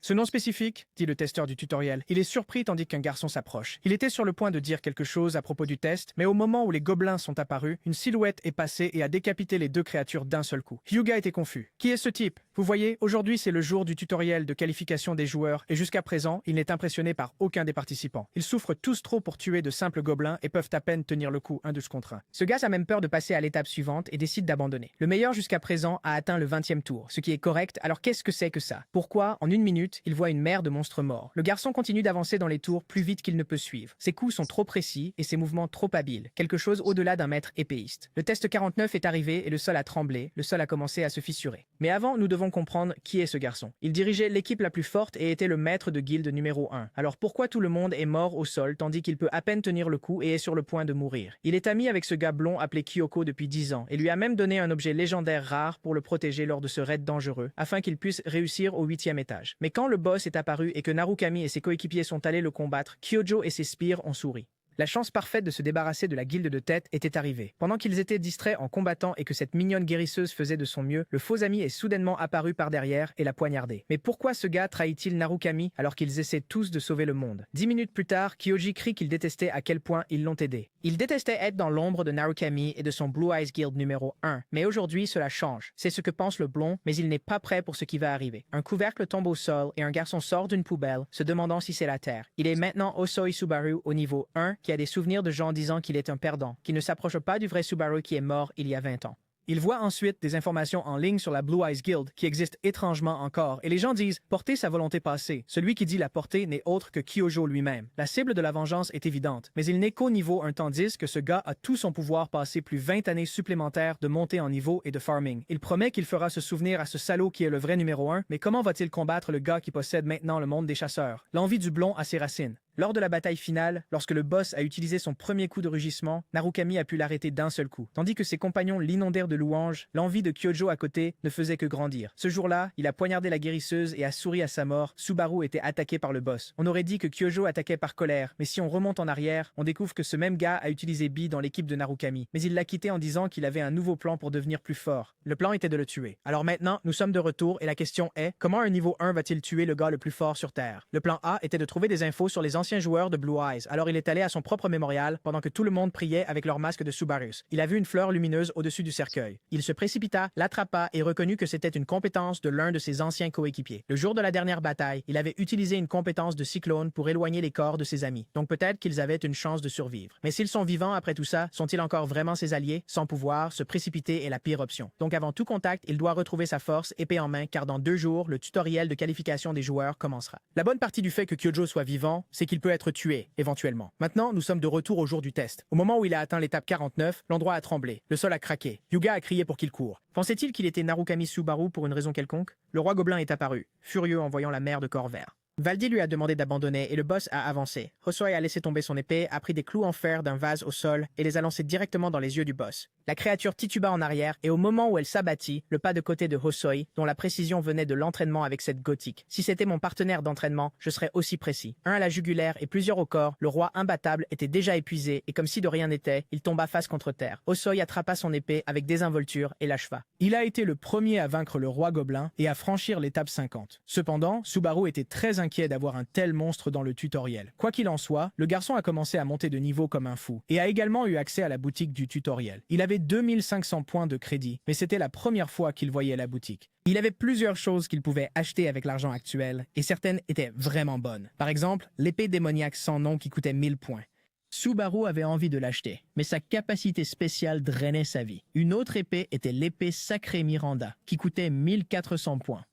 Ce nom spécifique, dit le testeur du tutoriel. Il est surpris tandis qu'un garçon s'approche. Il était sur le point de dire quelque chose à propos du test, mais au moment où les gobelins sont apparus, une silhouette est passée et a décapité les deux créatures d'un seul coup. Hyuga était confus. Qui est ce type? Vous voyez, aujourd'hui c'est le jour du tutoriel de qualification des joueurs et jusqu'à présent, il n'est impressionné par aucun des participants. Ils souffrent tous trop pour tuer de simples gobelins et peuvent à peine tenir le coup 12 contre 1. Ce gars a même peur de passer à l'étape suivante et décide d'abandonner. Le meilleur jusqu'à présent a atteint le 20e tour, ce qui est correct, alors qu'est-ce que c'est que ça? Pourquoi, en une minute, il voit une mer de monstres morts? Le garçon continue d'avancer dans les tours plus vite qu'il ne peut suivre. Ses coups sont trop précis et ses mouvements trop habiles, quelque chose au-delà d'un maître épéiste. Le test 49 est arrivé et le sol a tremblé, le sol a commencé à se fissurer. Mais avant, nous devons comprendre qui est ce garçon. Il dirigeait l'équipe la plus forte et était le maître de guilde numéro 1. Alors pourquoi tout le monde est mort au sol tandis qu'il peut à peine tenir le coup et est sur le point de mourir? Il est ami avec ce gars blond appelé Kyoko depuis 10 ans et lui a même donné un objet légendaire rare pour le protéger lors de ce raid dangereux afin qu'il puisse réussir au 8e étage. Mais quand le boss est apparu et que Narukami et ses coéquipiers sont allés le combattre, Kyojo et ses sbires ont souri. La chance parfaite de se débarrasser de la guilde de tête était arrivée. Pendant qu'ils étaient distraits en combattant et que cette mignonne guérisseuse faisait de son mieux, le faux ami est soudainement apparu par derrière et l'a poignardé. Mais pourquoi ce gars trahit-il Narukami alors qu'ils essaient tous de sauver le monde? 10 minutes plus tard, Kyoji crie qu'il détestait à quel point ils l'ont aidé. Il détestait être dans l'ombre de Narukami et de son Blue Eyes Guild numéro 1. Mais aujourd'hui, cela change. C'est ce que pense le blond, mais il n'est pas prêt pour ce qui va arriver. Un couvercle tombe au sol et un garçon sort d'une poubelle, se demandant si c'est la Terre. Il est maintenant Hosoi Subaru au niveau 1, qui a des souvenirs de gens disant qu'il est un perdant, qui ne s'approche pas du vrai Subaru qui est mort il y a 20 ans. Il voit ensuite des informations en ligne sur la Blue Eyes Guild qui existe étrangement encore, et les gens disent « porter sa volonté passée ». Celui qui dit la porter n'est autre que Kyojo lui-même. La cible de la vengeance est évidente, mais il n'est qu'au niveau 1 tandis que ce gars a tout son pouvoir passé plus 20 années supplémentaires de montée en niveau et de farming. Il promet qu'il fera se souvenir à ce salaud qui est le vrai numéro 1, mais comment va-t-il combattre le gars qui possède maintenant le monde des chasseurs? L'envie du blond a ses racines. Lors de la bataille finale, lorsque le boss a utilisé son premier coup de rugissement, Narukami a pu l'arrêter d'un seul coup. Tandis que ses compagnons l'inondèrent de louanges, l'envie de Kyojo à côté ne faisait que grandir. Ce jour-là, il a poignardé la guérisseuse et a souri à sa mort. Subaru était attaqué par le boss. On aurait dit que Kyojo attaquait par colère, mais si on remonte en arrière, on découvre que ce même gars a utilisé Bi dans l'équipe de Narukami. Mais il l'a quitté en disant qu'il avait un nouveau plan pour devenir plus fort. Le plan était de le tuer. Alors maintenant, nous sommes de retour et la question est, comment un niveau 1 va-t-il tuer le gars le plus fort sur Terre? Le plan A était de trouver des infos sur les anciens joueurs de Blue Eyes, alors il est allé à son propre mémorial pendant que tout le monde priait avec leur masque de Subarus. Il a vu une fleur lumineuse au-dessus du cercueil. Il se précipita, l'attrapa et reconnut que c'était une compétence de l'un de ses anciens coéquipiers. Le jour de la dernière bataille, il avait utilisé une compétence de cyclone pour éloigner les corps de ses amis. Donc peut-être qu'ils avaient une chance de survivre. Mais s'ils sont vivants après tout ça, sont-ils encore vraiment ses alliés? Sans pouvoir, se précipiter est la pire option. Donc avant tout contact, il doit retrouver sa force, épée en main, car dans 2 jours, le tutoriel de qualification des joueurs commencera. La bonne partie du fait que Kyojo soit vivant, c'est qu'il peut être tué, éventuellement. Maintenant, nous sommes de retour au jour du test. Au moment où il a atteint l'étape 49, l'endroit a tremblé, le sol a craqué. Hyuga a crié pour qu'il court. Pensait-il qu'il était Narukami Subaru pour une raison quelconque? Le roi gobelin est apparu, furieux en voyant la mer de corps verts. Valdi lui a demandé d'abandonner et le boss a avancé. Hosoi a laissé tomber son épée, a pris des clous en fer d'un vase au sol et les a lancés directement dans les yeux du boss. La créature tituba en arrière et au moment où elle s'abattit, le pas de côté de Hosoi, dont la précision venait de l'entraînement avec cette gothique. Si c'était mon partenaire d'entraînement, je serais aussi précis. Un à la jugulaire et plusieurs au corps, le roi imbattable était déjà épuisé et comme si de rien n'était, il tomba face contre terre. Hosoi attrapa son épée avec désinvolture et l'acheva. Il a été le premier à vaincre le roi gobelin et à franchir l'étape 50. Cependant, Subaru était très inquiet d'avoir un tel monstre dans le tutoriel. Quoi qu'il en soit, le garçon a commencé à monter de niveau comme un fou et a également eu accès à la boutique du tutoriel. Il avait 2500 points de crédit, mais c'était la première fois qu'il voyait la boutique. Il avait plusieurs choses qu'il pouvait acheter avec l'argent actuel et certaines étaient vraiment bonnes. Par exemple, l'épée démoniaque sans nom qui coûtait 1000 points. Subaru avait envie de l'acheter, mais sa capacité spéciale drainait sa vie. Une autre épée était l'épée Sacrée Miranda, qui coûtait 1400 points.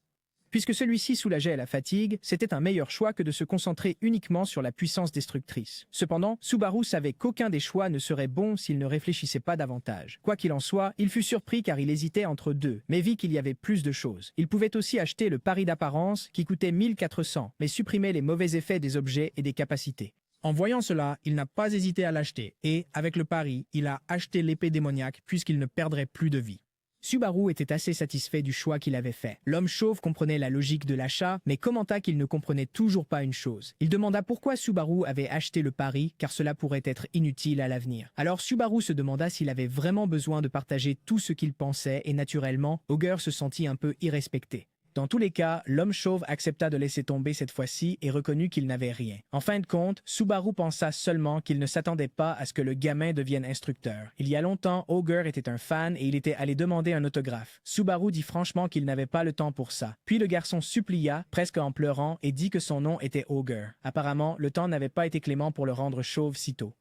Puisque celui-ci soulageait la fatigue, c'était un meilleur choix que de se concentrer uniquement sur la puissance destructrice. Cependant, Subaru savait qu'aucun des choix ne serait bon s'il ne réfléchissait pas davantage. Quoi qu'il en soit, il fut surpris car il hésitait entre deux, mais vit qu'il y avait plus de choses. Il pouvait aussi acheter le pari d'apparence qui coûtait 1400, mais supprimait les mauvais effets des objets et des capacités. En voyant cela, il n'a pas hésité à l'acheter et, avec le pari, il a acheté l'épée démoniaque puisqu'il ne perdrait plus de vie. Subaru était assez satisfait du choix qu'il avait fait. L'homme chauve comprenait la logique de l'achat, mais commenta qu'il ne comprenait toujours pas une chose. Il demanda pourquoi Subaru avait acheté le pari, car cela pourrait être inutile à l'avenir. Alors Subaru se demanda s'il avait vraiment besoin de partager tout ce qu'il pensait et naturellement, Augur se sentit un peu irrespecté. Dans tous les cas, l'homme chauve accepta de laisser tomber cette fois-ci et reconnut qu'il n'avait rien. En fin de compte, Subaru pensa seulement qu'il ne s'attendait pas à ce que le gamin devienne instructeur. Il y a longtemps, Augur était un fan et il était allé demander un autographe. Subaru dit franchement qu'il n'avait pas le temps pour ça. Puis le garçon supplia, presque en pleurant, et dit que son nom était Augur. Apparemment, le temps n'avait pas été clément pour le rendre chauve si tôt.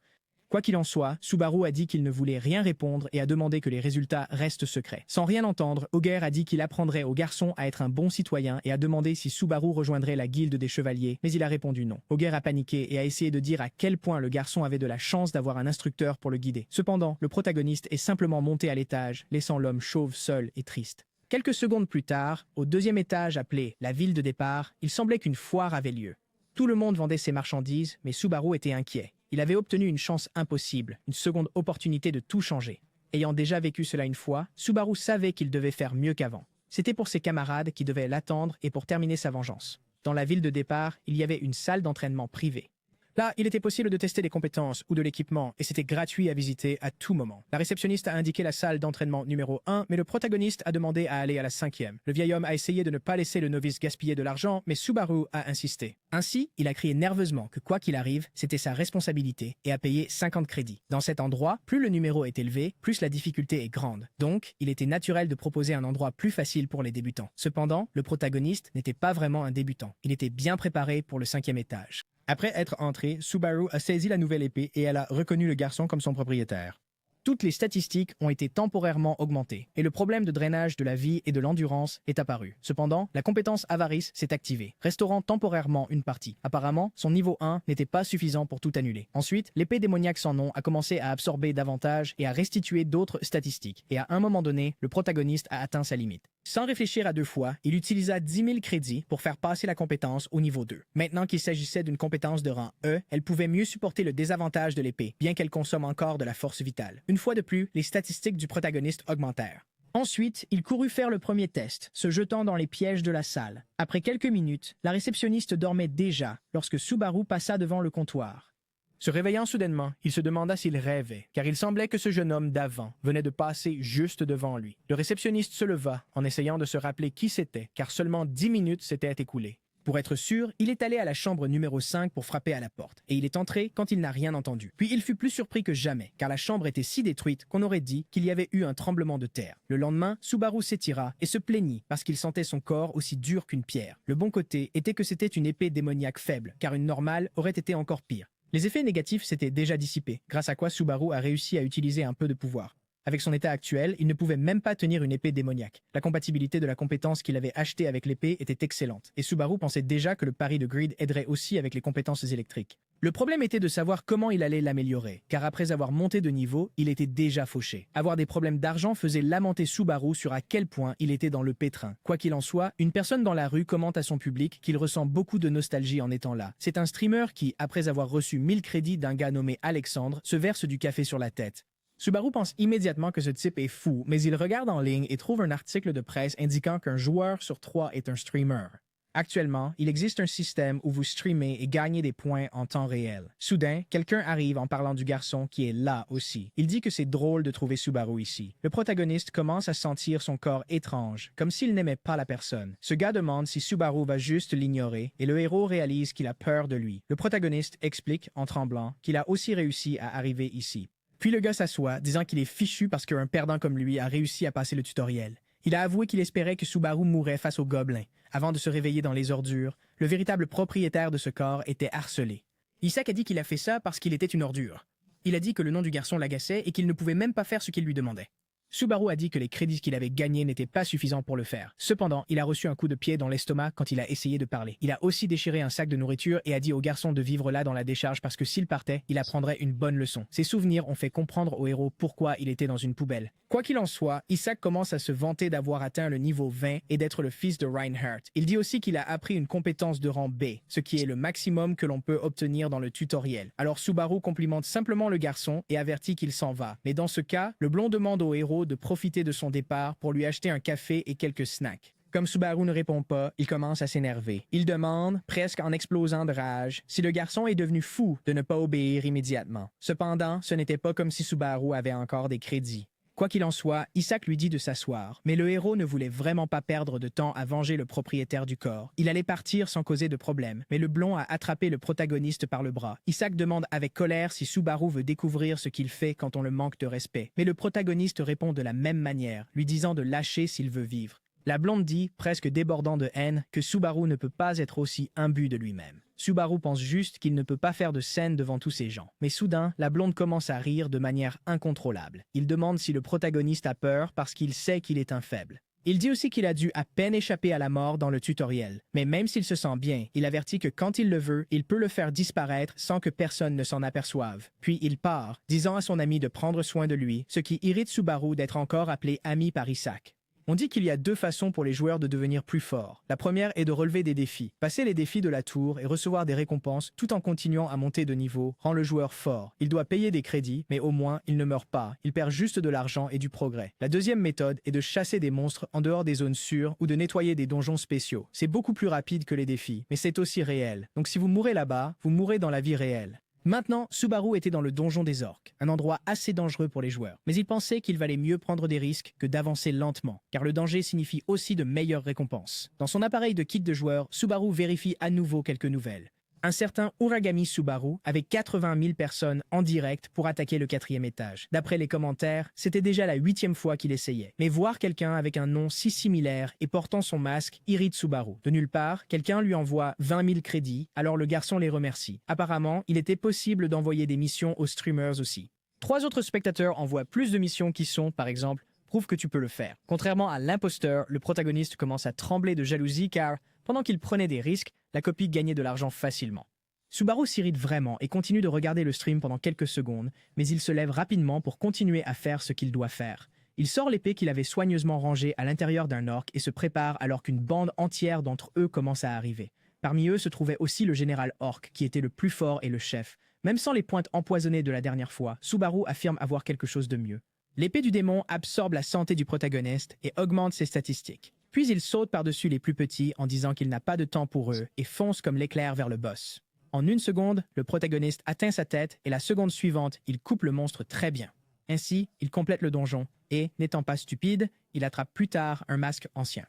Quoi qu'il en soit, Subaru a dit qu'il ne voulait rien répondre et a demandé que les résultats restent secrets. Sans rien entendre, Augur a dit qu'il apprendrait au garçon à être un bon citoyen et a demandé si Subaru rejoindrait la guilde des chevaliers, mais il a répondu non. Augur a paniqué et a essayé de dire à quel point le garçon avait de la chance d'avoir un instructeur pour le guider. Cependant, le protagoniste est simplement monté à l'étage, laissant l'homme chauve seul et triste. Quelques secondes plus tard, au deuxième étage appelé la ville de départ, il semblait qu'une foire avait lieu. Tout le monde vendait ses marchandises, mais Subaru était inquiet. Il avait obtenu une chance impossible, une seconde opportunité de tout changer. Ayant déjà vécu cela une fois, Subaru savait qu'il devait faire mieux qu'avant. C'était pour ses camarades qui devaient l'attendre et pour terminer sa vengeance. Dans la ville de départ, il y avait une salle d'entraînement privée. Là, il était possible de tester des compétences ou de l'équipement et c'était gratuit à visiter à tout moment. La réceptionniste a indiqué la salle d'entraînement numéro 1, mais le protagoniste a demandé à aller à la 5e. Le vieil homme a essayé de ne pas laisser le novice gaspiller de l'argent, mais Subaru a insisté. Ainsi, il a crié nerveusement que quoi qu'il arrive, c'était sa responsabilité et a payé 50 crédits. Dans cet endroit, plus le numéro est élevé, plus la difficulté est grande. Donc, il était naturel de proposer un endroit plus facile pour les débutants. Cependant, le protagoniste n'était pas vraiment un débutant. Il était bien préparé pour le 5e étage. Après être entré, Subaru a saisi la nouvelle épée et elle a reconnu le garçon comme son propriétaire. Toutes les statistiques ont été temporairement augmentées et le problème de drainage de la vie et de l'endurance est apparu. Cependant, la compétence avarice s'est activée, restaurant temporairement une partie. Apparemment, son niveau 1 n'était pas suffisant pour tout annuler. Ensuite, l'épée démoniaque sans nom a commencé à absorber davantage et à restituer d'autres statistiques. Et à un moment donné, le protagoniste a atteint sa limite. Sans réfléchir à deux fois, il utilisa 10 000 crédits pour faire passer la compétence au niveau 2. Maintenant qu'il s'agissait d'une compétence de rang E, elle pouvait mieux supporter le désavantage de l'épée, bien qu'elle consomme encore de la force vitale. Une fois de plus, les statistiques du protagoniste augmentèrent. Ensuite, il courut faire le premier test, se jetant dans les pièges de la salle. Après quelques minutes, la réceptionniste dormait déjà lorsque Subaru passa devant le comptoir. Se réveillant soudainement, il se demanda s'il rêvait, car il semblait que ce jeune homme d'avant venait de passer juste devant lui. Le réceptionniste se leva en essayant de se rappeler qui c'était, car seulement 10 minutes s'étaient écoulées. Pour être sûr, il est allé à la chambre numéro 5 pour frapper à la porte, et il est entré quand il n'a rien entendu. Puis il fut plus surpris que jamais, car la chambre était si détruite qu'on aurait dit qu'il y avait eu un tremblement de terre. Le lendemain, Subaru s'étira et se plaignit parce qu'il sentait son corps aussi dur qu'une pierre. Le bon côté était que c'était une épée démoniaque faible, car une normale aurait été encore pire. Les effets négatifs s'étaient déjà dissipés, grâce à quoi Subaru a réussi à utiliser un peu de pouvoir. Avec son état actuel, il ne pouvait même pas tenir une épée démoniaque. La compatibilité de la compétence qu'il avait achetée avec l'épée était excellente, et Subaru pensait déjà que le pari de Greed aiderait aussi avec les compétences électriques. Le problème était de savoir comment il allait l'améliorer, car après avoir monté de niveau, il était déjà fauché. Avoir des problèmes d'argent faisait lamenter Subaru sur à quel point il était dans le pétrin. Quoi qu'il en soit, une personne dans la rue commente à son public qu'il ressent beaucoup de nostalgie en étant là. C'est un streamer qui, après avoir reçu 1000 crédits d'un gars nommé Alexandre, se verse du café sur la tête. Subaru pense immédiatement que ce type est fou, mais il regarde en ligne et trouve un article de presse indiquant qu'un joueur sur 3 est un streamer. Actuellement, il existe un système où vous streamez et gagnez des points en temps réel. Soudain, quelqu'un arrive en parlant du garçon qui est là aussi. Il dit que c'est drôle de trouver Subaru ici. Le protagoniste commence à sentir son corps étrange, comme s'il n'aimait pas la personne. Ce gars demande si Subaru va juste l'ignorer et le héros réalise qu'il a peur de lui. Le protagoniste explique, en tremblant, qu'il a aussi réussi à arriver ici. Puis le gars s'assoit, disant qu'il est fichu parce qu'un perdant comme lui a réussi à passer le tutoriel. Il a avoué qu'il espérait que Subaru mourrait face aux gobelins. Avant de se réveiller dans les ordures, le véritable propriétaire de ce corps était harcelé. Isaac a dit qu'il a fait ça parce qu'il était une ordure. Il a dit que le nom du garçon l'agaçait et qu'il ne pouvait même pas faire ce qu'il lui demandait. Subaru a dit que les crédits qu'il avait gagnés n'étaient pas suffisants pour le faire. Cependant, il a reçu un coup de pied dans l'estomac quand il a essayé de parler. Il a aussi déchiré un sac de nourriture et a dit au garçon de vivre là dans la décharge parce que s'il partait, il apprendrait une bonne leçon. Ses souvenirs ont fait comprendre au héros pourquoi il était dans une poubelle. Quoi qu'il en soit, Isaac commence à se vanter d'avoir atteint le niveau 20 et d'être le fils de Reinhardt. Il dit aussi qu'il a appris une compétence de rang B, ce qui est le maximum que l'on peut obtenir dans le tutoriel. Alors Subaru complimente simplement le garçon et avertit qu'il s'en va. Mais dans ce cas, le blond demande au héros de profiter de son départ pour lui acheter un café et quelques snacks. Comme Subaru ne répond pas, il commence à s'énerver. Il demande, presque en explosant de rage, si le garçon est devenu fou de ne pas obéir immédiatement. Cependant, ce n'était pas comme si Subaru avait encore des crédits. Quoi qu'il en soit, Isaac lui dit de s'asseoir, mais le héros ne voulait vraiment pas perdre de temps à venger le propriétaire du corps. Il allait partir sans causer de problème, mais le blond a attrapé le protagoniste par le bras. Isaac demande avec colère si Subaru veut découvrir ce qu'il fait quand on le manque de respect, mais le protagoniste répond de la même manière, lui disant de lâcher s'il veut vivre. La blonde dit, presque débordant de haine, que Subaru ne peut pas être aussi imbu de lui-même. Subaru pense juste qu'il ne peut pas faire de scène devant tous ces gens. Mais soudain, la blonde commence à rire de manière incontrôlable. Il demande si le protagoniste a peur parce qu'il sait qu'il est un faible. Il dit aussi qu'il a dû à peine échapper à la mort dans le tutoriel. Mais même s'il se sent bien, il avertit que quand il le veut, il peut le faire disparaître sans que personne ne s'en aperçoive. Puis il part, disant à son ami de prendre soin de lui, ce qui irrite Subaru d'être encore appelé ami par Isaac. On dit qu'il y a deux façons pour les joueurs de devenir plus forts. La première est de relever des défis. Passer les défis de la tour et recevoir des récompenses tout en continuant à monter de niveau rend le joueur fort. Il doit payer des crédits, mais au moins, il ne meurt pas. Il perd juste de l'argent et du progrès. La deuxième méthode est de chasser des monstres en dehors des zones sûres ou de nettoyer des donjons spéciaux. C'est beaucoup plus rapide que les défis, mais c'est aussi réel. Donc si vous mourrez là-bas, vous mourrez dans la vie réelle. Maintenant, Subaru était dans le donjon des orques, un endroit assez dangereux pour les joueurs. Mais il pensait qu'il valait mieux prendre des risques que d'avancer lentement, car le danger signifie aussi de meilleures récompenses. Dans son appareil de kit de joueur, Subaru vérifie à nouveau quelques nouvelles. Un certain Uragami Subaru avait 80 000 personnes en direct pour attaquer le 4e étage. D'après les commentaires, c'était déjà la 8e fois qu'il essayait. Mais voir quelqu'un avec un nom si similaire et portant son masque irrite Subaru. De nulle part, quelqu'un lui envoie 20 000 crédits, alors le garçon les remercie. Apparemment, il était possible d'envoyer des missions aux streamers aussi. 3 autres spectateurs envoient plus de missions qui sont, par exemple, prouve que tu peux le faire. Contrairement à l'imposteur, le protagoniste commence à trembler de jalousie car, pendant qu'il prenait des risques, la copie gagnait de l'argent facilement. Subaru s'irrite vraiment et continue de regarder le stream pendant quelques secondes, mais il se lève rapidement pour continuer à faire ce qu'il doit faire. Il sort l'épée qu'il avait soigneusement rangée à l'intérieur d'un orc et se prépare alors qu'une bande entière d'entre eux commence à arriver. Parmi eux se trouvait aussi le général orc, qui était le plus fort et le chef. Même sans les pointes empoisonnées de la dernière fois, Subaru affirme avoir quelque chose de mieux. L'épée du démon absorbe la santé du protagoniste et augmente ses statistiques. Puis il saute par-dessus les plus petits en disant qu'il n'a pas de temps pour eux et fonce comme l'éclair vers le boss. En 1 seconde, le protagoniste atteint sa tête et la seconde suivante, il coupe le monstre très bien. Ainsi, il complète le donjon et, n'étant pas stupide, il attrape plus tard un masque ancien.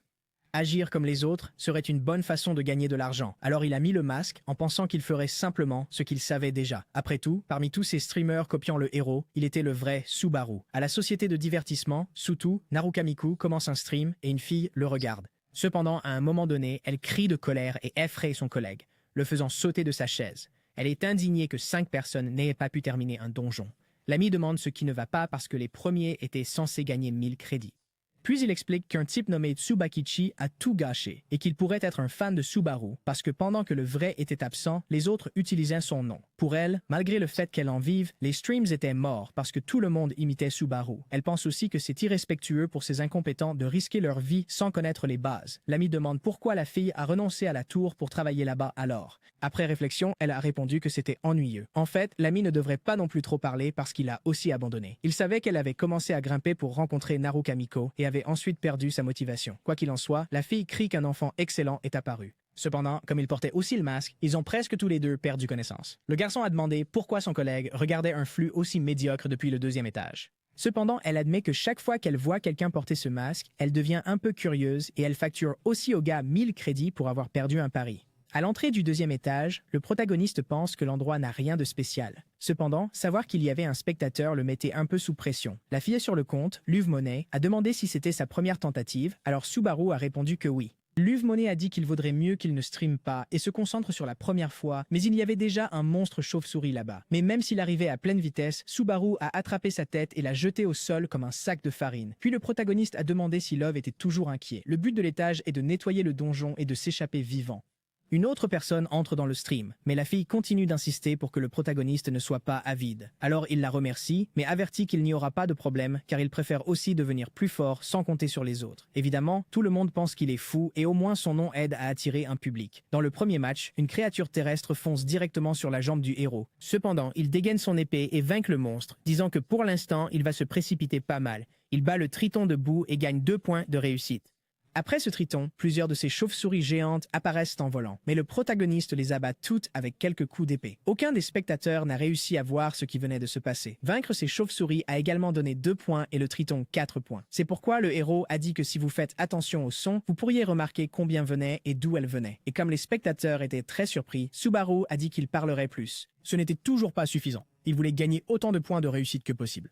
Agir comme les autres serait une bonne façon de gagner de l'argent. Alors il a mis le masque en pensant qu'il ferait simplement ce qu'il savait déjà. Après tout, parmi tous ces streamers copiant le héros, il était le vrai Subaru. À la société de divertissement, Sutu, Narukamiku commence un stream et une fille le regarde. Cependant, à un moment donné, elle crie de colère et effraie son collègue, le faisant sauter de sa chaise. Elle est indignée que 5 personnes n'aient pas pu terminer un donjon. L'ami demande ce qui ne va pas parce que les premiers étaient censés gagner 1000 crédits. Puis il explique qu'un type nommé Tsubakichi a tout gâché et qu'il pourrait être un fan de Subaru parce que pendant que le vrai était absent, les autres utilisaient son nom. Pour elle, malgré le fait qu'elle en vive, les streams étaient morts parce que tout le monde imitait Subaru. Elle pense aussi que c'est irrespectueux pour ces incompétents de risquer leur vie sans connaître les bases. L'ami demande pourquoi la fille a renoncé à la tour pour travailler là-bas alors. Après réflexion, elle a répondu que c'était ennuyeux. En fait, l'ami ne devrait pas non plus trop parler parce qu'il a aussi abandonné. Il savait qu'elle avait commencé à grimper pour rencontrer Narukamiko et avait ensuite perdu sa motivation. Quoi qu'il en soit, la fille crie qu'un enfant excellent est apparu. Cependant, comme il portait aussi le masque, ils ont presque tous les deux perdu connaissance. Le garçon a demandé pourquoi son collègue regardait un flux aussi médiocre depuis le 2e étage. Cependant, elle admet que chaque fois qu'elle voit quelqu'un porter ce masque, elle devient un peu curieuse et elle facture aussi au gars 1000 crédits pour avoir perdu un pari. À l'entrée du 2e étage, le protagoniste pense que l'endroit n'a rien de spécial. Cependant, savoir qu'il y avait un spectateur le mettait un peu sous pression. La fille sur le compte, Luve Monet, a demandé si c'était sa première tentative, alors Subaru a répondu que oui. Luve Monet a dit qu'il vaudrait mieux qu'il ne streame pas et se concentre sur la première fois, mais il y avait déjà un monstre chauve-souris là-bas. Mais même s'il arrivait à pleine vitesse, Subaru a attrapé sa tête et l'a jeté au sol comme un sac de farine. Puis le protagoniste a demandé si Love était toujours inquiet. Le but de l'étage est de nettoyer le donjon et de s'échapper vivant. Une autre personne entre dans le stream, mais la fille continue d'insister pour que le protagoniste ne soit pas avide. Alors il la remercie, mais avertit qu'il n'y aura pas de problème car il préfère aussi devenir plus fort sans compter sur les autres. Évidemment, tout le monde pense qu'il est fou et au moins son nom aide à attirer un public. Dans le premier match, une créature terrestre fonce directement sur la jambe du héros. Cependant, il dégaine son épée et vainc le monstre, disant que pour l'instant, il va se précipiter pas mal. Il bat le triton de boue et gagne 2 points de réussite. Après ce triton, plusieurs de ces chauves-souris géantes apparaissent en volant, mais le protagoniste les abat toutes avec quelques coups d'épée. Aucun des spectateurs n'a réussi à voir ce qui venait de se passer. Vaincre ces chauves-souris a également donné 2 points et le triton 4 points. C'est pourquoi le héros a dit que si vous faites attention au son, vous pourriez remarquer combien venaient et d'où elles venaient. Et comme les spectateurs étaient très surpris, Subaru a dit qu'il parlerait plus. Ce n'était toujours pas suffisant. Il voulait gagner autant de points de réussite que possible.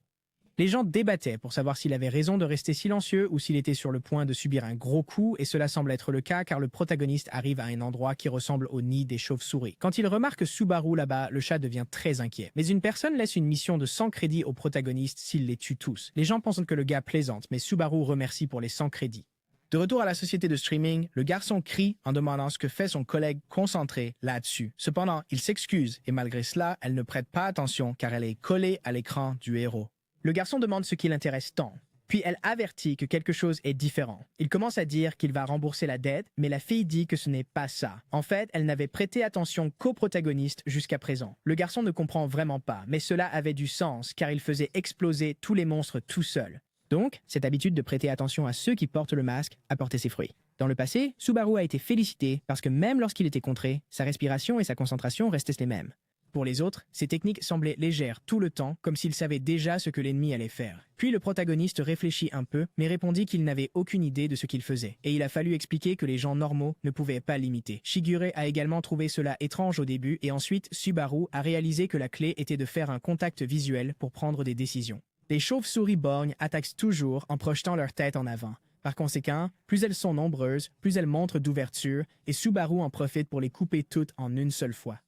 Les gens débattaient pour savoir s'il avait raison de rester silencieux ou s'il était sur le point de subir un gros coup, et cela semble être le cas car le protagoniste arrive à un endroit qui ressemble au nid des chauves-souris. Quand il remarque Subaru là-bas, le chat devient très inquiet. Mais une personne laisse une mission de 100 crédits au protagoniste s'il les tue tous. Les gens pensent que le gars plaisante, mais Subaru remercie pour les 100 crédits. De retour à la société de streaming, le garçon crie en demandant ce que fait son collègue concentré là-dessus. Cependant, il s'excuse et malgré cela, elle ne prête pas attention car elle est collée à l'écran du héros. Le garçon demande ce qui l'intéresse tant. Puis elle avertit que quelque chose est différent. Il commence à dire qu'il va rembourser la dette, mais la fille dit que ce n'est pas ça. En fait, elle n'avait prêté attention qu'au protagoniste jusqu'à présent. Le garçon ne comprend vraiment pas, mais cela avait du sens car il faisait exploser tous les monstres tout seul. Donc, cette habitude de prêter attention à ceux qui portent le masque a porté ses fruits. Dans le passé, Subaru a été félicité parce que même lorsqu'il était contré, sa respiration et sa concentration restaient les mêmes. Pour les autres, ces techniques semblaient légères tout le temps, comme s'il savait déjà ce que l'ennemi allait faire. Puis le protagoniste réfléchit un peu, mais répondit qu'il n'avait aucune idée de ce qu'il faisait, et il a fallu expliquer que les gens normaux ne pouvaient pas l'imiter. Shigure a également trouvé cela étrange au début, et ensuite Subaru a réalisé que la clé était de faire un contact visuel pour prendre des décisions. Les chauves-souris borgnes attaquent toujours en projetant leur tête en avant. Par conséquent, plus elles sont nombreuses, plus elles montrent d'ouverture, et Subaru en profite pour les couper toutes en une seule fois.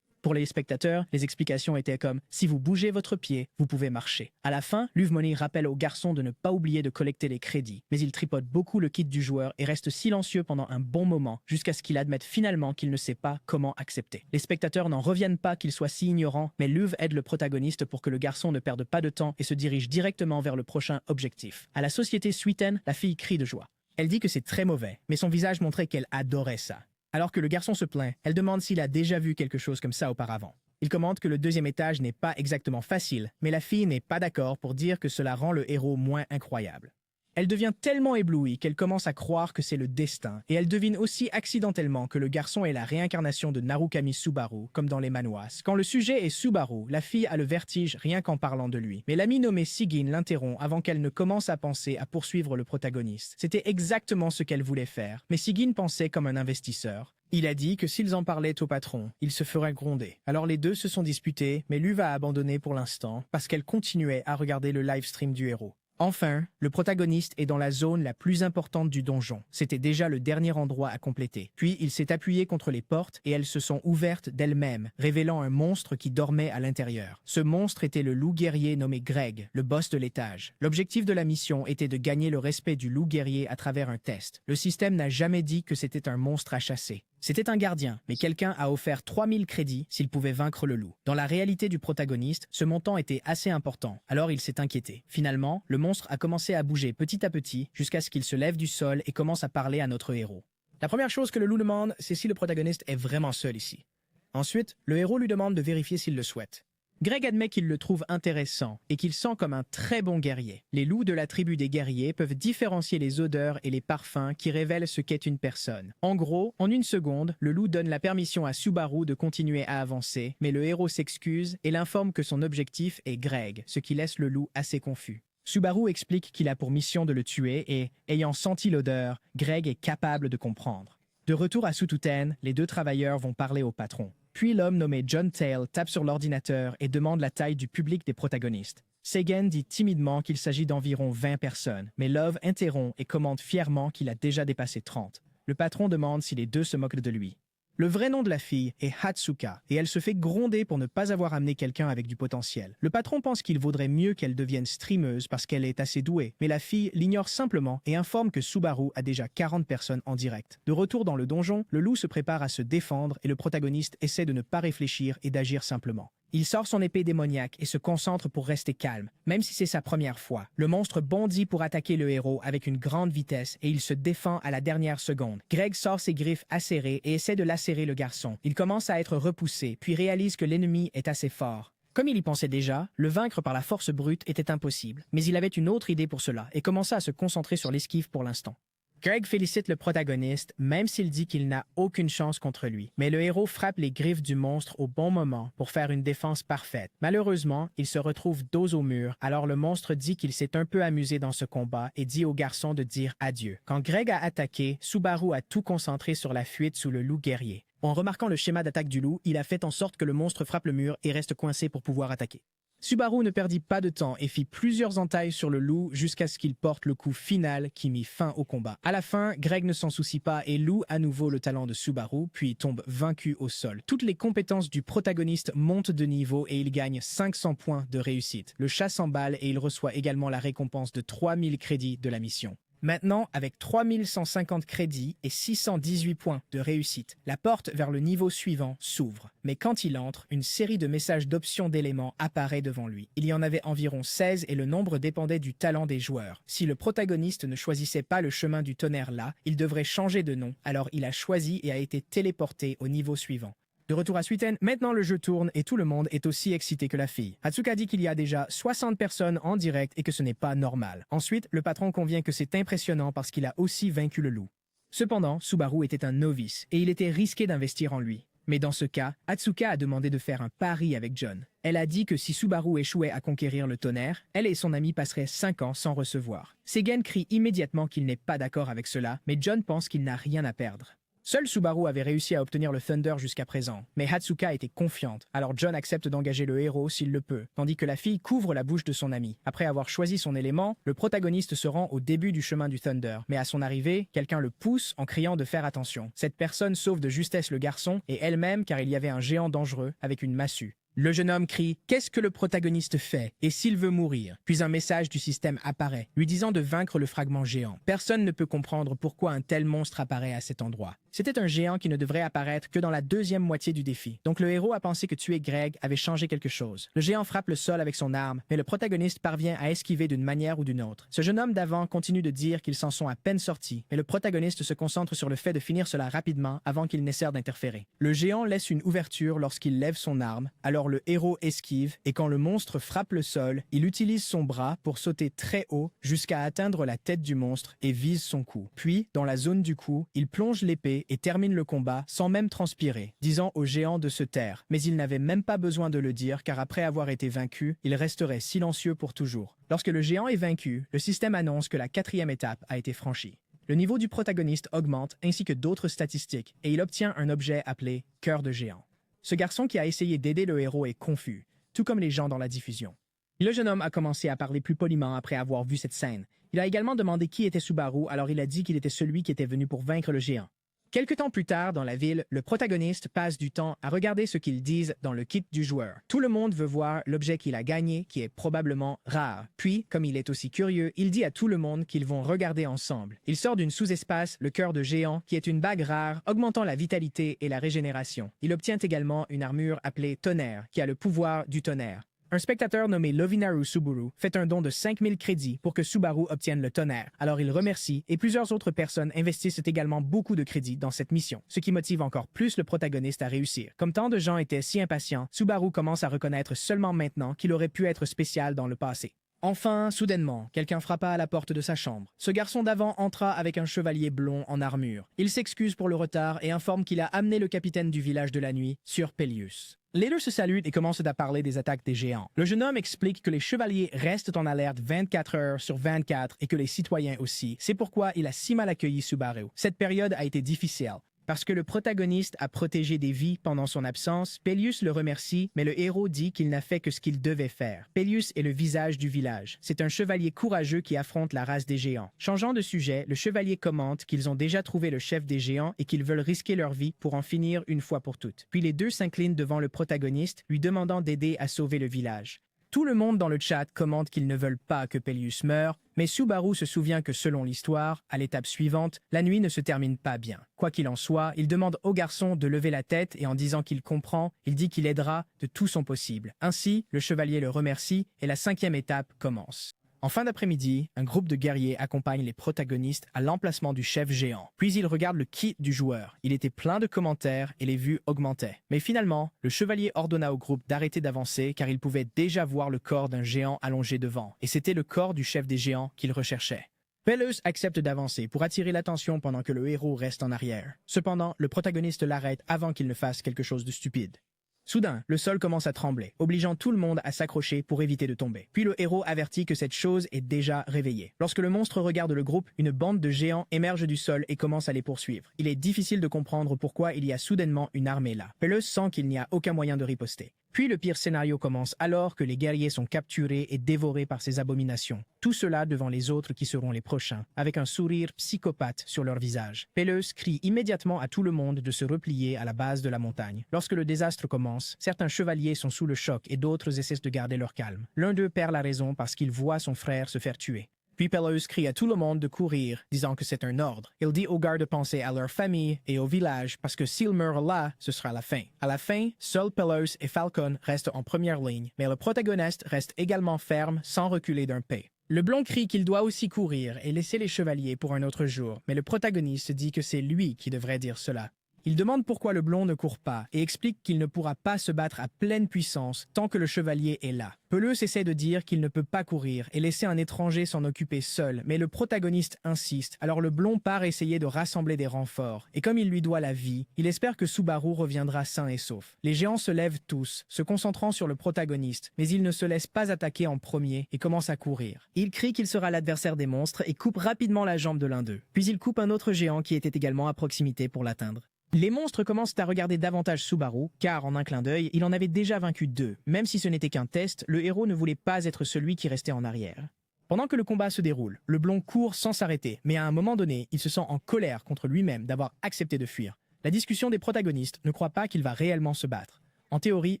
Pour les spectateurs, les explications étaient comme « Si vous bougez votre pied, vous pouvez marcher ». À la fin, Luvmoni rappelle au garçon de ne pas oublier de collecter les crédits, mais il tripote beaucoup le kit du joueur et reste silencieux pendant un bon moment, jusqu'à ce qu'il admette finalement qu'il ne sait pas comment accepter. Les spectateurs n'en reviennent pas qu'il soit si ignorant, mais Luv aide le protagoniste pour que le garçon ne perde pas de temps et se dirige directement vers le prochain objectif. À la société Suiten, la fille crie de joie. Elle dit que c'est très mauvais, mais son visage montrait qu'elle adorait ça. Alors que le garçon se plaint, elle demande s'il a déjà vu quelque chose comme ça auparavant. Il commente que le 2e étage n'est pas exactement facile, mais la fille n'est pas d'accord pour dire que cela rend le héros moins incroyable. Elle devient tellement éblouie qu'elle commence à croire que c'est le destin, et elle devine aussi accidentellement que le garçon est la réincarnation de Narukami Subaru, comme dans les manhwas. Quand le sujet est Subaru, la fille a le vertige rien qu'en parlant de lui. Mais l'ami nommé Sigin l'interrompt avant qu'elle ne commence à penser à poursuivre le protagoniste. C'était exactement ce qu'elle voulait faire, mais Sigin pensait comme un investisseur. Il a dit que s'ils en parlaient au patron, il se ferait gronder. Alors les deux se sont disputés, mais Luv a abandonné pour l'instant parce qu'elle continuait à regarder le live stream du héros. Enfin, le protagoniste est dans la zone la plus importante du donjon. C'était déjà le dernier endroit à compléter. Puis il s'est appuyé contre les portes et elles se sont ouvertes d'elles-mêmes, révélant un monstre qui dormait à l'intérieur. Ce monstre était le loup guerrier nommé Greg, le boss de l'étage. L'objectif de la mission était de gagner le respect du loup guerrier à travers un test. Le système n'a jamais dit que c'était un monstre à chasser. C'était un gardien, mais quelqu'un a offert 3000 crédits s'il pouvait vaincre le loup. Dans la réalité du protagoniste, ce montant était assez important, alors il s'est inquiété. Finalement, le monstre a commencé à bouger petit à petit jusqu'à ce qu'il se lève du sol et commence à parler à notre héros. La première chose que le loup demande, c'est si le protagoniste est vraiment seul ici. Ensuite, le héros lui demande de vérifier s'il le souhaite. Greg admet qu'il le trouve intéressant et qu'il sent comme un très bon guerrier. Les loups de la tribu des guerriers peuvent différencier les odeurs et les parfums qui révèlent ce qu'est une personne. En gros, en une seconde, le loup donne la permission à Subaru de continuer à avancer, mais le héros s'excuse et l'informe que son objectif est Greg, ce qui laisse le loup assez confus. Subaru explique qu'il a pour mission de le tuer et, ayant senti l'odeur, Greg est capable de comprendre. De retour à Sututen, les deux travailleurs vont parler au patron. Puis l'homme nommé John Tail tape sur l'ordinateur et demande la taille du public des protagonistes. Seigen dit timidement qu'il s'agit d'environ 20 personnes, mais Love interrompt et commente fièrement qu'il a déjà dépassé 30. Le patron demande si les deux se moquent de lui. Le vrai nom de la fille est Hatsuka, et elle se fait gronder pour ne pas avoir amené quelqu'un avec du potentiel. Le patron pense qu'il vaudrait mieux qu'elle devienne streameuse parce qu'elle est assez douée, mais la fille l'ignore simplement et informe que Subaru a déjà 40 personnes en direct. De retour dans le donjon, le loup se prépare à se défendre et le protagoniste essaie de ne pas réfléchir et d'agir simplement. Il sort son épée démoniaque et se concentre pour rester calme, même si c'est sa première fois. Le monstre bondit pour attaquer le héros avec une grande vitesse et il se défend à la dernière seconde. Greg sort ses griffes acérées et essaie de lacérer le garçon. Il commence à être repoussé, puis réalise que l'ennemi est assez fort. Comme il y pensait déjà, le vaincre par la force brute était impossible, mais il avait une autre idée pour cela et commença à se concentrer sur l'esquive pour l'instant. Greg félicite le protagoniste, même s'il dit qu'il n'a aucune chance contre lui. Mais le héros frappe les griffes du monstre au bon moment pour faire une défense parfaite. Malheureusement, il se retrouve dos au mur, alors le monstre dit qu'il s'est un peu amusé dans ce combat et dit au garçon de dire adieu. Quand Greg a attaqué, Subaru a tout concentré sur la fuite sous le loup guerrier. En remarquant le schéma d'attaque du loup, il a fait en sorte que le monstre frappe le mur et reste coincé pour pouvoir attaquer. Subaru ne perdit pas de temps et fit plusieurs entailles sur le loup jusqu'à ce qu'il porte le coup final qui mit fin au combat. À la fin, Greg ne s'en soucie pas et loue à nouveau le talent de Subaru, puis tombe vaincu au sol. Toutes les compétences du protagoniste montent de niveau et il gagne 500 points de réussite. Le chat s'emballe et il reçoit également la récompense de 3000 crédits de la mission. Maintenant, avec 3150 crédits et 618 points de réussite, la porte vers le niveau suivant s'ouvre. Mais quand il entre, une série de messages d'options d'éléments apparaît devant lui. Il y en avait environ 16 et le nombre dépendait du talent des joueurs. Si le protagoniste ne choisissait pas le chemin du tonnerre là, il devrait changer de nom, alors il a choisi et a été téléporté au niveau suivant. De retour à Suiten, maintenant le jeu tourne et tout le monde est aussi excité que la fille. Hatsuka dit qu'il y a déjà 60 personnes en direct et que ce n'est pas normal. Ensuite, le patron convient que c'est impressionnant parce qu'il a aussi vaincu le loup. Cependant, Subaru était un novice et il était risqué d'investir en lui. Mais dans ce cas, Hatsuka a demandé de faire un pari avec John. Elle a dit que si Subaru échouait à conquérir le tonnerre, elle et son ami passeraient 5 ans sans recevoir. Seigen crie immédiatement qu'il n'est pas d'accord avec cela, mais John pense qu'il n'a rien à perdre. Seul Subaru avait réussi à obtenir le Thunder jusqu'à présent, mais Hatsuka était confiante, alors John accepte d'engager le héros s'il le peut, tandis que la fille couvre la bouche de son ami. Après avoir choisi son élément, le protagoniste se rend au début du chemin du Thunder, mais à son arrivée, quelqu'un le pousse en criant de faire attention. Cette personne sauve de justesse le garçon et elle-même car il y avait un géant dangereux avec une massue. Le jeune homme crie « Qu'est-ce que le protagoniste fait et s'il veut mourir ?» Puis un message du système apparaît, lui disant de vaincre le fragment géant. Personne ne peut comprendre pourquoi un tel monstre apparaît à cet endroit. C'était un géant qui ne devrait apparaître que dans la deuxième moitié du défi. Donc le héros a pensé que tuer Greg avait changé quelque chose. Le géant frappe le sol avec son arme, mais le protagoniste parvient à esquiver d'une manière ou d'une autre. Ce jeune homme d'avant continue de dire qu'ils s'en sont à peine sortis, mais le protagoniste se concentre sur le fait de finir cela rapidement avant qu'il n'essaie d'interférer. Le géant laisse une ouverture lorsqu'il lève son arme, alors le héros esquive et quand le monstre frappe le sol, il utilise son bras pour sauter très haut jusqu'à atteindre la tête du monstre et vise son cou. Puis, dans la zone du cou, il plonge l'épée et termine le combat sans même transpirer, disant au géant de se taire. Mais il n'avait même pas besoin de le dire car après avoir été vaincu, il resterait silencieux pour toujours. Lorsque le géant est vaincu, le système annonce que la 4e étape a été franchie. Le niveau du protagoniste augmente ainsi que d'autres statistiques et il obtient un objet appelé « Cœur de géant ». Ce garçon qui a essayé d'aider le héros est confus, tout comme les gens dans la diffusion. Le jeune homme a commencé à parler plus poliment après avoir vu cette scène. Il a également demandé qui était Subaru, alors il a dit qu'il était celui qui était venu pour vaincre le géant. Quelque temps plus tard, dans la ville, le protagoniste passe du temps à regarder ce qu'ils disent dans le kit du joueur. Tout le monde veut voir l'objet qu'il a gagné, qui est probablement rare. Puis, comme il est aussi curieux, il dit à tout le monde qu'ils vont regarder ensemble. Il sort d'une sous-espace, le cœur de géant, qui est une bague rare, augmentant la vitalité et la régénération. Il obtient également une armure appelée Tonnerre, qui a le pouvoir du tonnerre. Un spectateur nommé Lovinaru Suburu fait un don de 5000 crédits pour que Subaru obtienne le tonnerre. Alors il remercie et plusieurs autres personnes investissent également beaucoup de crédits dans cette mission, ce qui motive encore plus le protagoniste à réussir. Comme tant de gens étaient si impatients, Subaru commence à reconnaître seulement maintenant qu'il aurait pu être spécial dans le passé. Enfin, soudainement, quelqu'un frappa à la porte de sa chambre. Ce garçon d'avant entra avec un chevalier blond en armure. Il s'excuse pour le retard et informe qu'il a amené le capitaine du village de la nuit, Sir Pelius. Les deux se saluent et commencent à parler des attaques des géants. Le jeune homme explique que les chevaliers restent en alerte 24 heures sur 24 et que les citoyens aussi. C'est pourquoi il a si mal accueilli Subaru. Cette période a été difficile. Parce que le protagoniste a protégé des vies pendant son absence, Pelius le remercie, mais le héros dit qu'il n'a fait que ce qu'il devait faire. Pelius est le visage du village. C'est un chevalier courageux qui affronte la race des géants. Changeant de sujet, le chevalier commente qu'ils ont déjà trouvé le chef des géants et qu'ils veulent risquer leur vie pour en finir une fois pour toutes. Puis les deux s'inclinent devant le protagoniste, lui demandant d'aider à sauver le village. Tout le monde dans le chat commente qu'ils ne veulent pas que Pelius meure, mais Subaru se souvient que selon l'histoire, à l'étape suivante, la nuit ne se termine pas bien. Quoi qu'il en soit, il demande au garçon de lever la tête et en disant qu'il comprend, il dit qu'il aidera de tout son possible. Ainsi, le chevalier le remercie et la 5e étape commence. En fin d'après-midi, un groupe de guerriers accompagne les protagonistes à l'emplacement du chef géant. Puis ils regardent le kit du joueur. Il était plein de commentaires et les vues augmentaient. Mais finalement, le chevalier ordonna au groupe d'arrêter d'avancer car il pouvait déjà voir le corps d'un géant allongé devant. Et c'était le corps du chef des géants qu'il recherchait. Peleus accepte d'avancer pour attirer l'attention pendant que le héros reste en arrière. Cependant, le protagoniste l'arrête avant qu'il ne fasse quelque chose de stupide. Soudain, le sol commence à trembler, obligeant tout le monde à s'accrocher pour éviter de tomber. Puis le héros avertit que cette chose est déjà réveillée. Lorsque le monstre regarde le groupe, une bande de géants émerge du sol et commence à les poursuivre. Il est difficile de comprendre pourquoi il y a soudainement une armée là. Peleus sent qu'il n'y a aucun moyen de riposter. Puis le pire scénario commence alors que les guerriers sont capturés et dévorés par ces abominations. Tout cela devant les autres qui seront les prochains, avec un sourire psychopathe sur leur visage. Peleus crie immédiatement à tout le monde de se replier à la base de la montagne. Lorsque le désastre commence, certains chevaliers sont sous le choc et d'autres essaient de garder leur calme. L'un d'eux perd la raison parce qu'il voit son frère se faire tuer. Puis Peleus crie à tout le monde de courir, disant que c'est un ordre. Il dit aux gardes de penser à leur famille et au village, parce que s'ils meurent là, ce sera la fin. À la fin, seuls Peleus et Falcon restent en première ligne, mais le protagoniste reste également ferme, sans reculer d'un pas. Le blond crie qu'il doit aussi courir et laisser les chevaliers pour un autre jour, mais le protagoniste dit que c'est lui qui devrait dire cela. Il demande pourquoi le blond ne court pas et explique qu'il ne pourra pas se battre à pleine puissance tant que le chevalier est là. Peleus essaie de dire qu'il ne peut pas courir et laisser un étranger s'en occuper seul, mais le protagoniste insiste, alors le blond part essayer de rassembler des renforts. Et comme il lui doit la vie, il espère que Subaru reviendra sain et sauf. Les géants se lèvent tous, se concentrant sur le protagoniste, mais il ne se laisse pas attaquer en premier et commence à courir. Il crie qu'il sera l'adversaire des monstres et coupe rapidement la jambe de l'un d'eux. Puis il coupe un autre géant qui était également à proximité pour l'atteindre. Les monstres commencent à regarder davantage Subaru, car en un clin d'œil, il en avait déjà vaincu 2. Même si ce n'était qu'un test, le héros ne voulait pas être celui qui restait en arrière. Pendant que le combat se déroule, le blond court sans s'arrêter, mais à un moment donné, il se sent en colère contre lui-même d'avoir accepté de fuir. La discussion des protagonistes ne croit pas qu'il va réellement se battre. En théorie,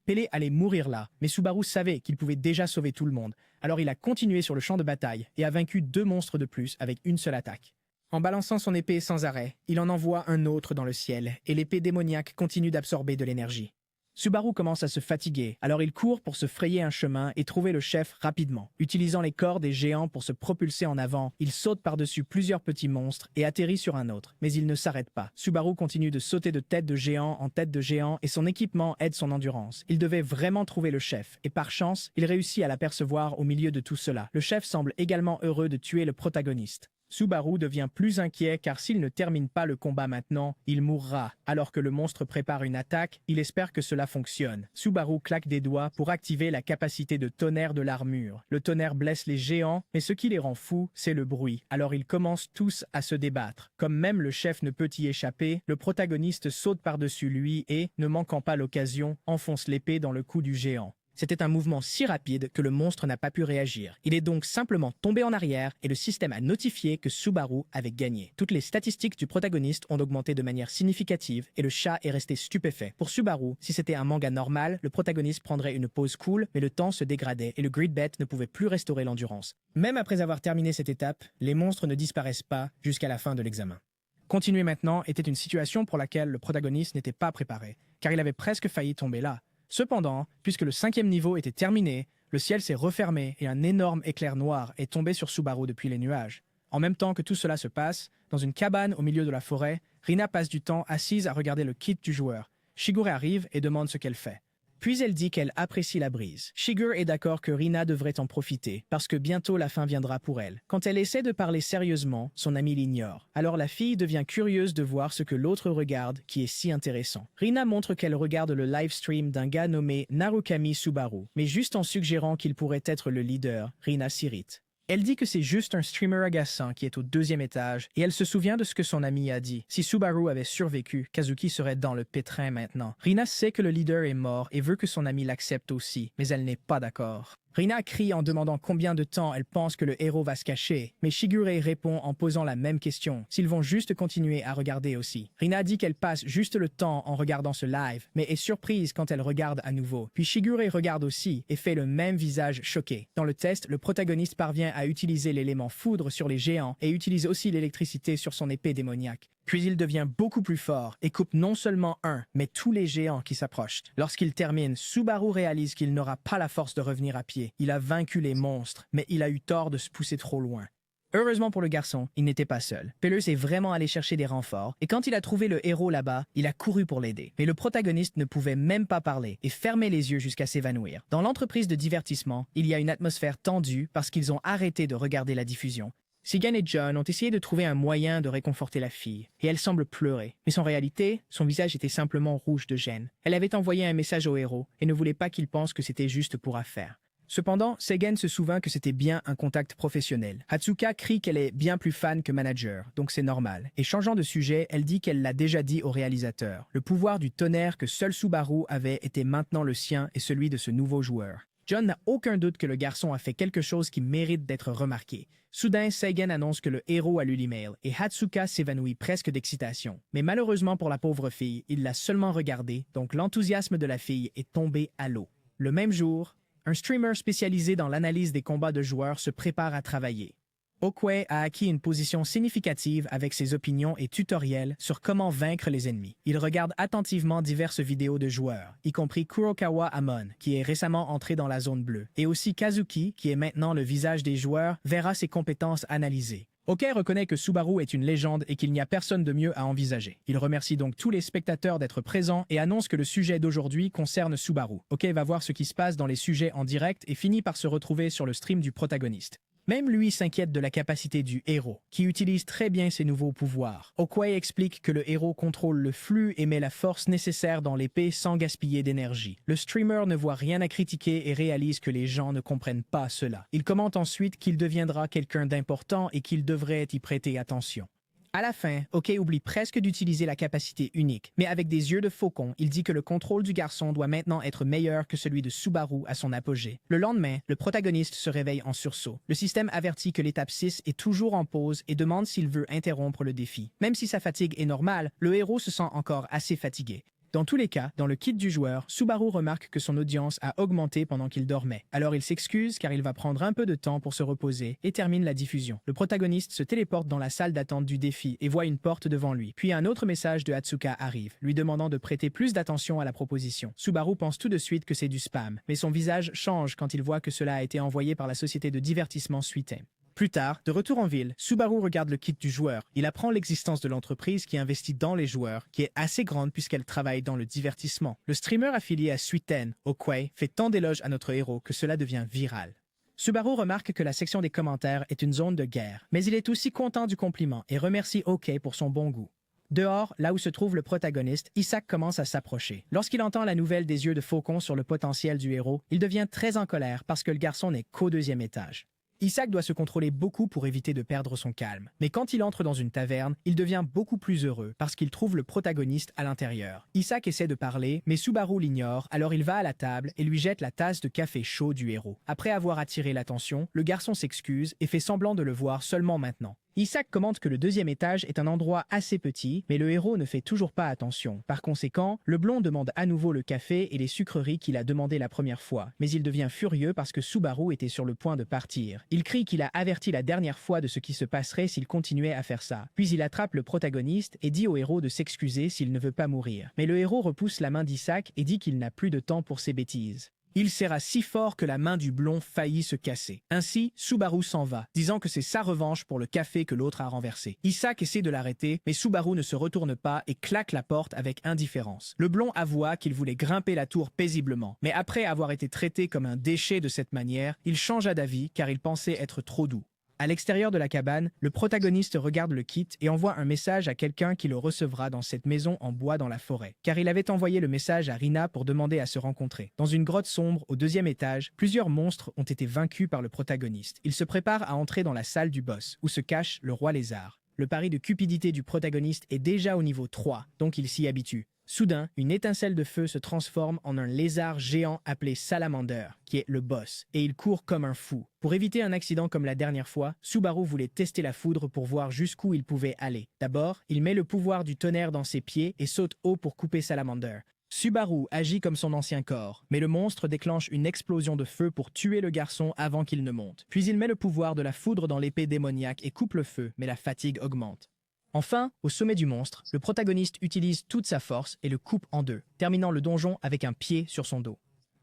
Pélé allait mourir là, mais Subaru savait qu'il pouvait déjà sauver tout le monde, alors il a continué sur le champ de bataille et a vaincu 2 monstres de plus avec une seule attaque. En balançant son épée sans arrêt, il en envoie un autre dans le ciel, et l'épée démoniaque continue d'absorber de l'énergie. Subaru commence à se fatiguer, alors il court pour se frayer un chemin et trouver le chef rapidement. Utilisant les corps des géants pour se propulser en avant, il saute par-dessus plusieurs petits monstres et atterrit sur un autre. Mais il ne s'arrête pas. Subaru continue de sauter de tête de géant en tête de géant et son équipement aide son endurance. Il devait vraiment trouver le chef, et par chance, il réussit à l'apercevoir au milieu de tout cela. Le chef semble également heureux de tuer le protagoniste. Subaru devient plus inquiet car s'il ne termine pas le combat maintenant, il mourra. Alors que le monstre prépare une attaque, il espère que cela fonctionne. Subaru claque des doigts pour activer la capacité de tonnerre de l'armure. Le tonnerre blesse les géants, mais ce qui les rend fous, c'est le bruit. Alors ils commencent tous à se débattre. Comme même le chef ne peut y échapper, le protagoniste saute par-dessus lui et, ne manquant pas l'occasion, enfonce l'épée dans le cou du géant. C'était un mouvement si rapide que le monstre n'a pas pu réagir. Il est donc simplement tombé en arrière et le système a notifié que Subaru avait gagné. Toutes les statistiques du protagoniste ont augmenté de manière significative et le chat est resté stupéfait. Pour Subaru, si c'était un manga normal, le protagoniste prendrait une pause cool, mais le temps se dégradait et le Gridbet ne pouvait plus restaurer l'endurance. Même après avoir terminé cette étape, les monstres ne disparaissent pas jusqu'à la fin de l'examen. Continuer maintenant était une situation pour laquelle le protagoniste n'était pas préparé, car il avait presque failli tomber là. Cependant, puisque le 5e niveau était terminé, le ciel s'est refermé et un énorme éclair noir est tombé sur Subaru depuis les nuages. En même temps que tout cela se passe, dans une cabane au milieu de la forêt, Rina passe du temps assise à regarder le kit du joueur. Shigure arrive et demande ce qu'elle fait. Puis elle dit qu'elle apprécie la brise. Shigure est d'accord que Rina devrait en profiter, parce que bientôt la fin viendra pour elle. Quand elle essaie de parler sérieusement, son amie l'ignore. Alors la fille devient curieuse de voir ce que l'autre regarde, qui est si intéressant. Rina montre qu'elle regarde le live stream d'un gars nommé Narukami Subaru, mais juste en suggérant qu'il pourrait être le leader, Rina s'irrite. Elle dit que c'est juste un streamer agaçant qui est au 2e étage et elle se souvient de ce que son ami a dit. Si Subaru avait survécu, Kazuki serait dans le pétrin maintenant. Rina sait que le leader est mort et veut que son ami l'accepte aussi, mais elle n'est pas d'accord. Rina crie en demandant combien de temps elle pense que le héros va se cacher, mais Shigure répond en posant la même question, s'ils vont juste continuer à regarder aussi. Rina dit qu'elle passe juste le temps en regardant ce live, mais est surprise quand elle regarde à nouveau. Puis Shigure regarde aussi et fait le même visage choqué. Dans le test, le protagoniste parvient à utiliser l'élément foudre sur les géants et utilise aussi l'électricité sur son épée démoniaque. Puis il devient beaucoup plus fort et coupe non seulement un, mais tous les géants qui s'approchent. Lorsqu'il termine, Subaru réalise qu'il n'aura pas la force de revenir à pied. Il a vaincu les monstres, mais il a eu tort de se pousser trop loin. Heureusement pour le garçon, il n'était pas seul. Peleus est vraiment allé chercher des renforts, et quand il a trouvé le héros là-bas, il a couru pour l'aider. Mais le protagoniste ne pouvait même pas parler et fermait les yeux jusqu'à s'évanouir. Dans l'entreprise de divertissement, il y a une atmosphère tendue parce qu'ils ont arrêté de regarder la diffusion. Seigen et John ont essayé de trouver un moyen de réconforter la fille, et elle semble pleurer. Mais en réalité, son visage était simplement rouge de gêne. Elle avait envoyé un message au héros et ne voulait pas qu'il pense que c'était juste pour affaire. Cependant, Seigen se souvint que c'était bien un contact professionnel. Hatsuka crie qu'elle est bien plus fan que manager, donc c'est normal. Et changeant de sujet, elle dit qu'elle l'a déjà dit au réalisateur. Le pouvoir du tonnerre que seul Subaru avait était maintenant le sien et celui de ce nouveau joueur. John n'a aucun doute que le garçon a fait quelque chose qui mérite d'être remarqué. Soudain, Seigen annonce que le héros a lu l'email et Hatsuka s'évanouit presque d'excitation. Mais malheureusement pour la pauvre fille, il l'a seulement regardée, donc l'enthousiasme de la fille est tombé à l'eau. Le même jour, un streamer spécialisé dans l'analyse des combats de joueurs se prépare à travailler. Okwei a acquis une position significative avec ses opinions et tutoriels sur comment vaincre les ennemis. Il regarde attentivement diverses vidéos de joueurs, y compris Kurokawa Amon, qui est récemment entré dans la zone bleue, et aussi Kazuki, qui est maintenant le visage des joueurs, verra ses compétences analysées. Okwei reconnaît que Subaru est une légende et qu'il n'y a personne de mieux à envisager. Il remercie donc tous les spectateurs d'être présents et annonce que le sujet d'aujourd'hui concerne Subaru. Okwei va voir ce qui se passe dans les sujets en direct et finit par se retrouver sur le stream du protagoniste. Même lui s'inquiète de la capacité du héros, qui utilise très bien ses nouveaux pouvoirs. Okwei explique que le héros contrôle le flux et met la force nécessaire dans l'épée sans gaspiller d'énergie. Le streamer ne voit rien à critiquer et réalise que les gens ne comprennent pas cela. Il commente ensuite qu'il deviendra quelqu'un d'important et qu'il devrait y prêter attention. À la fin, Okwei oublie presque d'utiliser la capacité unique, mais avec des yeux de faucon, il dit que le contrôle du garçon doit maintenant être meilleur que celui de Subaru à son apogée. Le lendemain, le protagoniste se réveille en sursaut. Le système avertit que l'étape 6 est toujours en pause et demande s'il veut interrompre le défi. Même si sa fatigue est normale, le héros se sent encore assez fatigué. Dans tous les cas, dans le kit du joueur, Subaru remarque que son audience a augmenté pendant qu'il dormait. Alors il s'excuse car il va prendre un peu de temps pour se reposer et termine la diffusion. Le protagoniste se téléporte dans la salle d'attente du défi et voit une porte devant lui. Puis un autre message de Hatsuka arrive, lui demandant de prêter plus d'attention à la proposition. Subaru pense tout de suite que c'est du spam, mais son visage change quand il voit que cela a été envoyé par la société de divertissement Suiten. Plus tard, de retour en ville, Subaru regarde le kit du joueur. Il apprend l'existence de l'entreprise qui investit dans les joueurs, qui est assez grande puisqu'elle travaille dans le divertissement. Le streamer affilié à Suiten, Okwei, fait tant d'éloges à notre héros que cela devient viral. Subaru remarque que la section des commentaires est une zone de guerre, mais il est aussi content du compliment et remercie Okwei pour son bon goût. Dehors, là où se trouve le protagoniste, Isaac commence à s'approcher. Lorsqu'il entend la nouvelle des yeux de faucon sur le potentiel du héros, il devient très en colère parce que le garçon n'est qu'au 2e étage. Isaac doit se contrôler beaucoup pour éviter de perdre son calme. Mais quand il entre dans une taverne, il devient beaucoup plus heureux parce qu'il trouve le protagoniste à l'intérieur. Isaac essaie de parler, mais Subaru l'ignore, alors il va à la table et lui jette la tasse de café chaud du héros. Après avoir attiré l'attention, le garçon s'excuse et fait semblant de le voir seulement maintenant. Isaac commente que le 2e étage est un endroit assez petit, mais le héros ne fait toujours pas attention. Par conséquent, le blond demande à nouveau le café et les sucreries qu'il a demandé la première fois, mais il devient furieux parce que Subaru était sur le point de partir. Il crie qu'il a averti la dernière fois de ce qui se passerait s'il continuait à faire ça. Puis il attrape le protagoniste et dit au héros de s'excuser s'il ne veut pas mourir. Mais le héros repousse la main d'Isaac et dit qu'il n'a plus de temps pour ses bêtises. Il serra si fort que la main du blond faillit se casser. Ainsi, Subaru s'en va, disant que c'est sa revanche pour le café que l'autre a renversé. Isaac essaie de l'arrêter, mais Subaru ne se retourne pas et claque la porte avec indifférence. Le blond avoua qu'il voulait grimper la tour paisiblement, mais après avoir été traité comme un déchet de cette manière, il changea d'avis car il pensait être trop doux. À l'extérieur de la cabane, le protagoniste regarde le kit et envoie un message à quelqu'un qui le recevra dans cette maison en bois dans la forêt. Car il avait envoyé le message à Rina pour demander à se rencontrer. Dans une grotte sombre au 2e étage, plusieurs monstres ont été vaincus par le protagoniste. Il se prépare à entrer dans la salle du boss, où se cache le roi lézard. Le pari de cupidité du protagoniste est déjà au niveau 3, donc il s'y habitue. Soudain, une étincelle de feu se transforme en un lézard géant appelé Salamander, qui est le boss, et il court comme un fou. Pour éviter un accident comme la dernière fois, Subaru voulait tester la foudre pour voir jusqu'où il pouvait aller. D'abord, il met le pouvoir du tonnerre dans ses pieds et saute haut pour couper Salamander. Subaru agit comme son ancien corps, mais le monstre déclenche une explosion de feu pour tuer le garçon avant qu'il ne monte. Puis il met le pouvoir de la foudre dans l'épée démoniaque et coupe le feu, mais la fatigue augmente. Enfin, au sommet du monstre, le protagoniste utilise toute sa force et le coupe en deux, terminant le donjon avec un pied sur son dos.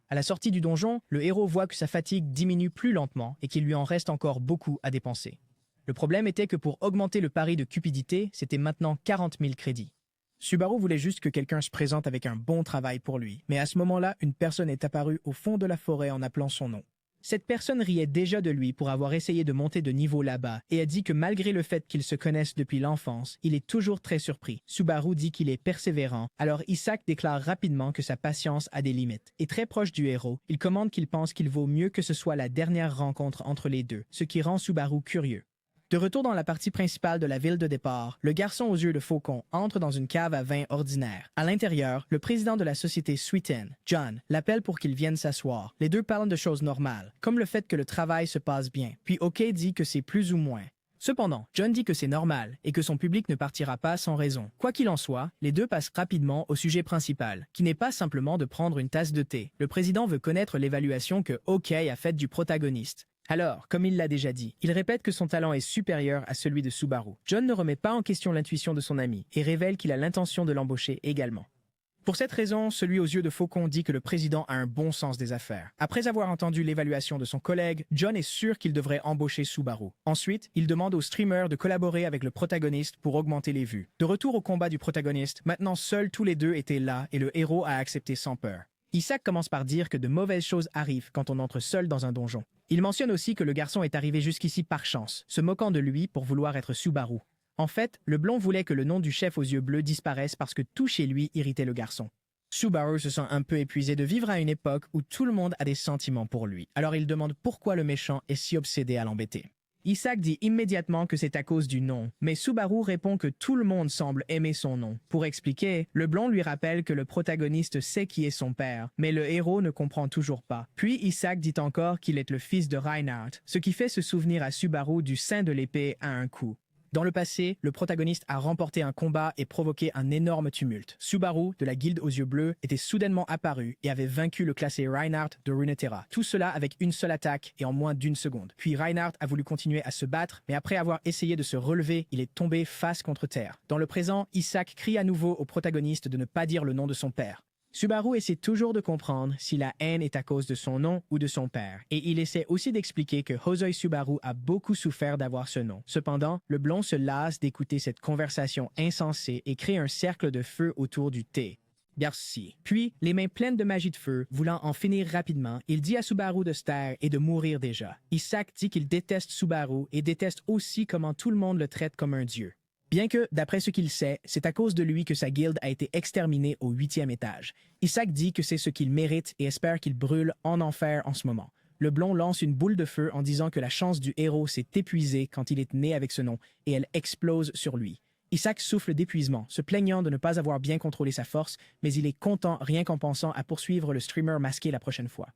À la sortie du donjon, le héros voit que sa fatigue diminue plus lentement et qu'il lui en reste encore beaucoup à dépenser. Le problème était que pour augmenter le pari de cupidité, c'était maintenant 40 000 crédits. Subaru voulait juste que quelqu'un se présente avec un bon travail pour lui, mais à ce moment-là, une personne est apparue au fond de la forêt en appelant son nom. Cette personne riait déjà de lui pour avoir essayé de monter de niveau là-bas et a dit que malgré le fait qu'ils se connaissent depuis l'enfance, il est toujours très surpris. Subaru dit qu'il est persévérant, alors Isaac déclare rapidement que sa patience a des limites. Et très proche du héros, il commande qu'il pense qu'il vaut mieux que ce soit la dernière rencontre entre les deux, ce qui rend Subaru curieux. De retour dans la partie principale de la ville de départ, le garçon aux yeux de faucon entre dans une cave à vin ordinaire. À l'intérieur, le président de la société Sweeten, John, l'appelle pour qu'il vienne s'asseoir. Les deux parlent de choses normales, comme le fait que le travail se passe bien, puis OK dit que c'est plus ou moins. Cependant, John dit que c'est normal et que son public ne partira pas sans raison. Quoi qu'il en soit, les deux passent rapidement au sujet principal, qui n'est pas simplement de prendre une tasse de thé. Le président veut connaître l'évaluation que OK a faite du protagoniste. Alors, comme il l'a déjà dit, il répète que son talent est supérieur à celui de Subaru. John ne remet pas en question l'intuition de son ami et révèle qu'il a l'intention de l'embaucher également. Pour cette raison, celui aux yeux de faucon dit que le président a un bon sens des affaires. Après avoir entendu l'évaluation de son collègue, John est sûr qu'il devrait embaucher Subaru. Ensuite, il demande au streamer de collaborer avec le protagoniste pour augmenter les vues. De retour au combat du protagoniste, maintenant seuls tous les deux étaient là et le héros a accepté sans peur. Isaac commence par dire que de mauvaises choses arrivent quand on entre seul dans un donjon. Il mentionne aussi que le garçon est arrivé jusqu'ici par chance, se moquant de lui pour vouloir être Subaru. En fait, le blond voulait que le nom du chef aux yeux bleus disparaisse parce que tout chez lui irritait le garçon. Subaru se sent un peu épuisé de vivre à une époque où tout le monde a des sentiments pour lui, alors il demande pourquoi le méchant est si obsédé à l'embêter. Isaac dit immédiatement que c'est à cause du nom, mais Subaru répond que tout le monde semble aimer son nom. Pour expliquer, le blond lui rappelle que le protagoniste sait qui est son père, mais le héros ne comprend toujours pas. Puis Isaac dit encore qu'il est le fils de Reinhardt, ce qui fait se souvenir à Subaru du sein de l'épée à un coup. Dans le passé, le protagoniste a remporté un combat et provoqué un énorme tumulte. Subaru, de la guilde aux yeux bleus, était soudainement apparu et avait vaincu le classé Reinhardt de Runeterra. Tout cela avec une seule attaque et en moins d'une seconde. Puis Reinhardt a voulu continuer à se battre, mais après avoir essayé de se relever, il est tombé face contre terre. Dans le présent, Isaac crie à nouveau au protagoniste de ne pas dire le nom de son père. Subaru essaie toujours de comprendre si la haine est à cause de son nom ou de son père, et il essaie aussi d'expliquer que Hosoi Subaru a beaucoup souffert d'avoir ce nom. Cependant, le blond se lasse d'écouter cette conversation insensée et crée un cercle de feu autour du thé. Merci. Puis, les mains pleines de magie de feu, voulant en finir rapidement, il dit à Subaru de se taire et de mourir déjà. Isaac dit qu'il déteste Subaru et déteste aussi comment tout le monde le traite comme un dieu. Bien que, d'après ce qu'il sait, c'est à cause de lui que sa guilde a été exterminée au 8e étage. Isaac dit que c'est ce qu'il mérite et espère qu'il brûle en enfer en ce moment. Le blond lance une boule de feu en disant que la chance du héros s'est épuisée quand il est né avec ce nom, et elle explose sur lui. Isaac souffle d'épuisement, se plaignant de ne pas avoir bien contrôlé sa force, mais il est content rien qu'en pensant à poursuivre le streamer masqué la prochaine fois.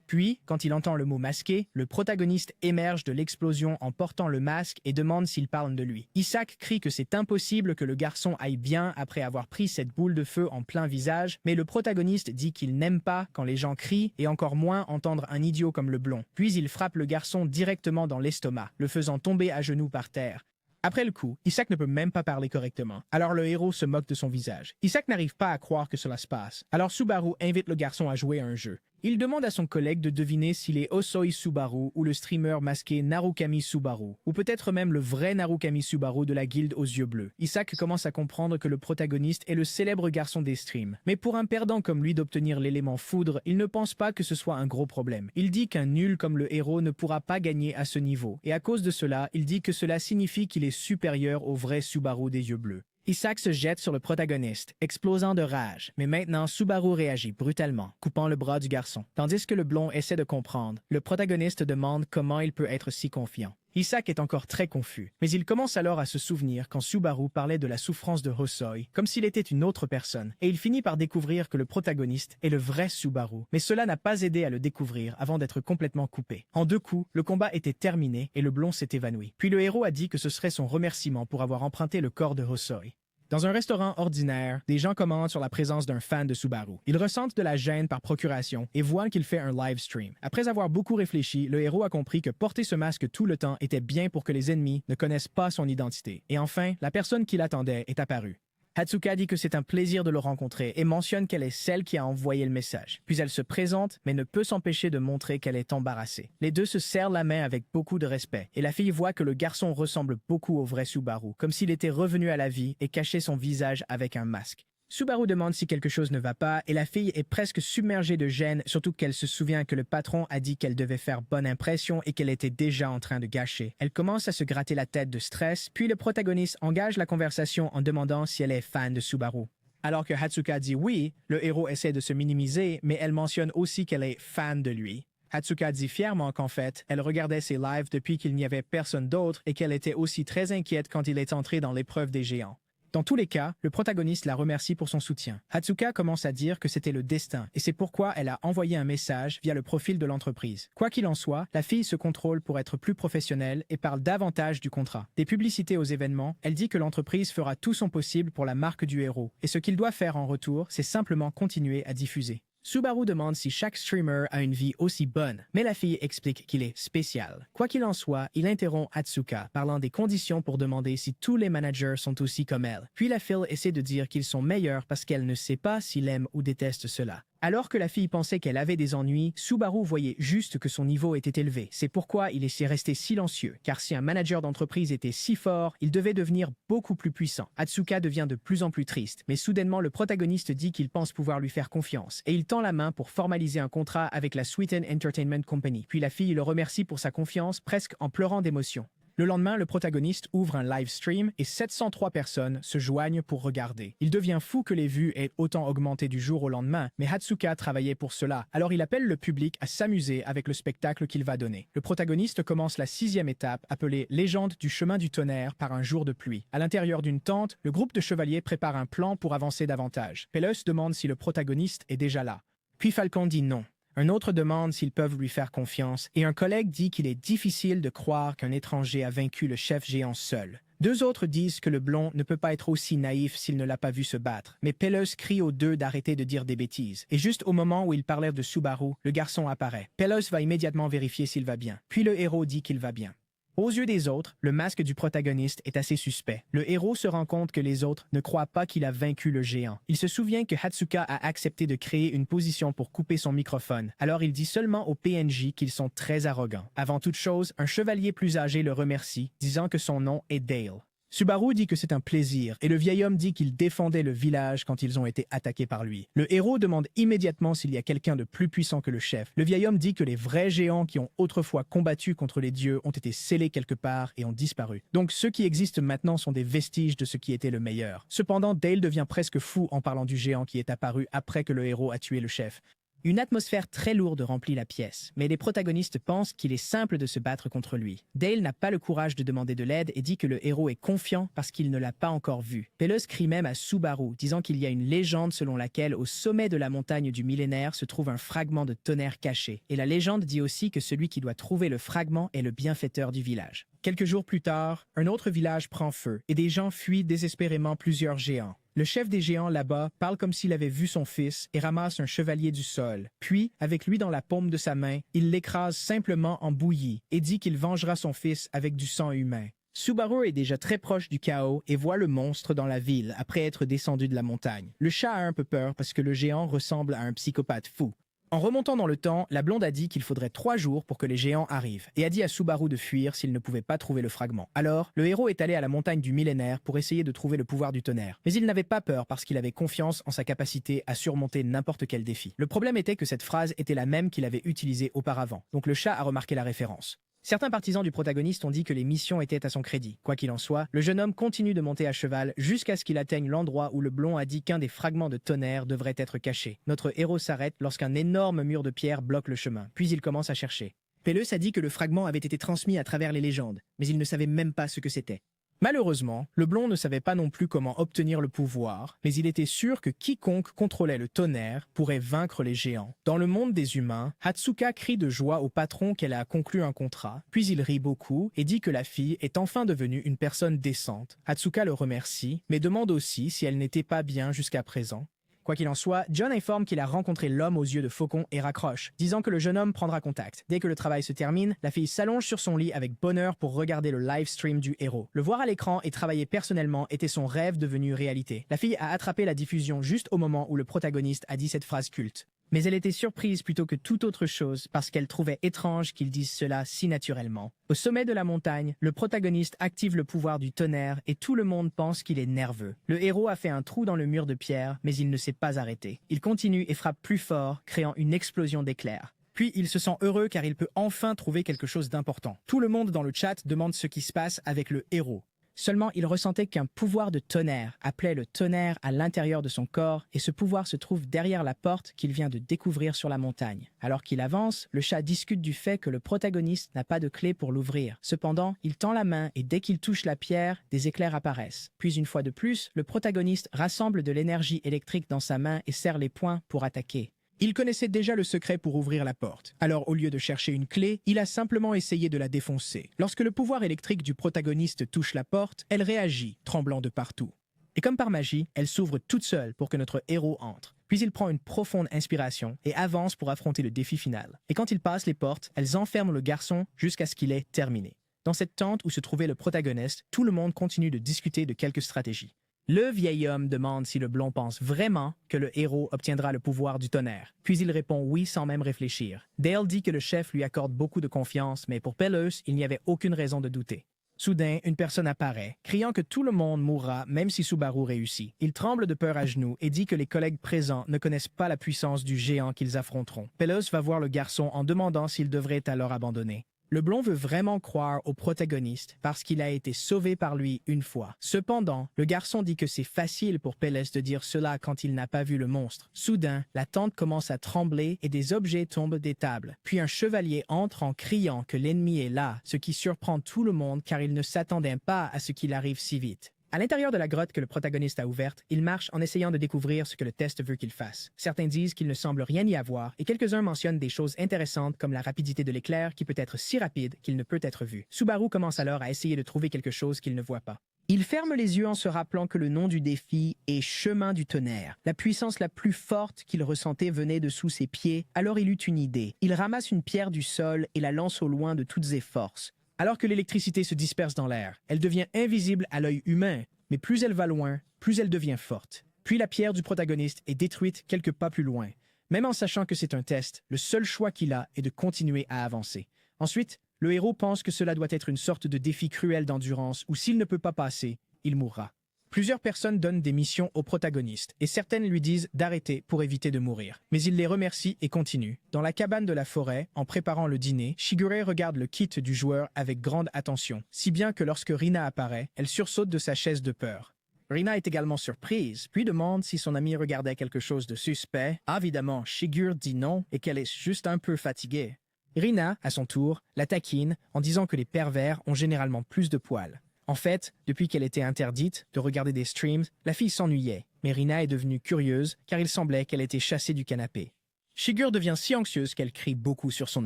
Puis, quand il entend le mot masqué, le protagoniste émerge de l'explosion en portant le masque et demande s'il parle de lui. Isaac crie que c'est impossible que le garçon aille bien après avoir pris cette boule de feu en plein visage, mais le protagoniste dit qu'il n'aime pas quand les gens crient et encore moins entendre un idiot comme le blond. Puis il frappe le garçon directement dans l'estomac, le faisant tomber à genoux par terre. Après le coup, Isaac ne peut même pas parler correctement, alors le héros se moque de son visage. Isaac n'arrive pas à croire que cela se passe, alors Subaru invite le garçon à jouer à un jeu. Il demande à son collègue de deviner s'il est Hosoi Subaru ou le streamer masqué Narukami Subaru, ou peut-être même le vrai Narukami Subaru de la guilde aux yeux bleus. Isaac commence à comprendre que le protagoniste est le célèbre garçon des streams. Mais pour un perdant comme lui d'obtenir l'élément foudre, il ne pense pas que ce soit un gros problème. Il dit qu'un nul comme le héros ne pourra pas gagner à ce niveau, et à cause de cela, il dit que cela signifie qu'il est supérieur au vrai Subaru des yeux bleus. Isaac se jette sur le protagoniste, explosant de rage, mais maintenant Subaru réagit brutalement, coupant le bras du garçon. Tandis que le blond essaie de comprendre, le protagoniste demande comment il peut être si confiant. Isaac est encore très confus, mais il commence alors à se souvenir quand Subaru parlait de la souffrance de Hosoi, comme s'il était une autre personne, et il finit par découvrir que le protagoniste est le vrai Subaru. Mais cela n'a pas aidé à le découvrir avant d'être complètement coupé. En 2 coups, le combat était terminé et le blond s'est évanoui. Puis le héros a dit que ce serait son remerciement pour avoir emprunté le corps de Hosoi. Dans un restaurant ordinaire, des gens commentent sur la présence d'un fan de Subaru. Ils ressentent de la gêne par procuration et voient qu'il fait un live stream. Après avoir beaucoup réfléchi, le héros a compris que porter ce masque tout le temps était bien pour que les ennemis ne connaissent pas son identité. Et enfin, la personne qui l'attendait est apparue. Hatsuka dit que c'est un plaisir de le rencontrer et mentionne qu'elle est celle qui a envoyé le message. Puis elle se présente, mais ne peut s'empêcher de montrer qu'elle est embarrassée. Les deux se serrent la main avec beaucoup de respect, et la fille voit que le garçon ressemble beaucoup au vrai Subaru, comme s'il était revenu à la vie et cachait son visage avec un masque. Subaru demande si quelque chose ne va pas et la fille est presque submergée de gêne, surtout qu'elle se souvient que le patron a dit qu'elle devait faire bonne impression et qu'elle était déjà en train de gâcher. Elle commence à se gratter la tête de stress, puis le protagoniste engage la conversation en demandant si elle est fan de Subaru. Alors que Hatsuka dit oui, le héros essaie de se minimiser, mais elle mentionne aussi qu'elle est fan de lui. Hatsuka dit fièrement qu'en fait, elle regardait ses lives depuis qu'il n'y avait personne d'autre et qu'elle était aussi très inquiète quand il est entré dans l'épreuve des géants. Dans tous les cas, le protagoniste la remercie pour son soutien. Hatsuka commence à dire que c'était le destin, et c'est pourquoi elle a envoyé un message via le profil de l'entreprise. Quoi qu'il en soit, la fille se contrôle pour être plus professionnelle et parle davantage du contrat. Des publicités aux événements, elle dit que l'entreprise fera tout son possible pour la marque du héros, et ce qu'il doit faire en retour, c'est simplement continuer à diffuser. Subaru demande si chaque streamer a une vie aussi bonne, mais la fille explique qu'il est spécial. Quoi qu'il en soit, il interrompt Hatsuka, parlant des conditions pour demander si tous les managers sont aussi comme elle. Puis la fille essaie de dire qu'ils sont meilleurs parce qu'elle ne sait pas s'il aime ou déteste cela. Alors que la fille pensait qu'elle avait des ennuis, Subaru voyait juste que son niveau était élevé. C'est pourquoi il essaie de rester silencieux, car si un manager d'entreprise était si fort, il devait devenir beaucoup plus puissant. Hatsuka devient de plus en plus triste, mais soudainement le protagoniste dit qu'il pense pouvoir lui faire confiance, et il tend la main pour formaliser un contrat avec la Sweeten Entertainment Company. Puis la fille le remercie pour sa confiance, presque en pleurant d'émotion. Le lendemain, le protagoniste ouvre un live stream et 703 personnes se joignent pour regarder. Il devient fou que les vues aient autant augmenté du jour au lendemain, mais Hatsuka travaillait pour cela, alors il appelle le public à s'amuser avec le spectacle qu'il va donner. Le protagoniste commence la 6e étape, appelée Légende du chemin du tonnerre par un jour de pluie. À l'intérieur d'une tente, le groupe de chevaliers prépare un plan pour avancer davantage. Pelos demande si le protagoniste est déjà là. Puis Falcon dit non. Un autre demande s'ils peuvent lui faire confiance, et un collègue dit qu'il est difficile de croire qu'un étranger a vaincu le chef géant seul. Deux autres disent que le blond ne peut pas être aussi naïf s'il ne l'a pas vu se battre, mais Pelos crie aux deux d'arrêter de dire des bêtises. Et juste au moment où il parlait de Subaru, le garçon apparaît. Pelos va immédiatement vérifier s'il va bien. Puis le héros dit qu'il va bien. Aux yeux des autres, le masque du protagoniste est assez suspect. Le héros se rend compte que les autres ne croient pas qu'il a vaincu le géant. Il se souvient que Hatsuka a accepté de créer une position pour couper son microphone, alors il dit seulement aux PNJ qu'ils sont très arrogants. Avant toute chose, un chevalier plus âgé le remercie, disant que son nom est Dale. Subaru dit que c'est un plaisir, et le vieil homme dit qu'il défendait le village quand ils ont été attaqués par lui. Le héros demande immédiatement s'il y a quelqu'un de plus puissant que le chef. Le vieil homme dit que les vrais géants qui ont autrefois combattu contre les dieux ont été scellés quelque part et ont disparu. Donc ceux qui existent maintenant sont des vestiges de ce qui était le meilleur. Cependant, Dale devient presque fou en parlant du géant qui est apparu après que le héros a tué le chef. Une atmosphère très lourde remplit la pièce, mais les protagonistes pensent qu'il est simple de se battre contre lui. Dale n'a pas le courage de demander de l'aide et dit que le héros est confiant parce qu'il ne l'a pas encore vu. Pelos crie même à Subaru, disant qu'il y a une légende selon laquelle au sommet de la montagne du millénaire se trouve un fragment de tonnerre caché. Et la légende dit aussi que celui qui doit trouver le fragment est le bienfaiteur du village. Quelques jours plus tard, un autre village prend feu et des gens fuient désespérément plusieurs géants. Le chef des géants là-bas parle comme s'il avait vu son fils et ramasse un chevalier du sol. Puis, avec lui dans la paume de sa main, il l'écrase simplement en bouillie et dit qu'il vengera son fils avec du sang humain. Subaru est déjà très proche du chaos et voit le monstre dans la ville après être descendu de la montagne. Le chat a un peu peur parce que le géant ressemble à un psychopathe fou. En remontant dans le temps, la blonde a dit qu'il faudrait 3 jours pour que les géants arrivent, et a dit à Subaru de fuir s'il ne pouvait pas trouver le fragment. Alors, le héros est allé à la montagne du millénaire pour essayer de trouver le pouvoir du tonnerre. Mais il n'avait pas peur parce qu'il avait confiance en sa capacité à surmonter n'importe quel défi. Le problème était que cette phrase était la même qu'il avait utilisée auparavant, donc le chat a remarqué la référence. Certains partisans du protagoniste ont dit que les missions étaient à son crédit. Quoi qu'il en soit, le jeune homme continue de monter à cheval jusqu'à ce qu'il atteigne l'endroit où le blond a dit qu'un des fragments de tonnerre devrait être caché. Notre héros s'arrête lorsqu'un énorme mur de pierre bloque le chemin, puis il commence à chercher. Pelos a dit que le fragment avait été transmis à travers les légendes, mais il ne savait même pas ce que c'était. Malheureusement, le blond ne savait pas non plus comment obtenir le pouvoir, mais il était sûr que quiconque contrôlait le tonnerre pourrait vaincre les géants. Dans le monde des humains, Hatsuka crie de joie au patron qu'elle a conclu un contrat, puis il rit beaucoup et dit que la fille est enfin devenue une personne décente. Hatsuka le remercie, mais demande aussi si elle n'était pas bien jusqu'à présent. Quoi qu'il en soit, John informe qu'il a rencontré l'homme aux yeux de faucon et raccroche, disant que le jeune homme prendra contact. Dès que le travail se termine, la fille s'allonge sur son lit avec bonheur pour regarder le live stream du héros. Le voir à l'écran et travailler personnellement était son rêve devenu réalité. La fille a attrapé la diffusion juste au moment où le protagoniste a dit cette phrase culte. Mais elle était surprise plutôt que toute autre chose parce qu'elle trouvait étrange qu'ils disent cela si naturellement. Au sommet de la montagne, le protagoniste active le pouvoir du tonnerre et tout le monde pense qu'il est nerveux. Le héros a fait un trou dans le mur de pierre, mais il ne s'est pas arrêté. Il continue et frappe plus fort, créant une explosion d'éclairs. Puis il se sent heureux car il peut enfin trouver quelque chose d'important. Tout le monde dans le chat demande ce qui se passe avec le héros. Seulement, il ressentait qu'un pouvoir de tonnerre appelait le tonnerre à l'intérieur de son corps et ce pouvoir se trouve derrière la porte qu'il vient de découvrir sur la montagne. Alors qu'il avance, le chat discute du fait que le protagoniste n'a pas de clé pour l'ouvrir. Cependant, il tend la main et dès qu'il touche la pierre, des éclairs apparaissent. Puis une fois de plus, le protagoniste rassemble de l'énergie électrique dans sa main et serre les poings pour attaquer. Il connaissait déjà le secret pour ouvrir la porte. Alors, au lieu de chercher une clé, il a simplement essayé de la défoncer. Lorsque le pouvoir électrique du protagoniste touche la porte, elle réagit, tremblant de partout. Et comme par magie, elle s'ouvre toute seule pour que notre héros entre. Puis il prend une profonde inspiration et avance pour affronter le défi final. Et quand il passe les portes, elles enferment le garçon jusqu'à ce qu'il ait terminé. Dans cette tente où se trouvait le protagoniste, tout le monde continue de discuter de quelques stratégies. Le vieil homme demande si le blond pense vraiment que le héros obtiendra le pouvoir du tonnerre. Puis il répond oui sans même réfléchir. Dale dit que le chef lui accorde beaucoup de confiance, mais pour Pelos, il n'y avait aucune raison de douter. Soudain, une personne apparaît, criant que tout le monde mourra même si Subaru réussit. Il tremble de peur à genoux et dit que les collègues présents ne connaissent pas la puissance du géant qu'ils affronteront. Pelos va voir le garçon en demandant s'il devrait alors abandonner. Le blond veut vraiment croire au protagoniste parce qu'il a été sauvé par lui une fois. Cependant, le garçon dit que c'est facile pour Peles de dire cela quand il n'a pas vu le monstre. Soudain, la tente commence à trembler et des objets tombent des tables. Puis un chevalier entre en criant que l'ennemi est là, ce qui surprend tout le monde car il ne s'attendait pas à ce qu'il arrive si vite. À l'intérieur de la grotte que le protagoniste a ouverte, il marche en essayant de découvrir ce que le test veut qu'il fasse. Certains disent qu'il ne semble rien y avoir, et quelques-uns mentionnent des choses intéressantes comme la rapidité de l'éclair qui peut être si rapide qu'il ne peut être vu. Subaru commence alors à essayer de trouver quelque chose qu'il ne voit pas. Il ferme les yeux en se rappelant que le nom du défi est Chemin du tonnerre. La puissance la plus forte qu'il ressentait venait de sous ses pieds, alors il eut une idée. Il ramasse une pierre du sol et la lance au loin de toutes ses forces. Alors que l'électricité se disperse dans l'air, elle devient invisible à l'œil humain, mais plus elle va loin, plus elle devient forte. Puis la pierre du protagoniste est détruite quelques pas plus loin. Même en sachant que c'est un test, le seul choix qu'il a est de continuer à avancer. Ensuite, le héros pense que cela doit être une sorte de défi cruel d'endurance où s'il ne peut pas passer, il mourra. Plusieurs personnes donnent des missions au protagoniste et certaines lui disent d'arrêter pour éviter de mourir. Mais il les remercie et continue. Dans la cabane de la forêt, en préparant le dîner, Shigure regarde le kit du joueur avec grande attention, si bien que lorsque Rina apparaît, elle sursaute de sa chaise de peur. Rina est également surprise, puis demande si son ami regardait quelque chose de suspect. Évidemment, Shigure dit non et qu'elle est juste un peu fatiguée. Rina, à son tour, la taquine en disant que les pervers ont généralement plus de poils. En fait, depuis qu'elle était interdite de regarder des streams, la fille s'ennuyait, mais Rina est devenue curieuse car il semblait qu'elle était chassée du canapé. Shigure devient si anxieuse qu'elle crie beaucoup sur son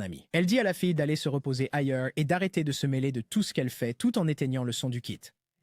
amie. Elle dit à la fille d'aller se reposer ailleurs et d'arrêter de se mêler de tout ce qu'elle fait tout en éteignant le son du kit.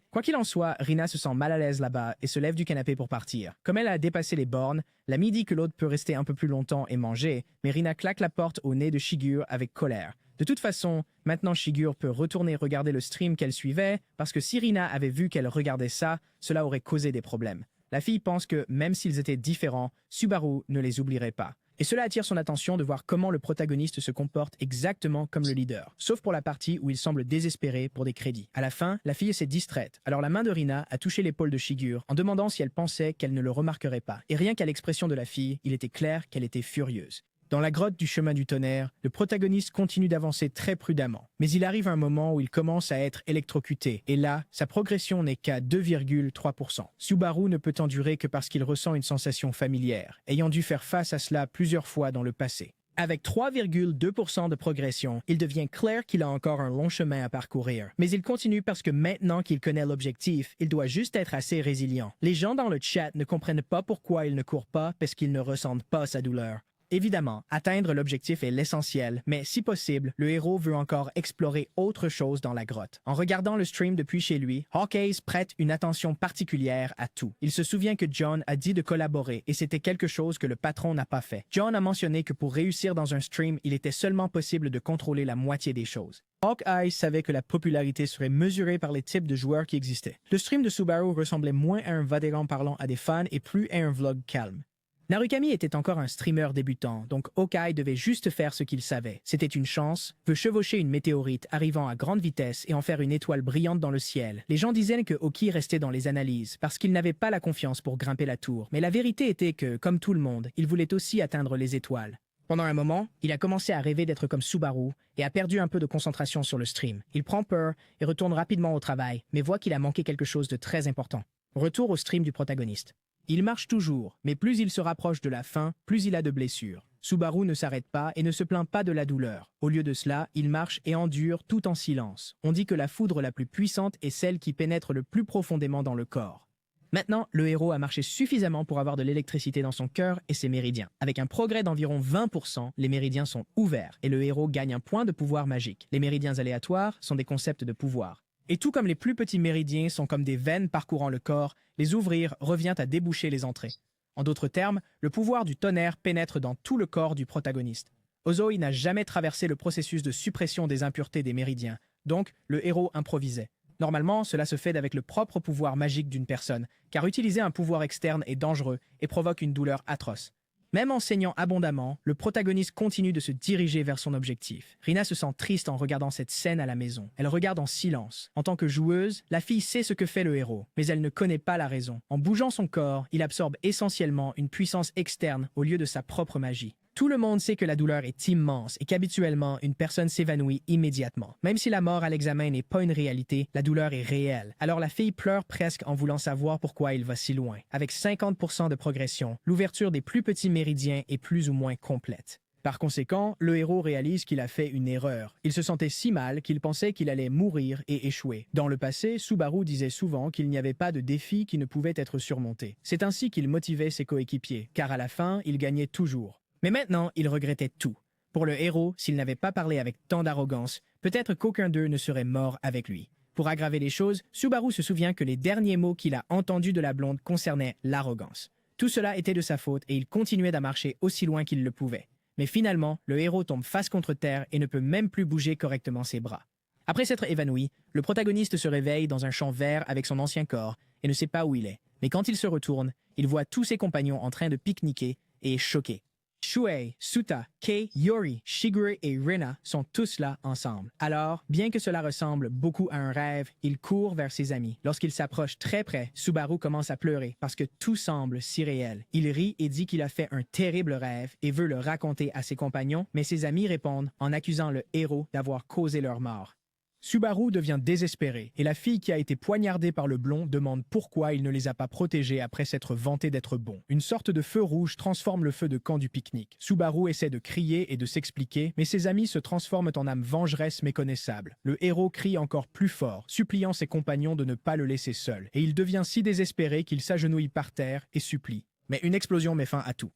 Quoi qu'il en soit, Rina se sent mal à l'aise là-bas et se lève du canapé pour partir. Comme elle a dépassé les bornes, l'amie dit que l'autre peut rester un peu plus longtemps et manger, mais Rina claque la porte au nez de Shigure avec colère. De toute façon, maintenant Shigure peut retourner regarder le stream qu'elle suivait, parce que si Rina avait vu qu'elle regardait ça, cela aurait causé des problèmes. La fille pense que, même s'ils étaient différents, Subaru ne les oublierait pas. Et cela attire son attention de voir comment le protagoniste se comporte exactement comme le leader, sauf pour la partie où il semble désespéré pour des crédits. À la fin, la fille s'est distraite, alors la main de Rina a touché l'épaule de Shigure en demandant si elle pensait qu'elle ne le remarquerait pas. Et rien qu'à l'expression de la fille, il était clair qu'elle était furieuse. Dans la grotte du chemin du tonnerre, le protagoniste continue d'avancer très prudemment. Mais il arrive un moment où il commence à être électrocuté, et là, sa progression n'est qu'à 2,3%. Subaru ne peut endurer que parce qu'il ressent une sensation familière, ayant dû faire face à cela plusieurs fois dans le passé. Avec 3,2% de progression, il devient clair qu'il a encore un long chemin à parcourir. Mais il continue parce que maintenant qu'il connaît l'objectif, il doit juste être assez résilient. Les gens dans le chat ne comprennent pas pourquoi il ne court pas parce qu'ils ne ressentent pas sa douleur. Évidemment, atteindre l'objectif est l'essentiel, mais si possible, le héros veut encore explorer autre chose dans la grotte. En regardant le stream depuis chez lui, Hawkeyes prête une attention particulière à tout. Il se souvient que John a dit de collaborer et c'était quelque chose que le patron n'a pas fait. John a mentionné que pour réussir dans un stream, il était seulement possible de contrôler la moitié des choses. Hawkeye savait que la popularité serait mesurée par les types de joueurs qui existaient. Le stream de Subaru ressemblait moins à un Vaderan parlant à des fans et plus à un vlog calme. Narukami était encore un streamer débutant, donc Hawkeye devait juste faire ce qu'il savait. C'était une chance, veut chevaucher une météorite arrivant à grande vitesse et en faire une étoile brillante dans le ciel. Les gens disaient que Hawkeye restait dans les analyses, parce qu'il n'avait pas la confiance pour grimper la tour. Mais la vérité était que, comme tout le monde, il voulait aussi atteindre les étoiles. Pendant un moment, il a commencé à rêver d'être comme Subaru et a perdu un peu de concentration sur le stream. Il prend peur et retourne rapidement au travail, mais voit qu'il a manqué quelque chose de très important. Retour au stream du protagoniste. Il marche toujours, mais plus il se rapproche de la fin, plus il a de blessures. Subaru ne s'arrête pas et ne se plaint pas de la douleur. Au lieu de cela, il marche et endure tout en silence. On dit que la foudre la plus puissante est celle qui pénètre le plus profondément dans le corps. Maintenant, le héros a marché suffisamment pour avoir de l'électricité dans son cœur et ses méridiens. Avec un progrès d'environ 20%, les méridiens sont ouverts et le héros gagne un point de pouvoir magique. Les méridiens aléatoires sont des concepts de pouvoir. Et tout comme les plus petits méridiens sont comme des veines parcourant le corps, les ouvrir revient à déboucher les entrées. En d'autres termes, le pouvoir du tonnerre pénètre dans tout le corps du protagoniste. Ozoi n'a jamais traversé le processus de suppression des impuretés des méridiens, donc le héros improvisait. Normalement, cela se fait avec le propre pouvoir magique d'une personne, car utiliser un pouvoir externe est dangereux et provoque une douleur atroce. Même en saignant abondamment, le protagoniste continue de se diriger vers son objectif. Rina se sent triste en regardant cette scène à la maison. Elle regarde en silence. En tant que joueuse, la fille sait ce que fait le héros, mais elle ne connaît pas la raison. En bougeant son corps, il absorbe essentiellement une puissance externe au lieu de sa propre magie. Tout le monde sait que la douleur est immense et qu'habituellement, une personne s'évanouit immédiatement. Même si la mort à l'examen n'est pas une réalité, la douleur est réelle. Alors la fille pleure presque en voulant savoir pourquoi il va si loin. Avec 50% de progression, l'ouverture des plus petits méridiens est plus ou moins complète. Par conséquent, le héros réalise qu'il a fait une erreur. Il se sentait si mal qu'il pensait qu'il allait mourir et échouer. Dans le passé, Subaru disait souvent qu'il n'y avait pas de défi qui ne pouvait être surmonté. C'est ainsi qu'il motivait ses coéquipiers, car à la fin, il gagnait toujours. Mais maintenant, il regrettait tout. Pour le héros, s'il n'avait pas parlé avec tant d'arrogance, peut-être qu'aucun d'eux ne serait mort avec lui. Pour aggraver les choses, Subaru se souvient que les derniers mots qu'il a entendus de la blonde concernaient l'arrogance. Tout cela était de sa faute et il continuait à marcher aussi loin qu'il le pouvait. Mais finalement, le héros tombe face contre terre et ne peut même plus bouger correctement ses bras. Après s'être évanoui, le protagoniste se réveille dans un champ vert avec son ancien corps et ne sait pas où il est. Mais quand il se retourne, il voit tous ses compagnons en train de pique-niquer et est choqué. Shuei, Suta, Kei, Yori, Shigure et Rina sont tous là ensemble. Alors, bien que cela ressemble beaucoup à un rêve, il court vers ses amis. Lorsqu'il s'approche très près, Subaru commence à pleurer parce que tout semble si réel. Il rit et dit qu'il a fait un terrible rêve et veut le raconter à ses compagnons, mais ses amis répondent en accusant le héros d'avoir causé leur mort. Subaru devient désespéré et la fille qui a été poignardée par le blond demande pourquoi il ne les a pas protégés après s'être vanté d'être bon. Une sorte de feu rouge transforme le feu de camp du pique-nique. Subaru essaie de crier et de s'expliquer, mais ses amis se transforment en âmes vengeresses méconnaissables. Le héros crie encore plus fort, suppliant ses compagnons de ne pas le laisser seul, et il devient si désespéré qu'il s'agenouille par terre et supplie. Mais une explosion met fin à tout.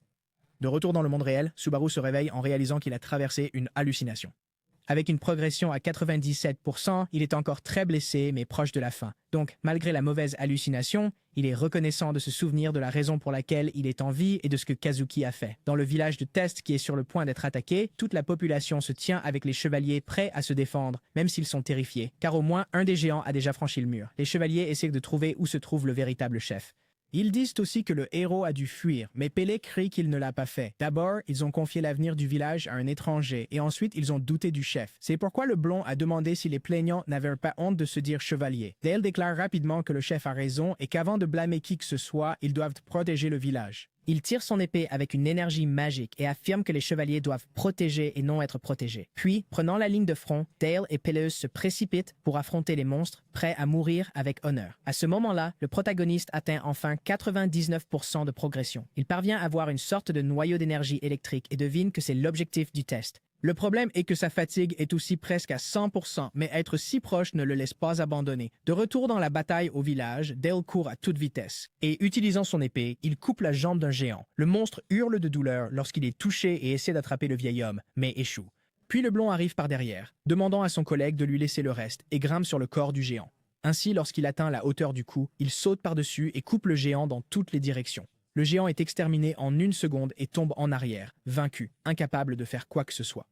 De retour dans le monde réel, Subaru se réveille en réalisant qu'il a traversé une hallucination. Avec une progression à 97%, il est encore très blessé mais proche de la fin. Donc, malgré la mauvaise hallucination, il est reconnaissant de se souvenir de la raison pour laquelle il est en vie et de ce que Kazuki a fait. Dans le village de Test qui est sur le point d'être attaqué, toute la population se tient avec les chevaliers prêts à se défendre, même s'ils sont terrifiés, car au moins un des géants a déjà franchi le mur. Les chevaliers essaient de trouver où se trouve le véritable chef. Ils disent aussi que le héros a dû fuir, mais Pelé crie qu'il ne l'a pas fait. D'abord, ils ont confié l'avenir du village à un étranger, et ensuite ils ont douté du chef. C'est pourquoi le blond a demandé si les plaignants n'avaient pas honte de se dire chevalier. Dale déclare rapidement que le chef a raison et qu'avant de blâmer qui que ce soit, ils doivent protéger le village. Il tire son épée avec une énergie magique et affirme que les chevaliers doivent protéger et non être protégés. Puis, prenant la ligne de front, Dale et Peleus se précipitent pour affronter les monstres, prêts à mourir avec honneur. À ce moment-là, le protagoniste atteint enfin 99% de progression. Il parvient à avoir une sorte de noyau d'énergie électrique et devine que c'est l'objectif du test. Le problème est que sa fatigue est aussi presque à 100%, mais être si proche ne le laisse pas abandonner. De retour dans la bataille au village, Dale court à toute vitesse. Et utilisant son épée, il coupe la jambe d'un géant. Le monstre hurle de douleur lorsqu'il est touché et essaie d'attraper le vieil homme, mais échoue. Puis le blond arrive par derrière, demandant à son collègue de lui laisser le reste, et grimpe sur le corps du géant. Ainsi, lorsqu'il atteint la hauteur du cou, il saute par-dessus et coupe le géant dans toutes les directions. Le géant est exterminé en 1 seconde et tombe en arrière, vaincu, incapable de faire quoi que ce soit.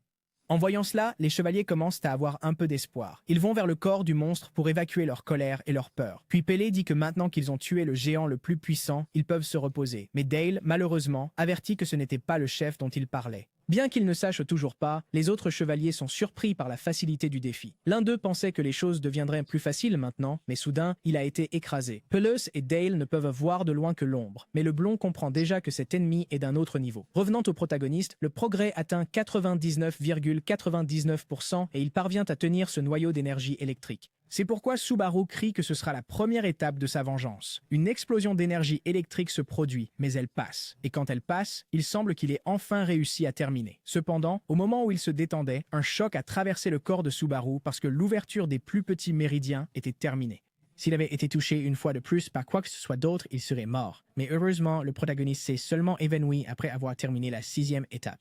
En voyant cela, les chevaliers commencent à avoir un peu d'espoir. Ils vont vers le corps du monstre pour évacuer leur colère et leur peur. Puis Pélé dit que maintenant qu'ils ont tué le géant le plus puissant, ils peuvent se reposer. Mais Dale, malheureusement, avertit que ce n'était pas le chef dont il parlait. Bien qu'ils ne sachent toujours pas, les autres chevaliers sont surpris par la facilité du défi. L'un d'eux pensait que les choses deviendraient plus faciles maintenant, mais soudain, il a été écrasé. Pelus et Dale ne peuvent voir de loin que l'ombre, mais le blond comprend déjà que cet ennemi est d'un autre niveau. Revenant au protagoniste, le progrès atteint 99,99% et il parvient à tenir ce noyau d'énergie électrique. C'est pourquoi Subaru crie que ce sera la première étape de sa vengeance. Une explosion d'énergie électrique se produit, mais elle passe. Et quand elle passe, il semble qu'il ait enfin réussi à terminer. Cependant, au moment où il se détendait, un choc a traversé le corps de Subaru parce que l'ouverture des plus petits méridiens était terminée. S'il avait été touché une fois de plus par quoi que ce soit d'autre, il serait mort. Mais heureusement, le protagoniste s'est seulement évanoui après avoir terminé la 6e étape.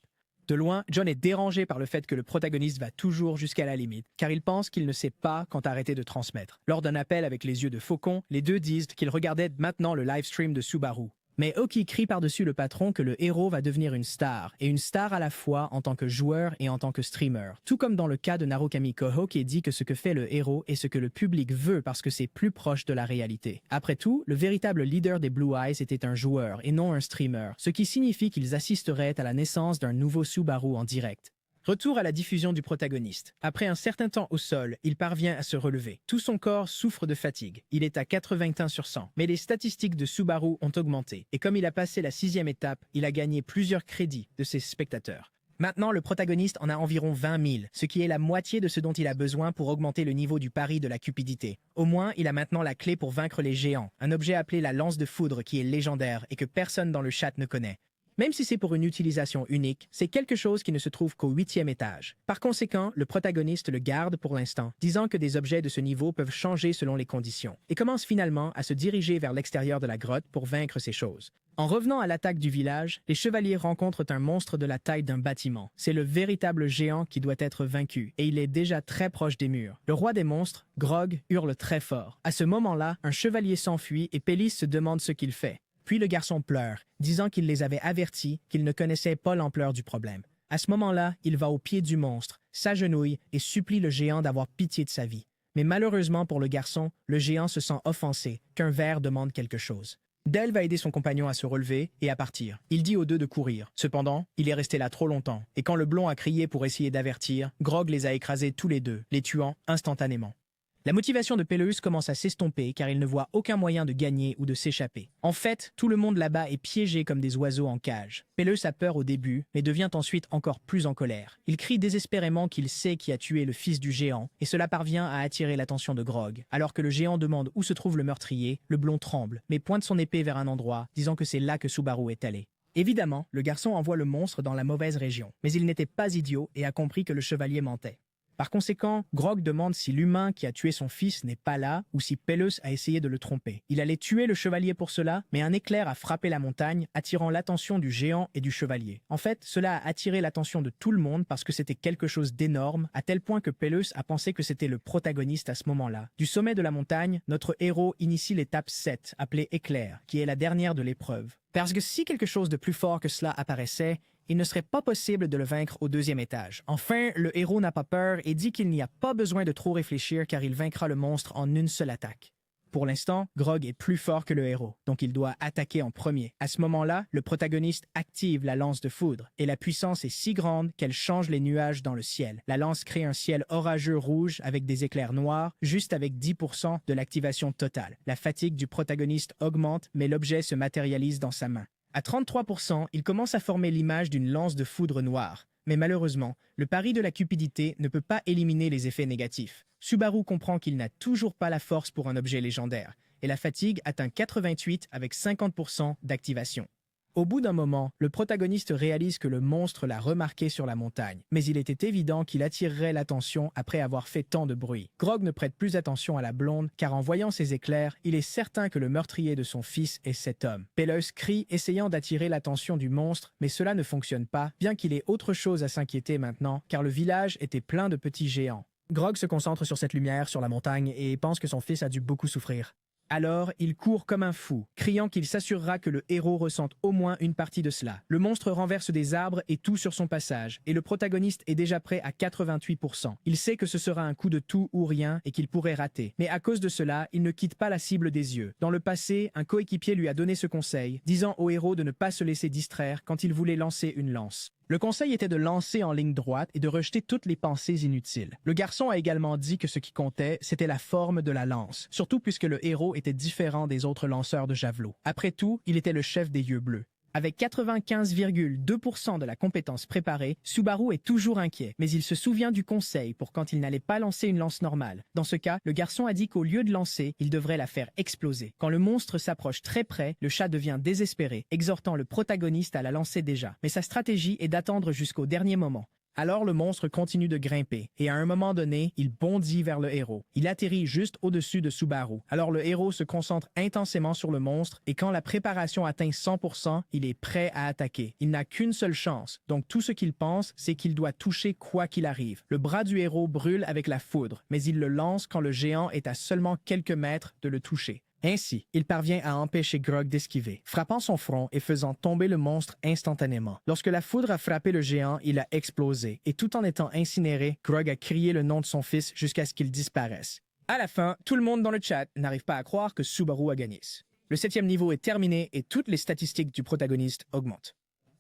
De loin, John est dérangé par le fait que le protagoniste va toujours jusqu'à la limite, car il pense qu'il ne sait pas quand arrêter de transmettre. Lors d'un appel avec les yeux de faucon, les deux disent qu'ils regardaient maintenant le livestream de Subaru. Mais Oki crie par-dessus le patron que le héros va devenir une star, et une star à la fois en tant que joueur et en tant que streamer. Tout comme dans le cas de Narukami Koho qui dit que ce que fait le héros est ce que le public veut parce que c'est plus proche de la réalité. Après tout, le véritable leader des Blue Eyes était un joueur et non un streamer, ce qui signifie qu'ils assisteraient à la naissance d'un nouveau Subaru en direct. Retour à la diffusion du protagoniste. Après un certain temps au sol, il parvient à se relever. Tout son corps souffre de fatigue. Il est à 81 sur 100. Mais les statistiques de Subaru ont augmenté. Et comme il a passé la 6e étape, il a gagné plusieurs crédits de ses spectateurs. Maintenant, le protagoniste en a environ 20 000, ce qui est la moitié de ce dont il a besoin pour augmenter le niveau du pari de la cupidité. Au moins, il a maintenant la clé pour vaincre les géants, un objet appelé la lance de foudre qui est légendaire et que personne dans le chat ne connaît. Même si c'est pour une utilisation unique, c'est quelque chose qui ne se trouve qu'au 8e étage. Par conséquent, le protagoniste le garde pour l'instant, disant que des objets de ce niveau peuvent changer selon les conditions, et commence finalement à se diriger vers l'extérieur de la grotte pour vaincre ces choses. En revenant à l'attaque du village, les chevaliers rencontrent un monstre de la taille d'un bâtiment. C'est le véritable géant qui doit être vaincu, et il est déjà très proche des murs. Le roi des monstres, Grog, hurle très fort. À ce moment-là, un chevalier s'enfuit et Pélis se demande ce qu'il fait. Puis le garçon pleure, disant qu'il les avait avertis qu'il ne connaissait pas l'ampleur du problème. À ce moment-là, il va au pied du monstre, s'agenouille et supplie le géant d'avoir pitié de sa vie. Mais malheureusement pour le garçon, le géant se sent offensé qu'un ver demande quelque chose. Dale va aider son compagnon à se relever et à partir. Il dit aux deux de courir. Cependant, il est resté là trop longtemps, et quand le blond a crié pour essayer d'avertir, Grog les a écrasés tous les deux, les tuant instantanément. La motivation de Peleus commence à s'estomper car il ne voit aucun moyen de gagner ou de s'échapper. En fait, tout le monde là-bas est piégé comme des oiseaux en cage. Peleus a peur au début, mais devient ensuite encore plus en colère. Il crie désespérément qu'il sait qui a tué le fils du géant, et cela parvient à attirer l'attention de Grog. Alors que le géant demande où se trouve le meurtrier, le blond tremble, mais pointe son épée vers un endroit, disant que c'est là que Subaru est allé. Évidemment, le garçon envoie le monstre dans la mauvaise région, mais il n'était pas idiot et a compris que le chevalier mentait. Par conséquent, Grog demande si l'humain qui a tué son fils n'est pas là ou si Peleus a essayé de le tromper. Il allait tuer le chevalier pour cela, mais un éclair a frappé la montagne, attirant l'attention du géant et du chevalier. En fait, cela a attiré l'attention de tout le monde parce que c'était quelque chose d'énorme, à tel point que Peleus a pensé que c'était le protagoniste à ce moment-là. Du sommet de la montagne, notre héros initie l'étape 7, appelée éclair, qui est la dernière de l'épreuve. Parce que si quelque chose de plus fort que cela apparaissait, il ne serait pas possible de le vaincre au 2e étage. Enfin, le héros n'a pas peur et dit qu'il n'y a pas besoin de trop réfléchir car il vaincra le monstre en une seule attaque. Pour l'instant, Grog est plus fort que le héros, donc il doit attaquer en premier. À ce moment-là, le protagoniste active la lance de foudre, et la puissance est si grande qu'elle change les nuages dans le ciel. La lance crée un ciel orageux rouge avec des éclairs noirs, juste avec 10% de l'activation totale. La fatigue du protagoniste augmente, mais l'objet se matérialise dans sa main. À 33%, il commence à former l'image d'une lance de foudre noire. Mais malheureusement, le pari de la cupidité ne peut pas éliminer les effets négatifs. Subaru comprend qu'il n'a toujours pas la force pour un objet légendaire, et la fatigue atteint 88 avec 50% d'activation. Au bout d'un moment, le protagoniste réalise que le monstre l'a remarqué sur la montagne, mais il était évident qu'il attirerait l'attention après avoir fait tant de bruit. Grog ne prête plus attention à la blonde, car en voyant ces éclairs, il est certain que le meurtrier de son fils est cet homme. Peleus crie, essayant d'attirer l'attention du monstre, mais cela ne fonctionne pas, bien qu'il ait autre chose à s'inquiéter maintenant, car le village était plein de petits géants. Grog se concentre sur cette lumière sur la montagne et pense que son fils a dû beaucoup souffrir. Alors, il court comme un fou, criant qu'il s'assurera que le héros ressente au moins une partie de cela. Le monstre renverse des arbres et tout sur son passage, et le protagoniste est déjà prêt à 88%. Il sait que ce sera un coup de tout ou rien et qu'il pourrait rater. Mais à cause de cela, il ne quitte pas la cible des yeux. Dans le passé, un coéquipier lui a donné ce conseil, disant au héros de ne pas se laisser distraire quand il voulait lancer une lance. Le conseil était de lancer en ligne droite et de rejeter toutes les pensées inutiles. Le garçon a également dit que ce qui comptait, c'était la forme de la lance, surtout puisque le héros était différent des autres lanceurs de javelot. Après tout, il était le chef des yeux bleus. Avec 95,2% de la compétence préparée, Subaru est toujours inquiet, mais il se souvient du conseil pour quand il n'allait pas lancer une lance normale. Dans ce cas, le garçon a dit qu'au lieu de lancer, il devrait la faire exploser. Quand le monstre s'approche très près, le chat devient désespéré, exhortant le protagoniste à la lancer déjà. Mais sa stratégie est d'attendre jusqu'au dernier moment. Alors le monstre continue de grimper, et à un moment donné, il bondit vers le héros. Il atterrit juste au-dessus de Subaru. Alors le héros se concentre intensément sur le monstre, et quand la préparation atteint 100%, il est prêt à attaquer. Il n'a qu'une seule chance, donc tout ce qu'il pense, c'est qu'il doit toucher quoi qu'il arrive. Le bras du héros brûle avec la foudre, mais il le lance quand le géant est à seulement quelques mètres de le toucher. Ainsi, il parvient à empêcher Grog d'esquiver, frappant son front et faisant tomber le monstre instantanément. Lorsque la foudre a frappé le géant, il a explosé, et tout en étant incinéré, Grog a crié le nom de son fils jusqu'à ce qu'il disparaisse. À la fin, tout le monde dans le chat n'arrive pas à croire que Subaru a gagné. Le 7e niveau est terminé et toutes les statistiques du protagoniste augmentent.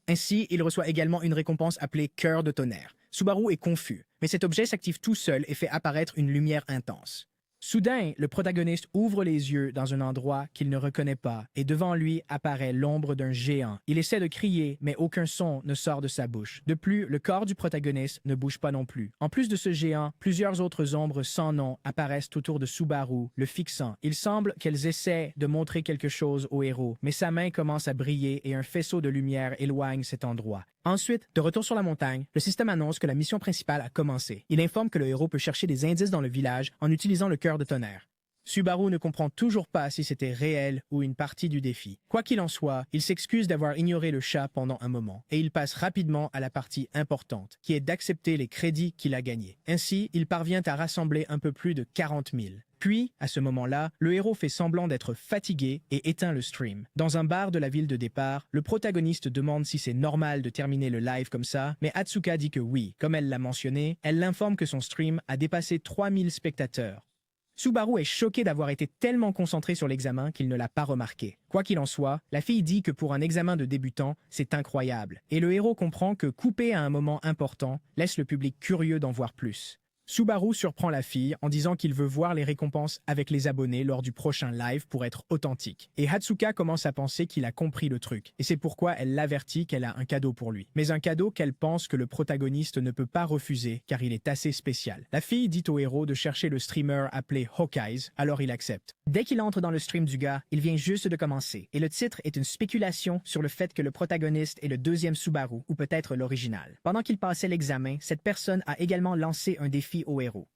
Ainsi, il reçoit également une récompense appelée Cœur de tonnerre. Subaru est confus, mais cet objet s'active tout seul et fait apparaître une lumière intense. Soudain, le protagoniste ouvre les yeux dans un endroit qu'il ne reconnaît pas et devant lui apparaît l'ombre d'un géant. Il essaie de crier, mais aucun son ne sort de sa bouche. De plus, le corps du protagoniste ne bouge pas non plus. En plus de ce géant, plusieurs autres ombres sans nom apparaissent autour de Subaru, le fixant. Il semble qu'elles essaient de montrer quelque chose au héros, mais sa main commence à briller et un faisceau de lumière éloigne cet endroit. Ensuite, de retour sur la montagne, le système annonce que la mission principale a commencé. Il informe que le héros peut chercher des indices dans le village en utilisant le cœur de tonnerre. Subaru ne comprend toujours pas si c'était réel ou une partie du défi. Quoi qu'il en soit, il s'excuse d'avoir ignoré le chat pendant un moment, et il passe rapidement à la partie importante, qui est d'accepter les crédits qu'il a gagnés. Ainsi, il parvient à rassembler un peu plus de 40 000. Puis, à ce moment-là, le héros fait semblant d'être fatigué et éteint le stream. Dans un bar de la ville de départ, le protagoniste demande si c'est normal de terminer le live comme ça, mais Hatsuka dit que oui. Comme elle l'a mentionné, elle l'informe que son stream a dépassé 3000 spectateurs. Subaru est choqué d'avoir été tellement concentré sur l'examen qu'il ne l'a pas remarqué. Quoi qu'il en soit, la fille dit que pour un examen de débutant, c'est incroyable. Et le héros comprend que couper à un moment important laisse le public curieux d'en voir plus. Subaru surprend la fille en disant qu'il veut voir les récompenses avec les abonnés lors du prochain live pour être authentique. Et Hatsuka commence à penser qu'il a compris le truc, et c'est pourquoi elle l'avertit qu'elle a un cadeau pour lui. Mais un cadeau qu'elle pense que le protagoniste ne peut pas refuser car il est assez spécial. La fille dit au héros de chercher le streamer appelé Hawkeyes, alors il accepte. Dès qu'il entre dans le stream du gars, il vient juste de commencer, et le titre est une spéculation sur le fait que le protagoniste est le deuxième Subaru, ou peut-être l'original. Pendant qu'il passait l'examen, cette personne a également lancé un défi au héros.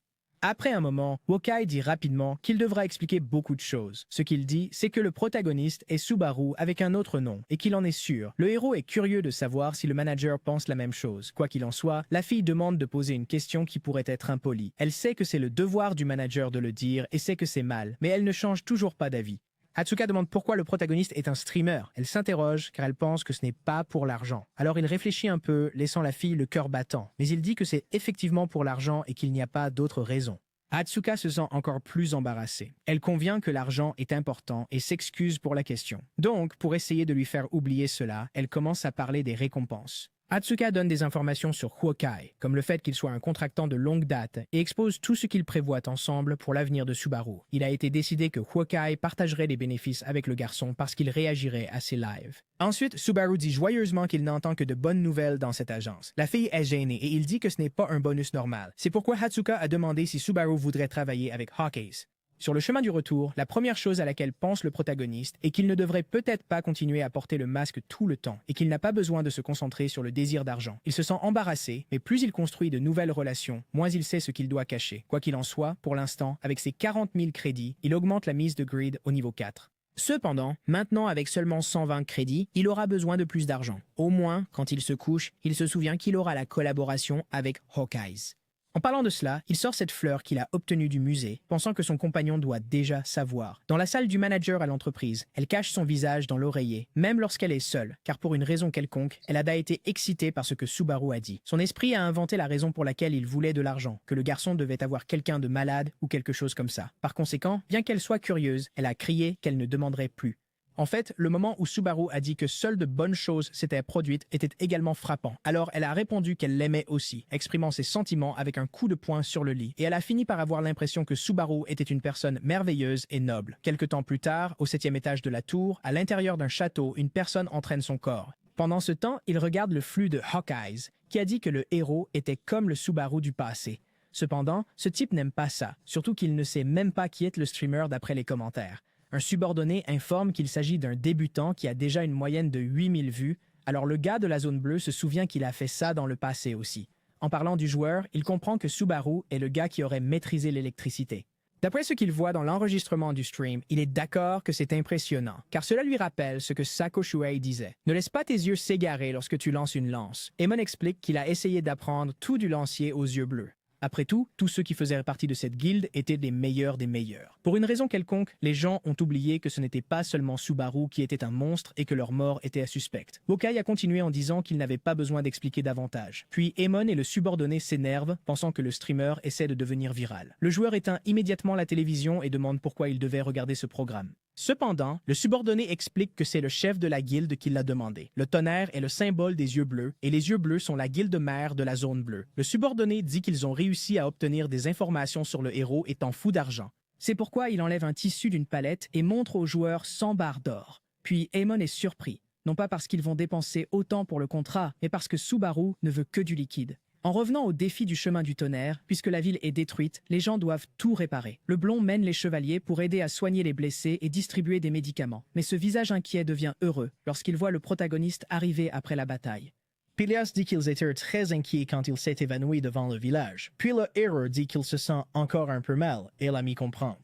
Après un moment, Wokai dit rapidement qu'il devra expliquer beaucoup de choses. Ce qu'il dit, c'est que le protagoniste est Subaru avec un autre nom, et qu'il en est sûr. Le héros est curieux de savoir si le manager pense la même chose. Quoi qu'il en soit, la fille demande de poser une question qui pourrait être impolie. Elle sait que c'est le devoir du manager de le dire et sait que c'est mal, mais elle ne change toujours pas d'avis. Hatsuka demande pourquoi le protagoniste est un streamer. Elle s'interroge car elle pense que ce n'est pas pour l'argent. Alors il réfléchit un peu, laissant la fille le cœur battant. Mais il dit que c'est effectivement pour l'argent et qu'il n'y a pas d'autre raison. Hatsuka se sent encore plus embarrassée. Elle convient que l'argent est important et s'excuse pour la question. Donc, pour essayer de lui faire oublier cela, elle commence à parler des récompenses. Hatsuka donne des informations sur Hawkeye, comme le fait qu'il soit un contractant de longue date, et expose tout ce qu'ils prévoient ensemble pour l'avenir de Subaru. Il a été décidé que Hawkeye partagerait les bénéfices avec le garçon parce qu'il réagirait à ses lives. Ensuite, Subaru dit joyeusement qu'il n'entend que de bonnes nouvelles dans cette agence. La fille est gênée et il dit que ce n'est pas un bonus normal. C'est pourquoi Hatsuka a demandé si Subaru voudrait travailler avec Hawkeyes. Sur le chemin du retour, la première chose à laquelle pense le protagoniste est qu'il ne devrait peut-être pas continuer à porter le masque tout le temps et qu'il n'a pas besoin de se concentrer sur le désir d'argent. Il se sent embarrassé, mais plus il construit de nouvelles relations, moins il sait ce qu'il doit cacher. Quoi qu'il en soit, pour l'instant, avec ses 40 000 crédits, il augmente la mise de greed au niveau 4. Cependant, maintenant avec seulement 120 crédits, il aura besoin de plus d'argent. Au moins, quand il se couche, il se souvient qu'il aura la collaboration avec Hawkeyes. En parlant de cela, il sort cette fleur qu'il a obtenue du musée, pensant que son compagnon doit déjà savoir. Dans la salle du manager à l'entreprise, elle cache son visage dans l'oreiller, même lorsqu'elle est seule, car pour une raison quelconque, elle a été excitée par ce que Subaru a dit. Son esprit a inventé la raison pour laquelle il voulait de l'argent, que le garçon devait avoir quelqu'un de malade ou quelque chose comme ça. Par conséquent, bien qu'elle soit curieuse, elle a crié qu'elle ne demanderait plus. En fait, le moment où Subaru a dit que seules de bonnes choses s'étaient produites était également frappant. Alors, elle a répondu qu'elle l'aimait aussi, exprimant ses sentiments avec un coup de poing sur le lit. Et elle a fini par avoir l'impression que Subaru était une personne merveilleuse et noble. Quelque temps plus tard, au 7e étage de la tour, à l'intérieur d'un château, une personne entraîne son corps. Pendant ce temps, il regarde le flux de Hawkeyes, qui a dit que le héros était comme le Subaru du passé. Cependant, ce type n'aime pas ça, surtout qu'il ne sait même pas qui est le streamer d'après les commentaires. Un subordonné informe qu'il s'agit d'un débutant qui a déjà une moyenne de 8000 vues, alors le gars de la zone bleue se souvient qu'il a fait ça dans le passé aussi. En parlant du joueur, il comprend que Subaru est le gars qui aurait maîtrisé l'électricité. D'après ce qu'il voit dans l'enregistrement du stream, il est d'accord que c'est impressionnant, car cela lui rappelle ce que Sako Shuei disait. Ne laisse pas tes yeux s'égarer lorsque tu lances une lance. Emon explique qu'il a essayé d'apprendre tout du lancier aux yeux bleus. Après tout, tous ceux qui faisaient partie de cette guilde étaient des meilleurs des meilleurs. Pour une raison quelconque, les gens ont oublié que ce n'était pas seulement Subaru qui était un monstre et que leur mort était suspecte. Bokai a continué en disant qu'il n'avait pas besoin d'expliquer davantage. Puis Emon et le subordonné s'énervent, pensant que le streamer essaie de devenir viral. Le joueur éteint immédiatement la télévision et demande pourquoi il devait regarder ce programme. Cependant, le subordonné explique que c'est le chef de la guilde qui l'a demandé. Le tonnerre est le symbole des yeux bleus, et les yeux bleus sont la guilde mère de la zone bleue. Le subordonné dit qu'ils ont réussi à obtenir des informations sur le héros étant fou d'argent. C'est pourquoi il enlève un tissu d'une palette et montre aux joueurs 100 barres d'or. Puis Emon est surpris, non pas parce qu'ils vont dépenser autant pour le contrat, mais parce que Subaru ne veut que du liquide. En revenant au défi du chemin du tonnerre, puisque la ville est détruite, les gens doivent tout réparer. Le blond mène les chevaliers pour aider à soigner les blessés et distribuer des médicaments. Mais ce visage inquiet devient heureux lorsqu'il voit le protagoniste arriver après la bataille. Pelias dit qu'ils étaient très inquiets quand il s'est évanoui devant le village. Puis le héros dit qu'il se sent encore un peu mal, et l'ami comprend.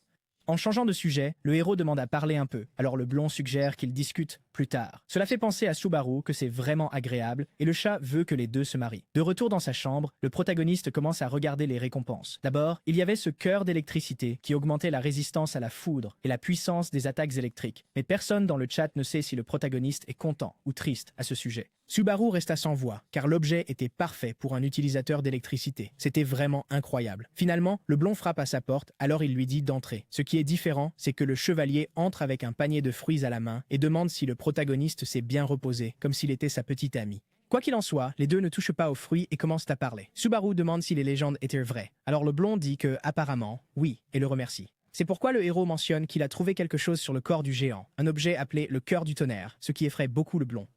En changeant de sujet, le héros demande à parler un peu, alors le blond suggère qu'ils discutent plus tard. Cela fait penser à Subaru que c'est vraiment agréable, et le chat veut que les deux se marient. De retour dans sa chambre, le protagoniste commence à regarder les récompenses. D'abord, il y avait ce cœur d'électricité qui augmentait la résistance à la foudre et la puissance des attaques électriques. Mais personne dans le chat ne sait si le protagoniste est content ou triste à ce sujet. Subaru resta sans voix, car l'objet était parfait pour un utilisateur d'électricité. C'était vraiment incroyable. Finalement, le blond frappe à sa porte, alors il lui dit d'entrer. Ce qui est différent, c'est que le chevalier entre avec un panier de fruits à la main et demande si le protagoniste s'est bien reposé, comme s'il était sa petite amie. Quoi qu'il en soit, les deux ne touchent pas aux fruits et commencent à parler. Subaru demande si les légendes étaient vraies. Alors le blond dit que, apparemment, oui, et le remercie. C'est pourquoi le héros mentionne qu'il a trouvé quelque chose sur le corps du géant, un objet appelé le cœur du tonnerre, ce qui effraie beaucoup le blond.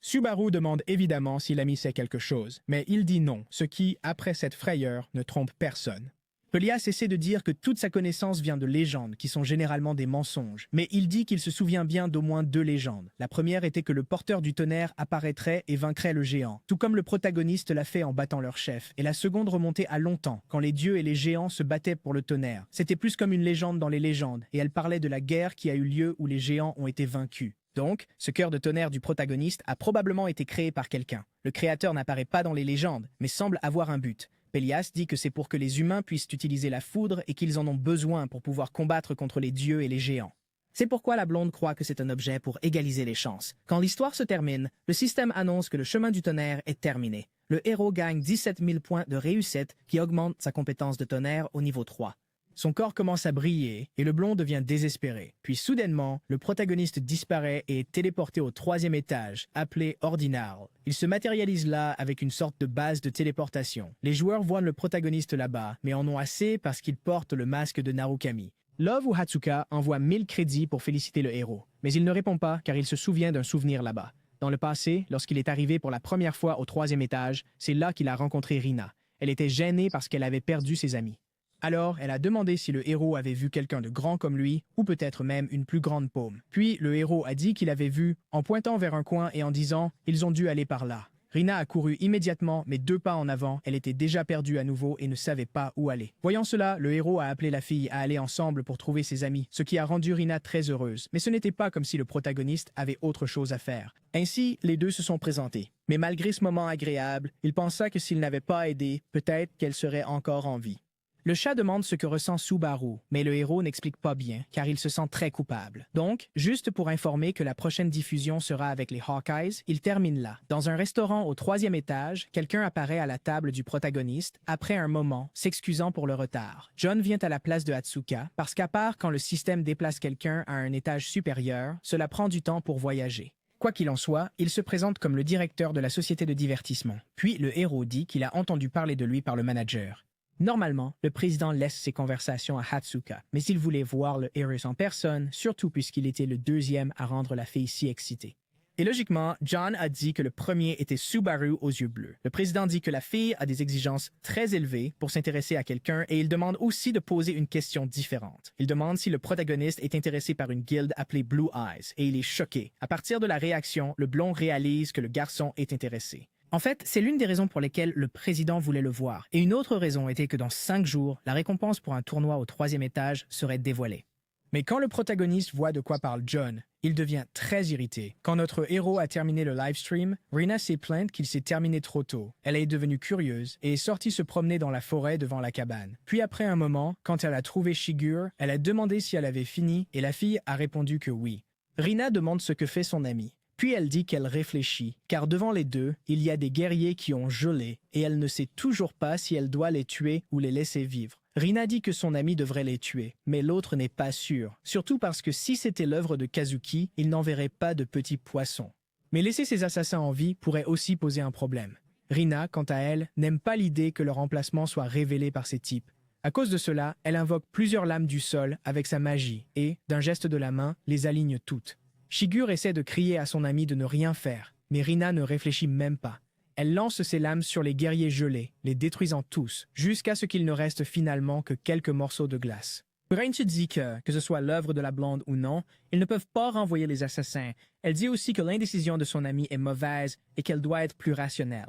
Subaru demande évidemment si l'ami sait quelque chose, mais il dit non, ce qui, après cette frayeur, ne trompe personne. Pelias essaie de dire que toute sa connaissance vient de légendes, qui sont généralement des mensonges, mais il dit qu'il se souvient bien d'au moins 2 légendes. La première était que le porteur du tonnerre apparaîtrait et vaincrait le géant, tout comme le protagoniste l'a fait en battant leur chef, et la seconde remontait à longtemps, quand les dieux et les géants se battaient pour le tonnerre. C'était plus comme une légende dans les légendes, et elle parlait de la guerre qui a eu lieu où les géants ont été vaincus. Donc, ce cœur de tonnerre du protagoniste a probablement été créé par quelqu'un. Le créateur n'apparaît pas dans les légendes, mais semble avoir un but. Pelias dit que c'est pour que les humains puissent utiliser la foudre et qu'ils en ont besoin pour pouvoir combattre contre les dieux et les géants. C'est pourquoi la blonde croit que c'est un objet pour égaliser les chances. Quand l'histoire se termine, le système annonce que le chemin du tonnerre est terminé. Le héros gagne 17 000 points de réussite qui augmente sa compétence de tonnerre au niveau 3. Son corps commence à briller et le blond devient désespéré. Puis soudainement, le protagoniste disparaît et est téléporté au 3e étage, appelé Ordinal. Il se matérialise là avec une sorte de base de téléportation. Les joueurs voient le protagoniste là-bas, mais en ont assez parce qu'il porte le masque de Narukami. Love ou Hatsuka envoie 1000 crédits pour féliciter le héros, mais il ne répond pas car il se souvient d'un souvenir là-bas. Dans le passé, lorsqu'il est arrivé pour la première fois au 3e étage, c'est là qu'il a rencontré Rina. Elle était gênée parce qu'elle avait perdu ses amis. Alors, elle a demandé si le héros avait vu quelqu'un de grand comme lui, ou peut-être même une plus grande paume. Puis, le héros a dit qu'il avait vu, en pointant vers un coin et en disant « Ils ont dû aller par là ». Rina a couru immédiatement, mais 2 pas en avant, elle était déjà perdue à nouveau et ne savait pas où aller. Voyant cela, le héros a appelé la fille à aller ensemble pour trouver ses amis, ce qui a rendu Rina très heureuse. Mais ce n'était pas comme si le protagoniste avait autre chose à faire. Ainsi, les deux se sont présentés. Mais malgré ce moment agréable, il pensa que s'il n'avait pas aidé, peut-être qu'elle serait encore en vie. Le chat demande ce que ressent Subaru, mais le héros n'explique pas bien, car il se sent très coupable. Donc, juste pour informer que la prochaine diffusion sera avec les Hawkeyes, il termine là. Dans un restaurant au 3e étage, quelqu'un apparaît à la table du protagoniste, après un moment, s'excusant pour le retard. John vient à la place de Atsuka, parce qu'à part quand le système déplace quelqu'un à un étage supérieur, cela prend du temps pour voyager. Quoi qu'il en soit, il se présente comme le directeur de la société de divertissement. Puis le héros dit qu'il a entendu parler de lui par le manager. Normalement, le président laisse ses conversations à Atsuka, mais il voulait voir le héros en personne, surtout puisqu'il était le 2e à rendre la fille si excitée. Et logiquement, John a dit que le premier était Subaru aux yeux bleus. Le président dit que la fille a des exigences très élevées pour s'intéresser à quelqu'un et il demande aussi de poser une question différente. Il demande si le protagoniste est intéressé par une guilde appelée Blue Eyes et il est choqué. À partir de la réaction, le blond réalise que le garçon est intéressé. En fait, c'est l'une des raisons pour lesquelles le président voulait le voir. Et une autre raison était que dans 5 jours, la récompense pour un tournoi au 3e étage serait dévoilée. Mais quand le protagoniste voit de quoi parle John, il devient très irrité. Quand notre héros a terminé le livestream, Rina s'est plainte qu'il s'est terminé trop tôt. Elle est devenue curieuse et est sortie se promener dans la forêt devant la cabane. Puis après un moment, quand elle a trouvé Shigur, elle a demandé si elle avait fini et la fille a répondu que oui. Rina demande ce que fait son ami. Puis elle dit qu'elle réfléchit, car devant les deux, il y a des guerriers qui ont gelé, et elle ne sait toujours pas si elle doit les tuer ou les laisser vivre. Rina dit que son ami devrait les tuer, mais l'autre n'est pas sûr, surtout parce que si c'était l'œuvre de Kazuki, il n'enverrait pas de petits poissons. Mais laisser ces assassins en vie pourrait aussi poser un problème. Rina, quant à elle, n'aime pas l'idée que leur emplacement soit révélé par ces types. À cause de cela, elle invoque plusieurs lames du sol avec sa magie et, d'un geste de la main, les aligne toutes. Shigur essaie de crier à son ami de ne rien faire, mais Rina ne réfléchit même pas. Elle lance ses lames sur les guerriers gelés, les détruisant tous, jusqu'à ce qu'il ne reste finalement que quelques morceaux de glace. Brain se dit que ce soit l'œuvre de la blonde ou non, ils ne peuvent pas renvoyer les assassins. Elle dit aussi que l'indécision de son ami est mauvaise et qu'elle doit être plus rationnelle.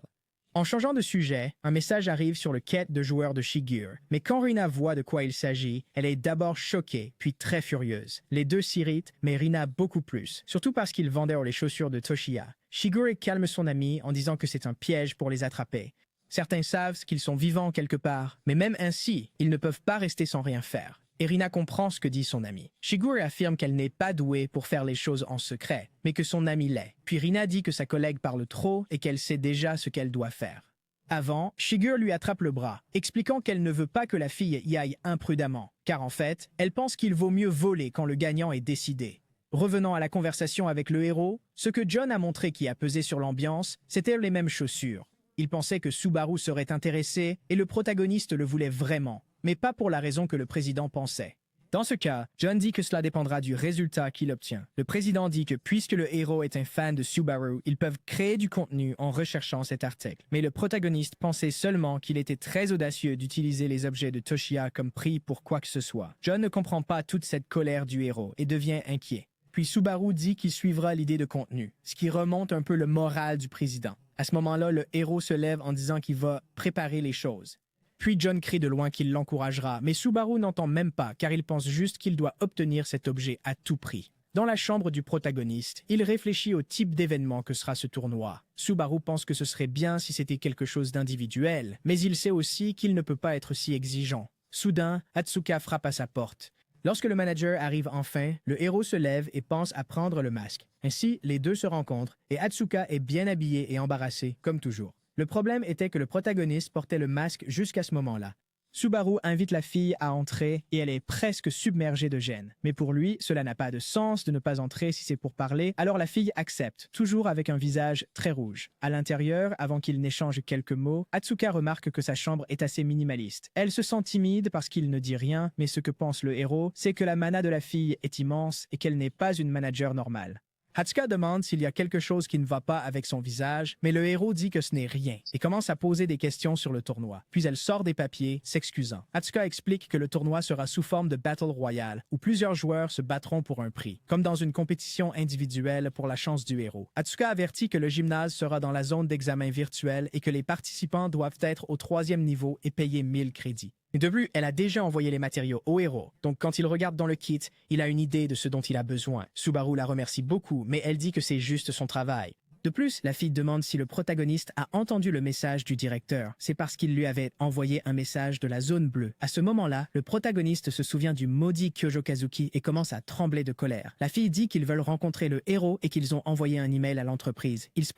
En changeant de sujet, un message arrive sur le quête de joueur de Shigur. Mais quand Rina voit de quoi il s'agit, elle est d'abord choquée, puis très furieuse. Les deux s'irritent, mais Rina beaucoup plus, surtout parce qu'ils vendèrent les chaussures de Toshiya. Shigur calme son ami en disant que c'est un piège pour les attraper. Certains savent qu'ils sont vivants quelque part, mais même ainsi, ils ne peuvent pas rester sans rien faire. Et Rina comprend ce que dit son ami. Shigur affirme qu'elle n'est pas douée pour faire les choses en secret, mais que son ami l'est. Puis Rina dit que sa collègue parle trop et qu'elle sait déjà ce qu'elle doit faire. Avant, Shigur lui attrape le bras, expliquant qu'elle ne veut pas que la fille y aille imprudemment, car en fait, elle pense qu'il vaut mieux voler quand le gagnant est décidé. Revenant à la conversation avec le héros, ce que John a montré qui a pesé sur l'ambiance, c'était les mêmes chaussures. Il pensait que Subaru serait intéressé et le protagoniste le voulait vraiment, mais pas pour la raison que le président pensait. Dans ce cas, John dit que cela dépendra du résultat qu'il obtient. Le président dit que puisque le héros est un fan de Subaru, ils peuvent créer du contenu en recherchant cet article. Mais le protagoniste pensait seulement qu'il était très audacieux d'utiliser les objets de Toshiya comme prix pour quoi que ce soit. John ne comprend pas toute cette colère du héros et devient inquiet. Puis Subaru dit qu'il suivra l'idée de contenu, ce qui remonte un peu le moral du président. À ce moment-là, le héros se lève en disant qu'il va préparer les choses. Puis John crie de loin qu'il l'encouragera, mais Subaru n'entend même pas car il pense juste qu'il doit obtenir cet objet à tout prix. Dans la chambre du protagoniste, il réfléchit au type d'événement que sera ce tournoi. Subaru pense que ce serait bien si c'était quelque chose d'individuel, mais il sait aussi qu'il ne peut pas être si exigeant. Soudain, Atsuka frappe à sa porte. Lorsque le manager arrive enfin, le héros se lève et pense à prendre le masque. Ainsi, les deux se rencontrent et Atsuka est bien habillée et embarrassée, comme toujours. Le problème était que le protagoniste portait le masque jusqu'à ce moment-là. Subaru invite la fille à entrer et elle est presque submergée de gêne. Mais pour lui, cela n'a pas de sens de ne pas entrer si c'est pour parler, alors la fille accepte, toujours avec un visage très rouge. À l'intérieur, avant qu'il n'échange quelques mots, Atsuka remarque que sa chambre est assez minimaliste. Elle se sent timide parce qu'il ne dit rien, mais ce que pense le héros, c'est que la mana de la fille est immense et qu'elle n'est pas une manager normale. Hatsuka demande s'il y a quelque chose qui ne va pas avec son visage, mais le héros dit que ce n'est rien et commence à poser des questions sur le tournoi. Puis elle sort des papiers, s'excusant. Hatsuka explique que le tournoi sera sous forme de Battle Royale, où plusieurs joueurs se battront pour un prix, comme dans une compétition individuelle pour la chance du héros. Hatsuka avertit que le gymnase sera dans la zone d'examen virtuel et que les participants doivent être au 3e niveau et payer 1000 crédits. Et de plus, elle a déjà envoyé les matériaux au héros, donc quand il regarde dans le kit, il a une idée de ce dont il a besoin. Subaru la remercie beaucoup, mais elle dit que c'est juste son travail. De plus, la fille demande si le protagoniste a entendu le message du directeur. C'est parce qu'il lui avait envoyé un message de la zone bleue. À ce moment-là, le protagoniste se souvient du maudit Kyojo Kazuki et commence à trembler de colère. La fille dit qu'ils veulent rencontrer le héros et qu'ils ont envoyé un email à l'entreprise. Il se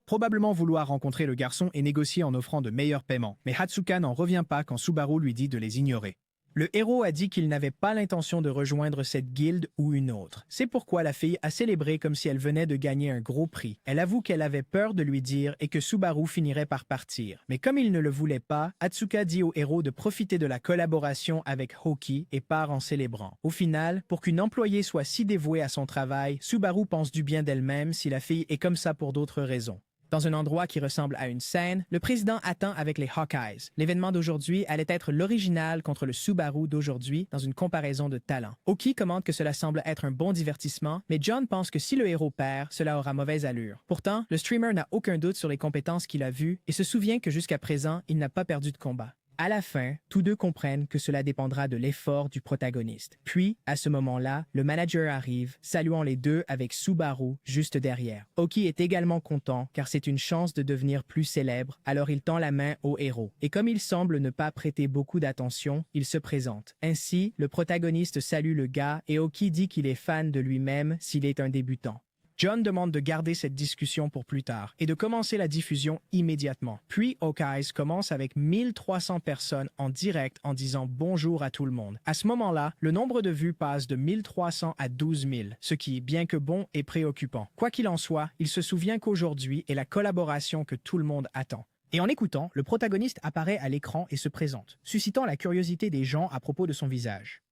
probablement vouloir rencontrer le garçon et négocier en offrant de meilleurs paiements. Mais Hatsuka n'en revient pas quand Subaru lui dit de les ignorer. Le héros a dit qu'il n'avait pas l'intention de rejoindre cette guilde ou une autre. C'est pourquoi la fille a célébré comme si elle venait de gagner un gros prix. Elle avoue qu'elle avait peur de lui dire et que Subaru finirait par partir. Mais comme il ne le voulait pas, Hatsuka dit au héros de profiter de la collaboration avec Hoki et part en célébrant. Au final, pour qu'une employée soit si dévouée à son travail, Subaru pense du bien d'elle-même si la fille est comme ça pour d'autres raisons. Dans un endroit qui ressemble à une scène, le président attend avec les Hawkeyes. L'événement d'aujourd'hui allait être l'original contre le Subaru d'aujourd'hui dans une comparaison de talent. Oki commente que cela semble être un bon divertissement, mais John pense que si le héros perd, cela aura mauvaise allure. Pourtant, le streamer n'a aucun doute sur les compétences qu'il a vues et se souvient que jusqu'à présent, il n'a pas perdu de combat. À la fin, tous deux comprennent que cela dépendra de l'effort du protagoniste. Puis, à ce moment-là, le manager arrive, saluant les deux avec Subaru juste derrière. Oki est également content car c'est une chance de devenir plus célèbre, alors il tend la main au héros. Et comme il semble ne pas prêter beaucoup d'attention, il se présente. Ainsi, le protagoniste salue le gars et Oki dit qu'il est fan de lui-même s'il est un débutant. John demande de garder cette discussion pour plus tard et de commencer la diffusion immédiatement. Puis Hawkeyes commence avec 1300 personnes en direct en disant bonjour à tout le monde. À ce moment-là, le nombre de vues passe de 1300 à 12 000, ce qui, bien que bon, est préoccupant. Quoi qu'il en soit, il se souvient qu'aujourd'hui est la collaboration que tout le monde attend. Et en écoutant, le protagoniste apparaît à l'écran et se présente, suscitant la curiosité des gens à propos de son visage.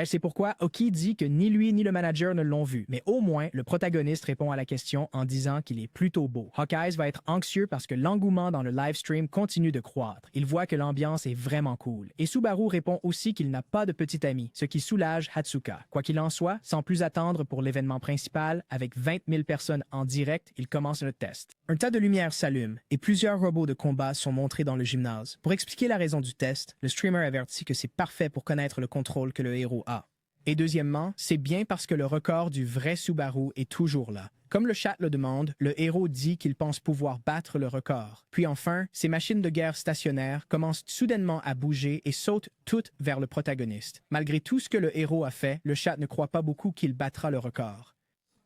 C'est pourquoi Oki dit que ni lui ni le manager ne l'ont vu, mais au moins, le protagoniste répond à la question en disant qu'il est plutôt beau. Hawkeyes va être anxieux parce que l'engouement dans le livestream continue de croître. Il voit que l'ambiance est vraiment cool. Et Subaru répond aussi qu'il n'a pas de petit ami, ce qui soulage Hatsuka. Quoi qu'il en soit, sans plus attendre pour l'événement principal, avec 20 000 personnes en direct, il commence le test. Un tas de lumière s'allume et plusieurs robots de combat sont montrés dans le gymnase. Pour expliquer la raison du test, le streamer avertit que c'est parfait pour connaître le contrôle que le héros a. Et deuxièmement, c'est bien parce que le record du vrai Subaru est toujours là. Comme le chat le demande, le héros dit qu'il pense pouvoir battre le record. Puis enfin, ces machines de guerre stationnaires commencent soudainement à bouger et sautent toutes vers le protagoniste. Malgré tout ce que le héros a fait, le chat ne croit pas beaucoup qu'il battra le record.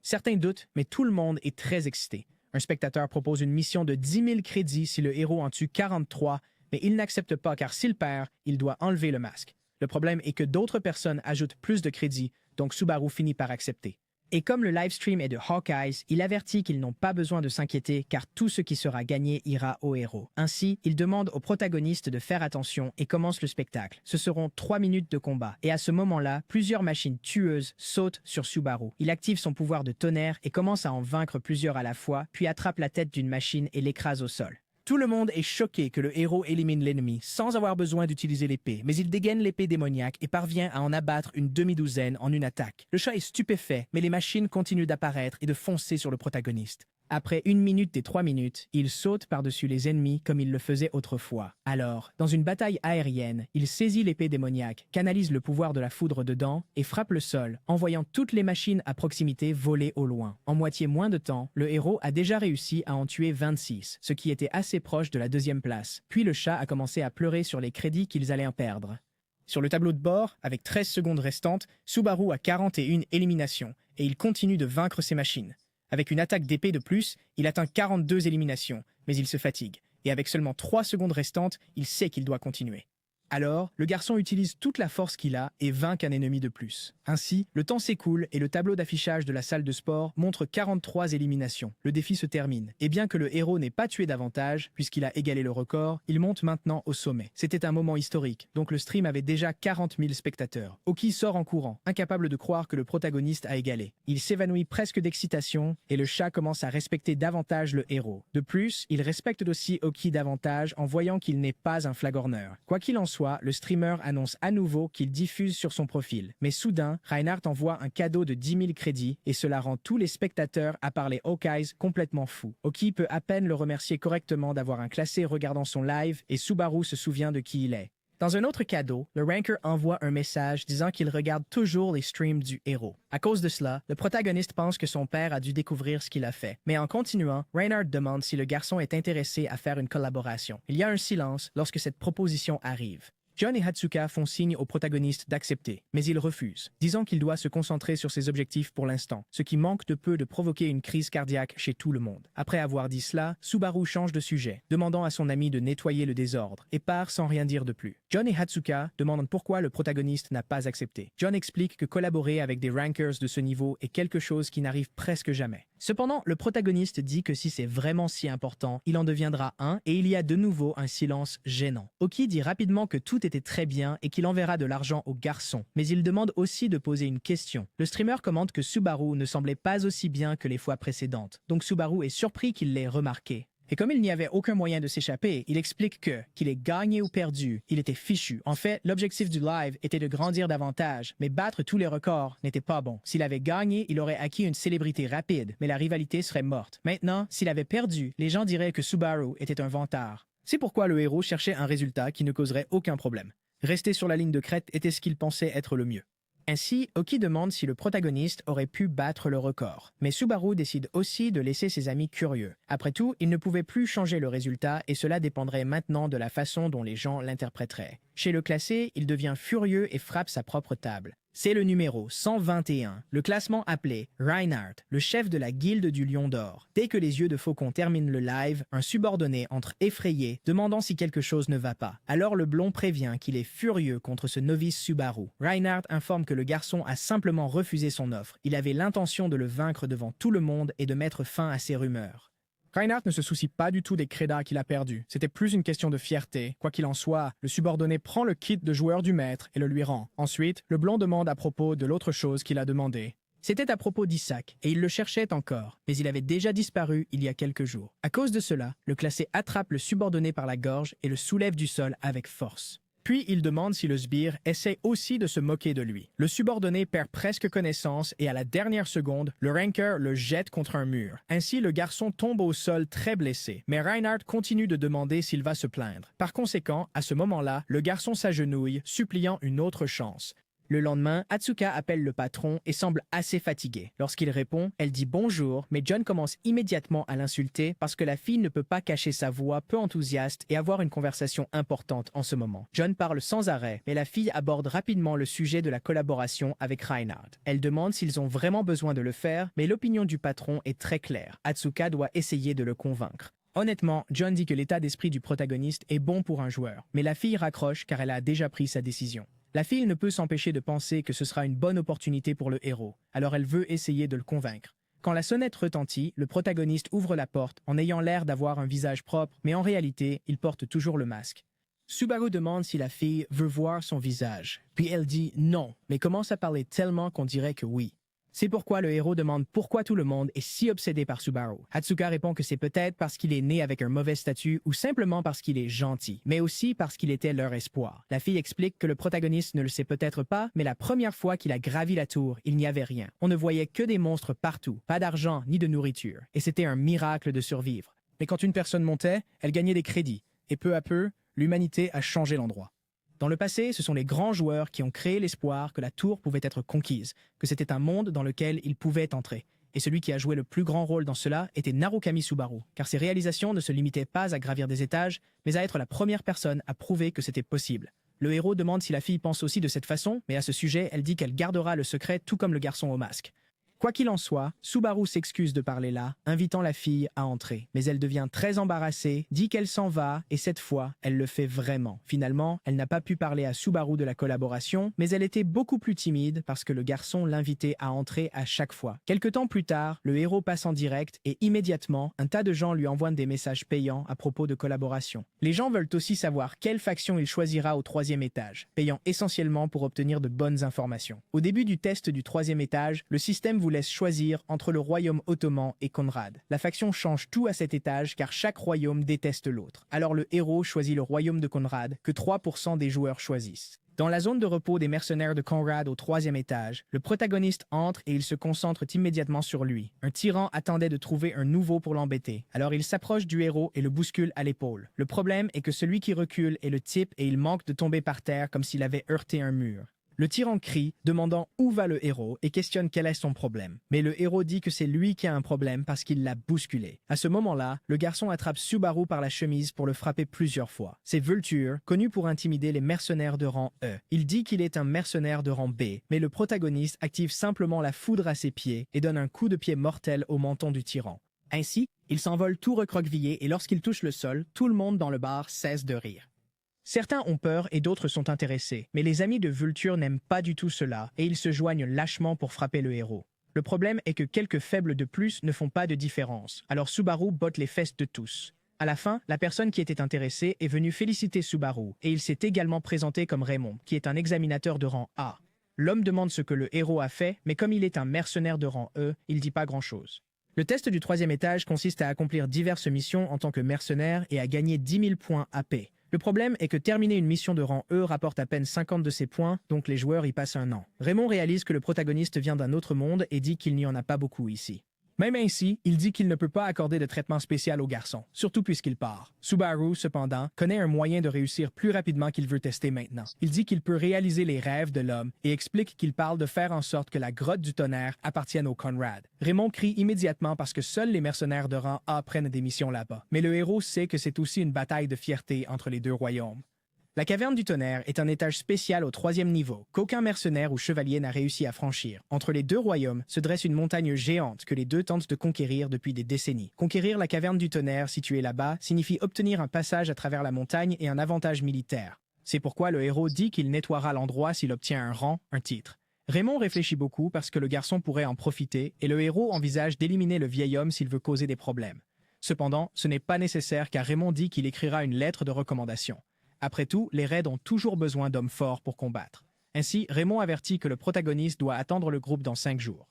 Certains doutent, mais tout le monde est très excité. Un spectateur propose une mission de 10 000 crédits si le héros en tue 43, mais il n'accepte pas car s'il perd, il doit enlever le masque. Le problème est que d'autres personnes ajoutent plus de crédits, donc Subaru finit par accepter. Et comme le livestream est de Hawkeyes, il avertit qu'ils n'ont pas besoin de s'inquiéter car tout ce qui sera gagné ira au héros. Ainsi, il demande au protagoniste de faire attention et commence le spectacle. Ce seront 3 minutes de combat. Et à ce moment-là, plusieurs machines tueuses sautent sur Subaru. Il active son pouvoir de tonnerre et commence à en vaincre plusieurs à la fois, puis attrape la tête d'une machine et l'écrase au sol. Tout le monde est choqué que le héros élimine l'ennemi sans avoir besoin d'utiliser l'épée, mais il dégaine l'épée démoniaque et parvient à en abattre une demi-douzaine en une attaque. Le chat est stupéfait, mais les machines continuent d'apparaître et de foncer sur le protagoniste. Après 1 minute des 3 minutes, il saute par-dessus les ennemis comme il le faisait autrefois. Alors, dans une bataille aérienne, il saisit l'épée démoniaque, canalise le pouvoir de la foudre dedans et frappe le sol, envoyant toutes les machines à proximité voler au loin. En moitié moins de temps, le héros a déjà réussi à en tuer 26, ce qui était assez proche de la 2e place. Puis le chat a commencé à pleurer sur les crédits qu'ils allaient en perdre. Sur le tableau de bord, avec 13 secondes restantes, Subaru a 41 éliminations et il continue de vaincre ses machines. Avec une attaque d'épée de plus, il atteint 42 éliminations, mais il se fatigue. Et avec seulement 3 secondes restantes, il sait qu'il doit continuer. Alors, le garçon utilise toute la force qu'il a et vainc un ennemi de plus. Ainsi, le temps s'écoule et le tableau d'affichage de la salle de sport montre 43 éliminations. Le défi se termine. Et bien que le héros n'ait pas tué davantage, puisqu'il a égalé le record, il monte maintenant au sommet. C'était un moment historique, donc le stream avait déjà 40 000 spectateurs. Oki sort en courant, incapable de croire que le protagoniste a égalé. Il s'évanouit presque d'excitation et le chat commence à respecter davantage le héros. De plus, il respecte aussi Oki davantage en voyant qu'il n'est pas un flagorneur. Quoi qu'il en soit, le streamer annonce à nouveau qu'il diffuse sur son profil. Mais soudain, Reinhardt envoie un cadeau de 10 000 crédits et cela rend tous les spectateurs, à part les Hawkeyes, complètement fous. Oki peut à peine le remercier correctement d'avoir un classé regardant son live et Subaru se souvient de qui il est. Dans un autre cadeau, le ranker envoie un message disant qu'il regarde toujours les streams du héros. À cause de cela, le protagoniste pense que son père a dû découvrir ce qu'il a fait. Mais en continuant, Reinhardt demande si le garçon est intéressé à faire une collaboration. Il y a un silence lorsque cette proposition arrive. John et Hatsuka font signe au protagoniste d'accepter, mais il refuse, disant qu'il doit se concentrer sur ses objectifs pour l'instant, ce qui manque de peu de provoquer une crise cardiaque chez tout le monde. Après avoir dit cela, Subaru change de sujet, demandant à son ami de nettoyer le désordre, et part sans rien dire de plus. John et Hatsuka demandent pourquoi le protagoniste n'a pas accepté. John explique que collaborer avec des rankers de ce niveau est quelque chose qui n'arrive presque jamais. Cependant, le protagoniste dit que si c'est vraiment si important, il en deviendra un et il y a de nouveau un silence gênant. Oki dit rapidement que tout était très bien et qu'il enverra de l'argent au garçon, mais il demande aussi de poser une question. Le streamer commente que Subaru ne semblait pas aussi bien que les fois précédentes, donc Subaru est surpris qu'il l'ait remarqué. Et comme il n'y avait aucun moyen de s'échapper, il explique qu'il ait gagné ou perdu, il était fichu. En fait, l'objectif du live était de grandir davantage, mais battre tous les records n'était pas bon. S'il avait gagné, il aurait acquis une célébrité rapide, mais la rivalité serait morte. Maintenant, s'il avait perdu, les gens diraient que Subaru était un vantard. C'est pourquoi le héros cherchait un résultat qui ne causerait aucun problème. Rester sur la ligne de crête était ce qu'il pensait être le mieux. Ainsi, Oki demande si le protagoniste aurait pu battre le record. Mais Subaru décide aussi de laisser ses amis curieux. Après tout, il ne pouvait plus changer le résultat et cela dépendrait maintenant de la façon dont les gens l'interpréteraient. Chez le classé, il devient furieux et frappe sa propre table. C'est le numéro 121, le classement appelé Reinhardt, le chef de la guilde du Lion d'Or. Dès que les yeux de Faucon terminent le live, un subordonné entre effrayé, demandant si quelque chose ne va pas. Alors le blond prévient qu'il est furieux contre ce novice Subaru. Reinhardt informe que le garçon a simplement refusé son offre. Il avait l'intention de le vaincre devant tout le monde et de mettre fin à ses rumeurs. Reinhardt ne se soucie pas du tout des crédas qu'il a perdus. C'était plus une question de fierté. Quoi qu'il en soit, le subordonné prend le kit de joueur du maître et le lui rend. Ensuite, le blond demande à propos de l'autre chose qu'il a demandé. C'était à propos d'Isaac, et il le cherchait encore, mais il avait déjà disparu il y a quelques jours. À cause de cela, le classé attrape le subordonné par la gorge et le soulève du sol avec force. Puis il demande si le sbire essaie aussi de se moquer de lui. Le subordonné perd presque connaissance et à la dernière seconde, le ranker le jette contre un mur. Ainsi, le garçon tombe au sol très blessé. Mais Reinhardt continue de demander s'il va se plaindre. Par conséquent, à ce moment-là, le garçon s'agenouille, suppliant une autre chance. Le lendemain, Hatsuka appelle le patron et semble assez fatigué. Lorsqu'il répond, elle dit bonjour, mais John commence immédiatement à l'insulter parce que la fille ne peut pas cacher sa voix peu enthousiaste et avoir une conversation importante en ce moment. John parle sans arrêt, mais la fille aborde rapidement le sujet de la collaboration avec Reinhardt. Elle demande s'ils ont vraiment besoin de le faire, mais l'opinion du patron est très claire. Hatsuka doit essayer de le convaincre. Honnêtement, John dit que l'état d'esprit du protagoniste est bon pour un joueur, mais la fille raccroche car elle a déjà pris sa décision. La fille ne peut s'empêcher de penser que ce sera une bonne opportunité pour le héros, alors elle veut essayer de le convaincre. Quand la sonnette retentit, le protagoniste ouvre la porte en ayant l'air d'avoir un visage propre, mais en réalité, il porte toujours le masque. Subaru demande si la fille veut voir son visage, puis elle dit non, mais commence à parler tellement qu'on dirait que oui. C'est pourquoi le héros demande pourquoi tout le monde est si obsédé par Subaru. Hatsuka répond que c'est peut-être parce qu'il est né avec un mauvais statut ou simplement parce qu'il est gentil, mais aussi parce qu'il était leur espoir. La fille explique que le protagoniste ne le sait peut-être pas, mais la première fois qu'il a gravi la tour, il n'y avait rien. On ne voyait que des monstres partout, pas d'argent ni de nourriture, et c'était un miracle de survivre. Mais quand une personne montait, elle gagnait des crédits, et peu à peu, l'humanité a changé l'endroit. Dans le passé, ce sont les grands joueurs qui ont créé l'espoir que la tour pouvait être conquise, que c'était un monde dans lequel ils pouvaient entrer. Et celui qui a joué le plus grand rôle dans cela était Narukami Subaru, car ses réalisations ne se limitaient pas à gravir des étages, mais à être la première personne à prouver que c'était possible. Le héros demande si la fille pense aussi de cette façon, mais à ce sujet, elle dit qu'elle gardera le secret tout comme le garçon au masque. Quoi qu'il en soit, Subaru s'excuse de parler là, invitant la fille à entrer. Mais elle devient très embarrassée, dit qu'elle s'en va, et cette fois, elle le fait vraiment. Finalement, elle n'a pas pu parler à Subaru de la collaboration, mais elle était beaucoup plus timide parce que le garçon l'invitait à entrer à chaque fois. Quelque temps plus tard, le héros passe en direct et immédiatement, un tas de gens lui envoient des messages payants à propos de collaboration. Les gens veulent aussi savoir quelle faction il choisira au 3e étage, payant essentiellement pour obtenir de bonnes informations. Au début du test du 3e étage, le système vous laisse choisir entre le royaume ottoman et Conrad. La faction change tout à cet étage car chaque royaume déteste l'autre. Alors le héros choisit le royaume de Conrad que 3% des joueurs choisissent. Dans la zone de repos des mercenaires de Conrad au 3e étage, le protagoniste entre et il se concentre immédiatement sur lui. Un tyran attendait de trouver un nouveau pour l'embêter. Alors il s'approche du héros et le bouscule à l'épaule. Le problème est que celui qui recule est le type et il manque de tomber par terre comme s'il avait heurté un mur. Le tyran crie, demandant où va le héros et questionne quel est son problème. Mais le héros dit que c'est lui qui a un problème parce qu'il l'a bousculé. À ce moment-là, le garçon attrape Subaru par la chemise pour le frapper plusieurs fois. C'est Vulture, connu pour intimider les mercenaires de rang E. Il dit qu'il est un mercenaire de rang B, mais le protagoniste active simplement la foudre à ses pieds et donne un coup de pied mortel au menton du tyran. Ainsi, il s'envole tout recroquevillé et lorsqu'il touche le sol, tout le monde dans le bar cesse de rire. Certains ont peur et d'autres sont intéressés, mais les amis de Vulture n'aiment pas du tout cela et ils se joignent lâchement pour frapper le héros. Le problème est que quelques faibles de plus ne font pas de différence, alors Subaru botte les fesses de tous. À la fin, la personne qui était intéressée est venue féliciter Subaru et il s'est également présenté comme Raymond, qui est un examinateur de rang A. L'homme demande ce que le héros a fait, mais comme il est un mercenaire de rang E, il dit pas grand-chose. Le test du 3e étage consiste à accomplir diverses missions en tant que mercenaire et à gagner 10 000 points AP. Le problème est que terminer une mission de rang E rapporte à peine 50 de ses points, donc les joueurs y passent un an. Raymond réalise que le protagoniste vient d'un autre monde et dit qu'il n'y en a pas beaucoup ici. Même ainsi, il dit qu'il ne peut pas accorder de traitement spécial au garçon, surtout puisqu'il part. Subaru, cependant, connaît un moyen de réussir plus rapidement qu'il veut tester maintenant. Il dit qu'il peut réaliser les rêves de l'homme et explique qu'il parle de faire en sorte que la grotte du tonnerre appartienne au Conrad. Raymond crie immédiatement parce que seuls les mercenaires de rang A prennent des missions là-bas. Mais le héros sait que c'est aussi une bataille de fierté entre les deux royaumes. La caverne du tonnerre est un étage spécial au 3e niveau, qu'aucun mercenaire ou chevalier n'a réussi à franchir. Entre les deux royaumes se dresse une montagne géante que les deux tentent de conquérir depuis des décennies. Conquérir la caverne du tonnerre située là-bas signifie obtenir un passage à travers la montagne et un avantage militaire. C'est pourquoi le héros dit qu'il nettoiera l'endroit s'il obtient un rang, un titre. Raymond réfléchit beaucoup parce que le garçon pourrait en profiter et le héros envisage d'éliminer le vieil homme s'il veut causer des problèmes. Cependant, ce n'est pas nécessaire car Raymond dit qu'il écrira une lettre de recommandation. Après tout, les raids ont toujours besoin d'hommes forts pour combattre. Ainsi, Raymond avertit que le protagoniste doit attendre le groupe dans 5 jours.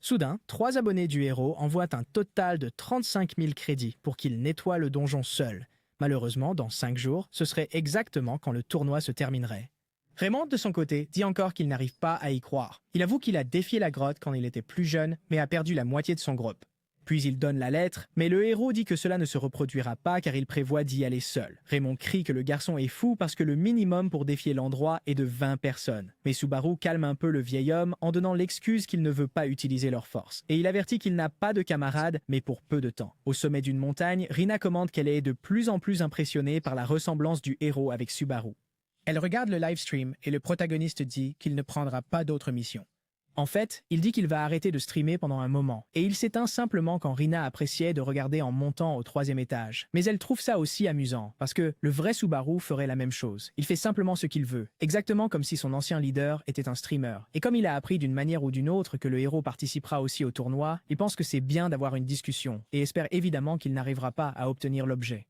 Soudain, 3 abonnés du héros envoient un total de 35 000 crédits pour qu'il nettoie le donjon seul. Malheureusement, dans 5 jours, ce serait exactement quand le tournoi se terminerait. Raymond, de son côté, dit encore qu'il n'arrive pas à y croire. Il avoue qu'il a défié la grotte quand il était plus jeune, mais a perdu la moitié de son groupe. Puis il donne la lettre, mais le héros dit que cela ne se reproduira pas car il prévoit d'y aller seul. Raymond crie que le garçon est fou parce que le minimum pour défier l'endroit est de 20 personnes. Mais Subaru calme un peu le vieil homme en donnant l'excuse qu'il ne veut pas utiliser leur force. Et il avertit qu'il n'a pas de camarades, mais pour peu de temps. Au sommet d'une montagne, Rina commande qu'elle est de plus en plus impressionnée par la ressemblance du héros avec Subaru. Elle regarde le livestream et le protagoniste dit qu'il ne prendra pas d'autres missions. En fait, il dit qu'il va arrêter de streamer pendant un moment, et il s'éteint simplement quand Rina appréciait de regarder en montant au 3e étage. Mais elle trouve ça aussi amusant, parce que le vrai Subaru ferait la même chose. Il fait simplement ce qu'il veut, exactement comme si son ancien leader était un streamer. Et comme il a appris d'une manière ou d'une autre que le héros participera aussi au tournoi, il pense que c'est bien d'avoir une discussion, et espère évidemment qu'il n'arrivera pas à obtenir l'objet.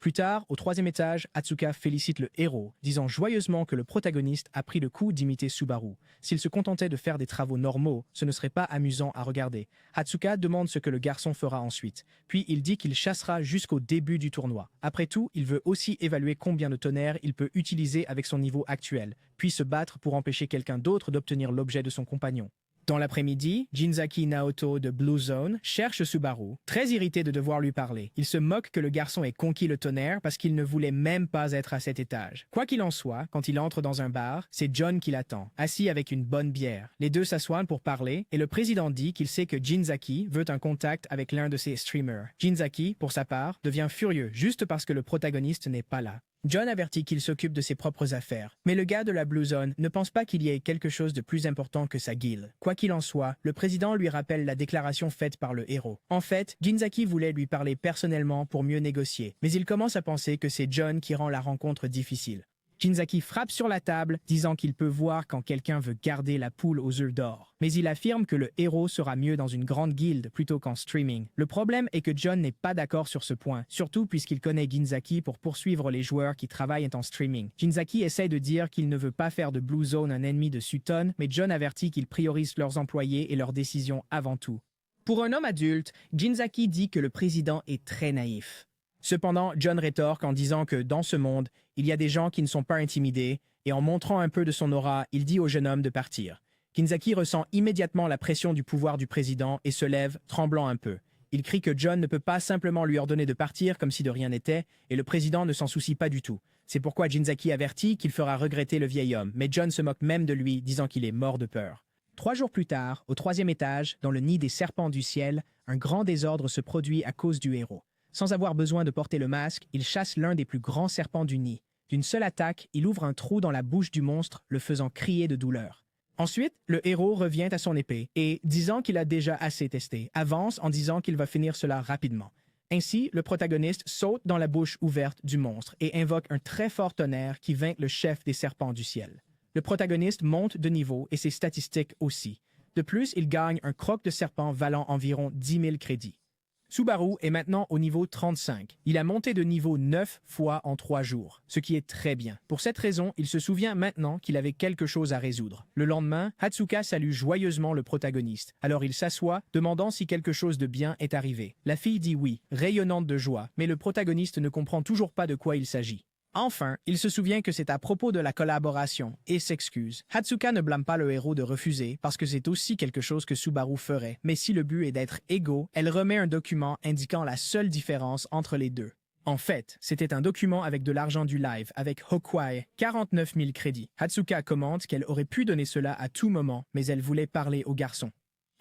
Plus tard, au 3e étage, Hatsuka félicite le héros, disant joyeusement que le protagoniste a pris le coup d'imiter Subaru. S'il se contentait de faire des travaux normaux, ce ne serait pas amusant à regarder. Hatsuka demande ce que le garçon fera ensuite. Puis il dit qu'il chassera jusqu'au début du tournoi. Après tout, il veut aussi évaluer combien de tonnerre il peut utiliser avec son niveau actuel, puis se battre pour empêcher quelqu'un d'autre d'obtenir l'objet de son compagnon. Dans l'après-midi, Jinzaki Naoto de Blue Zone cherche Subaru, très irrité de devoir lui parler. Il se moque que le garçon ait conquis le tonnerre parce qu'il ne voulait même pas être à cet étage. Quoi qu'il en soit, quand il entre dans un bar, c'est John qui l'attend, assis avec une bonne bière. Les deux s'assoient pour parler et le président dit qu'il sait que Jinzaki veut un contact avec l'un de ses streamers. Jinzaki, pour sa part, devient furieux juste parce que le protagoniste n'est pas là. John avertit qu'il s'occupe de ses propres affaires, mais le gars de la Blue Zone ne pense pas qu'il y ait quelque chose de plus important que sa guilde. Quoi qu'il en soit, le président lui rappelle la déclaration faite par le héros. En fait, Ginzaki voulait lui parler personnellement pour mieux négocier, mais il commence à penser que c'est John qui rend la rencontre difficile. Ginzaki frappe sur la table, disant qu'il peut voir quand quelqu'un veut garder la poule aux œufs d'or. Mais il affirme que le héros sera mieux dans une grande guilde plutôt qu'en streaming. Le problème est que John n'est pas d'accord sur ce point, surtout puisqu'il connaît Ginzaki pour poursuivre les joueurs qui travaillent en streaming. Ginzaki essaie de dire qu'il ne veut pas faire de Blue Zone un ennemi de Sutton, mais John avertit qu'il priorise leurs employés et leurs décisions avant tout. Pour un homme adulte, Ginzaki dit que le président est très naïf. Cependant, John rétorque en disant que dans ce monde, il y a des gens qui ne sont pas intimidés, et en montrant un peu de son aura, il dit au jeune homme de partir. Ginzaki ressent immédiatement la pression du pouvoir du président et se lève, tremblant un peu. Il crie que John ne peut pas simplement lui ordonner de partir comme si de rien n'était, et le président ne s'en soucie pas du tout. C'est pourquoi Ginzaki avertit qu'il fera regretter le vieil homme, mais John se moque même de lui, disant qu'il est mort de peur. 3 jours plus tard, au 3e étage, dans le nid des serpents du ciel, un grand désordre se produit à cause du héros. Sans avoir besoin de porter le masque, il chasse l'un des plus grands serpents du nid. D'une seule attaque, il ouvre un trou dans la bouche du monstre, le faisant crier de douleur. Ensuite, le héros revient à son épée et, disant qu'il a déjà assez testé, avance en disant qu'il va finir cela rapidement. Ainsi, le protagoniste saute dans la bouche ouverte du monstre et invoque un très fort tonnerre qui vainc le chef des serpents du ciel. Le protagoniste monte de niveau et ses statistiques aussi. De plus, il gagne un croc de serpent valant environ 10 000 crédits. Subaru est maintenant au niveau 35. Il a monté de niveau 9 fois en 3 jours, ce qui est très bien. Pour cette raison, il se souvient maintenant qu'il avait quelque chose à résoudre. Le lendemain, Hatsuka salue joyeusement le protagoniste. Alors il s'assoit, demandant si quelque chose de bien est arrivé. La fille dit oui, rayonnante de joie, mais le protagoniste ne comprend toujours pas de quoi il s'agit. Enfin, il se souvient que c'est à propos de la collaboration et s'excuse. Hatsuka ne blâme pas le héros de refuser parce que c'est aussi quelque chose que Subaru ferait, mais si le but est d'être égaux, elle remet un document indiquant la seule différence entre les deux. En fait, c'était un document avec de l'argent du live, avec Hokwai, 49 000 crédits. Hatsuka commente qu'elle aurait pu donner cela à tout moment, mais elle voulait parler au garçon.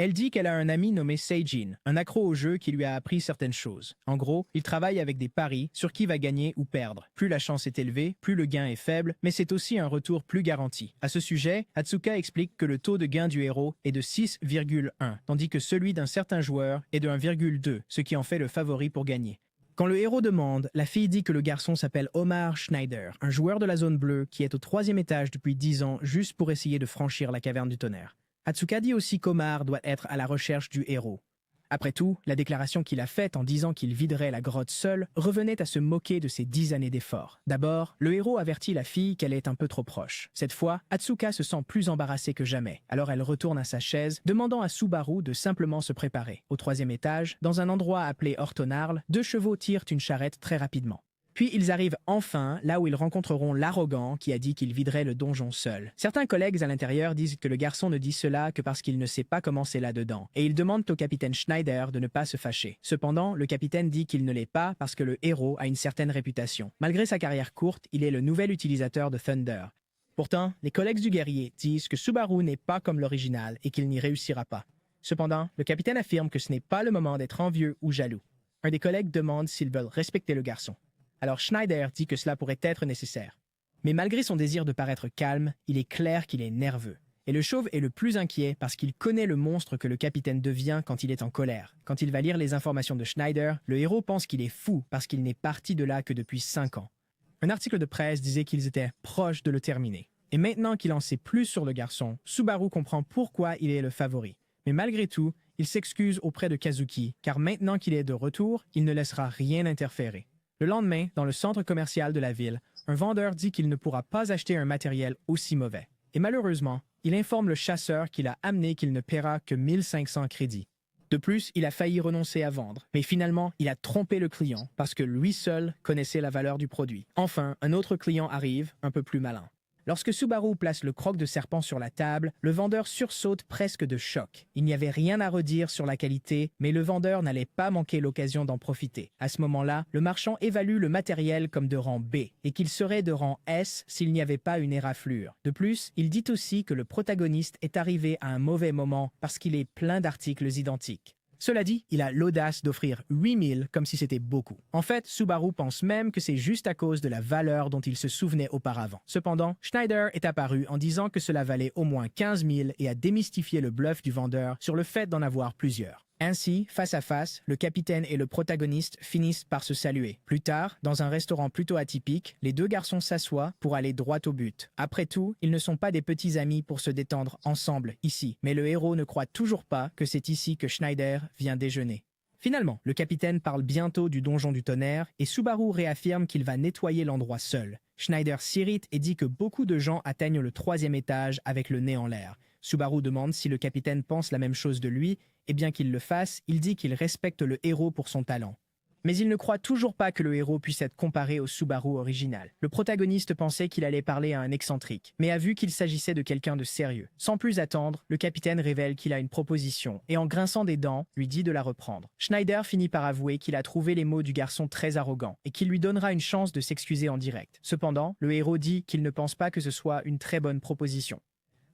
Elle dit qu'elle a un ami nommé Seijin, un accro au jeu qui lui a appris certaines choses. En gros, il travaille avec des paris sur qui va gagner ou perdre. Plus la chance est élevée, plus le gain est faible, mais c'est aussi un retour plus garanti. À ce sujet, Hatsuka explique que le taux de gain du héros est de 6,1, tandis que celui d'un certain joueur est de 1,2, ce qui en fait le favori pour gagner. Quand le héros demande, la fille dit que le garçon s'appelle Omar Schneider, un joueur de la zone bleue qui est au 3e étage depuis 10 ans juste pour essayer de franchir la caverne du tonnerre. Hatsuka dit aussi qu'Omar doit être à la recherche du héros. Après tout, la déclaration qu'il a faite en disant qu'il viderait la grotte seul revenait à se moquer de ses 10 années d'efforts. D'abord, le héros avertit la fille qu'elle est un peu trop proche. Cette fois, Hatsuka se sent plus embarrassée que jamais. Alors elle retourne à sa chaise, demandant à Subaru de simplement se préparer. Au 3e étage, dans un endroit appelé Ortonarle, 2 chevaux tirent une charrette très rapidement. Puis ils arrivent enfin là où ils rencontreront l'arrogant qui a dit qu'il viderait le donjon seul. Certains collègues à l'intérieur disent que le garçon ne dit cela que parce qu'il ne sait pas comment c'est là-dedans, et ils demandent au capitaine Schneider de ne pas se fâcher. Cependant, le capitaine dit qu'il ne l'est pas parce que le héros a une certaine réputation. Malgré sa carrière courte, il est le nouvel utilisateur de Thunder. Pourtant, les collègues du guerrier disent que Subaru n'est pas comme l'original et qu'il n'y réussira pas. Cependant, le capitaine affirme que ce n'est pas le moment d'être envieux ou jaloux. Un des collègues demande s'ils veulent respecter le garçon. Alors Schneider dit que cela pourrait être nécessaire. Mais malgré son désir de paraître calme, il est clair qu'il est nerveux. Et le chauve est le plus inquiet parce qu'il connaît le monstre que le capitaine devient quand il est en colère. Quand il va lire les informations de Schneider, le héros pense qu'il est fou parce qu'il n'est parti de là que depuis 5 ans. Un article de presse disait qu'ils étaient proches de le terminer. Et maintenant qu'il en sait plus sur le garçon, Subaru comprend pourquoi il est le favori. Mais malgré tout, il s'excuse auprès de Kazuki, car maintenant qu'il est de retour, il ne laissera rien interférer. Le lendemain, dans le centre commercial de la ville, un vendeur dit qu'il ne pourra pas acheter un matériel aussi mauvais. Et malheureusement, il informe le chasseur qu'il a amené qu'il ne paiera que 1500 crédits. De plus, il a failli renoncer à vendre, mais finalement, il a trompé le client parce que lui seul connaissait la valeur du produit. Enfin, un autre client arrive, un peu plus malin. Lorsque Subaru place le croc de serpent sur la table, le vendeur sursaute presque de choc. Il n'y avait rien à redire sur la qualité, mais le vendeur n'allait pas manquer l'occasion d'en profiter. À ce moment-là, le marchand évalue le matériel comme de rang B et qu'il serait de rang S s'il n'y avait pas une éraflure. De plus, il dit aussi que le protagoniste est arrivé à un mauvais moment parce qu'il est plein d'articles identiques. Cela dit, il a l'audace d'offrir 8000 comme si c'était beaucoup. En fait, Subaru pense même que c'est juste à cause de la valeur dont il se souvenait auparavant. Cependant, Schneider est apparu en disant que cela valait au moins 15 000 et a démystifié le bluff du vendeur sur le fait d'en avoir plusieurs. Ainsi, face à face, le capitaine et le protagoniste finissent par se saluer. Plus tard, dans un restaurant plutôt atypique, les deux garçons s'assoient pour aller droit au but. Après tout, ils ne sont pas des petits amis pour se détendre ensemble ici, mais le héros ne croit toujours pas que c'est ici que Schneider vient déjeuner. Finalement, le capitaine parle bientôt du donjon du tonnerre et Subaru réaffirme qu'il va nettoyer l'endroit seul. Schneider s'irrite et dit que beaucoup de gens atteignent le 3e étage avec le nez en l'air. Subaru demande si le capitaine pense la même chose de lui, et bien qu'il le fasse, il dit qu'il respecte le héros pour son talent. Mais il ne croit toujours pas que le héros puisse être comparé au Subaru original. Le protagoniste pensait qu'il allait parler à un excentrique, mais a vu qu'il s'agissait de quelqu'un de sérieux. Sans plus attendre, le capitaine révèle qu'il a une proposition, et en grinçant des dents, lui dit de la reprendre. Schneider finit par avouer qu'il a trouvé les mots du garçon très arrogant, et qu'il lui donnera une chance de s'excuser en direct. Cependant, le héros dit qu'il ne pense pas que ce soit une très bonne proposition.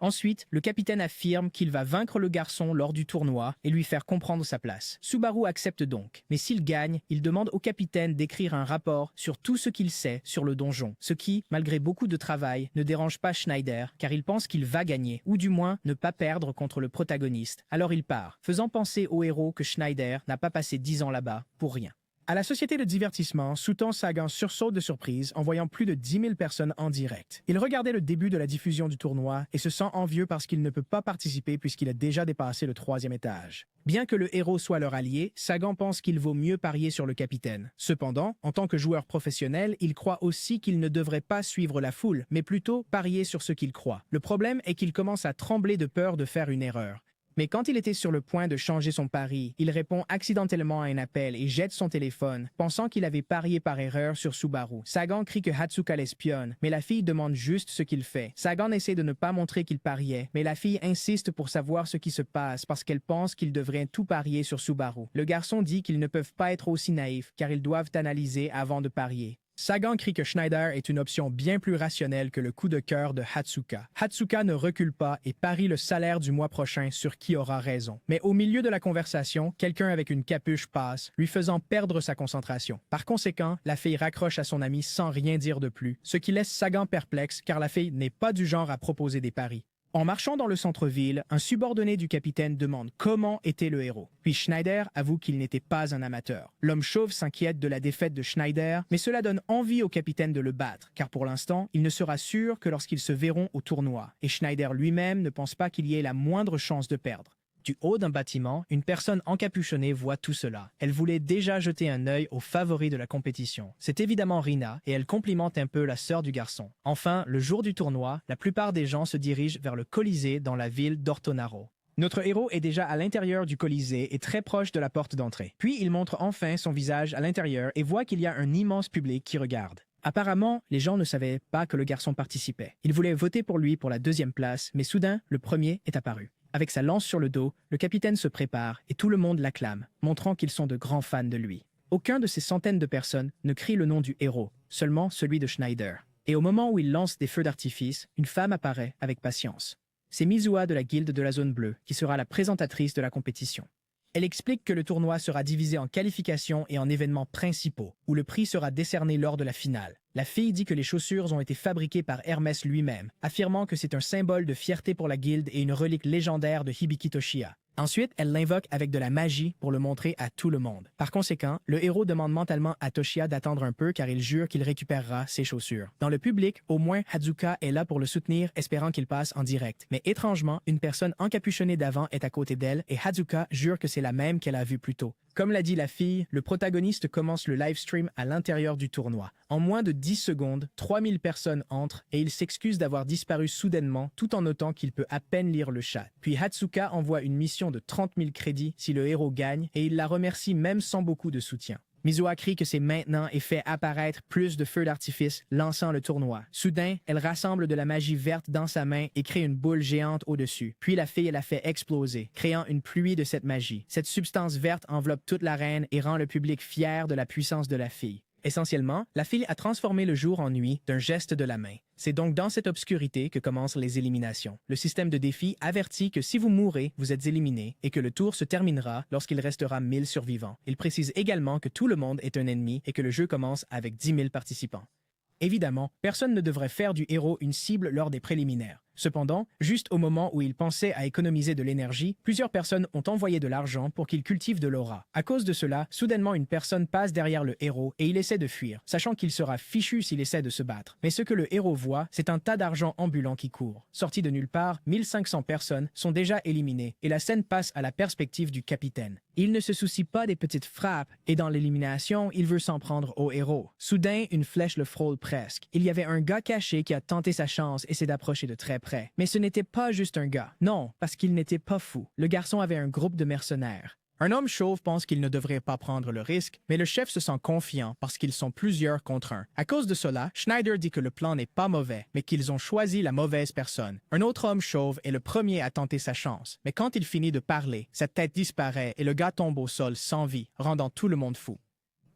Ensuite, le capitaine affirme qu'il va vaincre le garçon lors du tournoi et lui faire comprendre sa place. Subaru accepte donc, mais s'il gagne, il demande au capitaine d'écrire un rapport sur tout ce qu'il sait sur le donjon, ce qui, malgré beaucoup de travail, ne dérange pas Schneider car il pense qu'il va gagner, ou du moins ne pas perdre contre le protagoniste. Alors il part, faisant penser au héros que Schneider n'a pas passé 10 ans là-bas pour rien. À la société de divertissement, Sutton Sagan sursaute de surprise en voyant plus de 10 000 personnes en direct. Il regardait le début de la diffusion du tournoi et se sent envieux parce qu'il ne peut pas participer puisqu'il a déjà dépassé le 3e étage. Bien que le héros soit leur allié, Sagan pense qu'il vaut mieux parier sur le capitaine. Cependant, en tant que joueur professionnel, il croit aussi qu'il ne devrait pas suivre la foule, mais plutôt parier sur ce qu'il croit. Le problème est qu'il commence à trembler de peur de faire une erreur. Mais quand il était sur le point de changer son pari, il répond accidentellement à un appel et jette son téléphone, pensant qu'il avait parié par erreur sur Subaru. Sagan crie que Hatsuka l'espionne, mais la fille demande juste ce qu'il fait. Sagan essaie de ne pas montrer qu'il pariait, mais la fille insiste pour savoir ce qui se passe parce qu'elle pense qu'il devrait tout parier sur Subaru. Le garçon dit qu'ils ne peuvent pas être aussi naïfs car ils doivent analyser avant de parier. Sagan crie que Schneider est une option bien plus rationnelle que le coup de cœur de Hatsuka. Hatsuka ne recule pas et parie le salaire du mois prochain sur qui aura raison. Mais au milieu de la conversation, quelqu'un avec une capuche passe, lui faisant perdre sa concentration. Par conséquent, la fille raccroche à son ami sans rien dire de plus, ce qui laisse Sagan perplexe car la fille n'est pas du genre à proposer des paris. En marchant dans le centre-ville, un subordonné du capitaine demande comment était le héros. Puis Schneider avoue qu'il n'était pas un amateur. L'homme chauve s'inquiète de la défaite de Schneider, mais cela donne envie au capitaine de le battre, car pour l'instant, il ne sera sûr que lorsqu'ils se verront au tournoi. Et Schneider lui-même ne pense pas qu'il y ait la moindre chance de perdre. Du haut d'un bâtiment, une personne encapuchonnée voit tout cela. Elle voulait déjà jeter un œil aux favoris de la compétition. C'est évidemment Rina, et elle complimente un peu la sœur du garçon. Enfin, le jour du tournoi, la plupart des gens se dirigent vers le Colisée dans la ville d'Ortonaro. Notre héros est déjà à l'intérieur du Colisée et très proche de la porte d'entrée. Puis il montre enfin son visage à l'intérieur et voit qu'il y a un immense public qui regarde. Apparemment, les gens ne savaient pas que le garçon participait. Ils voulaient voter pour lui pour la 2e place, mais soudain, le premier est apparu. Avec sa lance sur le dos, le capitaine se prépare et tout le monde l'acclame, montrant qu'ils sont de grands fans de lui. Aucun de ces centaines de personnes ne crie le nom du héros, seulement celui de Schneider. Et au moment où il lance des feux d'artifice, une femme apparaît avec patience. C'est Mizuha de la Guilde de la Zone Bleue, qui sera la présentatrice de la compétition. Elle explique que le tournoi sera divisé en qualifications et en événements principaux, où le prix sera décerné lors de la finale. La fille dit que les chaussures ont été fabriquées par Hermès lui-même, affirmant que c'est un symbole de fierté pour la guilde et une relique légendaire de Hibiki Toshiya. Ensuite, elle l'invoque avec de la magie pour le montrer à tout le monde. Par conséquent, le héros demande mentalement à Toshiya d'attendre un peu car il jure qu'il récupérera ses chaussures. Dans le public, au moins Hatsuka est là pour le soutenir, espérant qu'il passe en direct. Mais étrangement, une personne encapuchonnée d'avant est à côté d'elle et Hatsuka jure que c'est la même qu'elle a vue plus tôt. Comme l'a dit la fille, le protagoniste commence le live stream à l'intérieur du tournoi. En moins de 10 secondes, 3000 personnes entrent et il s'excuse d'avoir disparu soudainement tout en notant qu'il peut à peine lire le chat. Puis Hatsuka envoie une mission de 30 000 crédits si le héros gagne et il la remercie même sans beaucoup de soutien. Mizuha crie que c'est maintenant et fait apparaître plus de feux d'artifice, lançant le tournoi. Soudain, elle rassemble de la magie verte dans sa main et crée une boule géante au-dessus. Puis la fille la fait exploser, créant une pluie de cette magie. Cette substance verte enveloppe toute l'arène et rend le public fier de la puissance de la fille. Essentiellement, la fille a transformé le jour en nuit d'un geste de la main. C'est donc dans cette obscurité que commencent les éliminations. Le système de défi avertit que si vous mourrez, vous êtes éliminé et que le tour se terminera lorsqu'il restera 1000 survivants. Il précise également que tout le monde est un ennemi et que le jeu commence avec 10 000 participants. Évidemment, personne ne devrait faire du héros une cible lors des préliminaires. Cependant, juste au moment où il pensait à économiser de l'énergie, plusieurs personnes ont envoyé de l'argent pour qu'il cultive de l'aura. À cause de cela, soudainement une personne passe derrière le héros et il essaie de fuir, sachant qu'il sera fichu s'il essaie de se battre. Mais ce que le héros voit, c'est un tas d'argent ambulant qui court. Sorti de nulle part, 1500 personnes sont déjà éliminées et la scène passe à la perspective du capitaine. Il ne se soucie pas des petites frappes et dans l'élimination, il veut s'en prendre au héros. Soudain, une flèche le frôle presque. Il y avait un gars caché qui a tenté sa chance et s'est approché de très près. Mais ce n'était pas juste un gars. Non, parce qu'il n'était pas fou. Le garçon avait un groupe de mercenaires. Un homme chauve pense qu'il ne devrait pas prendre le risque, mais le chef se sent confiant parce qu'ils sont plusieurs contre un. À cause de cela, Schneider dit que le plan n'est pas mauvais, mais qu'ils ont choisi la mauvaise personne. Un autre homme chauve est le premier à tenter sa chance, mais quand il finit de parler, sa tête disparaît et le gars tombe au sol sans vie, rendant tout le monde fou.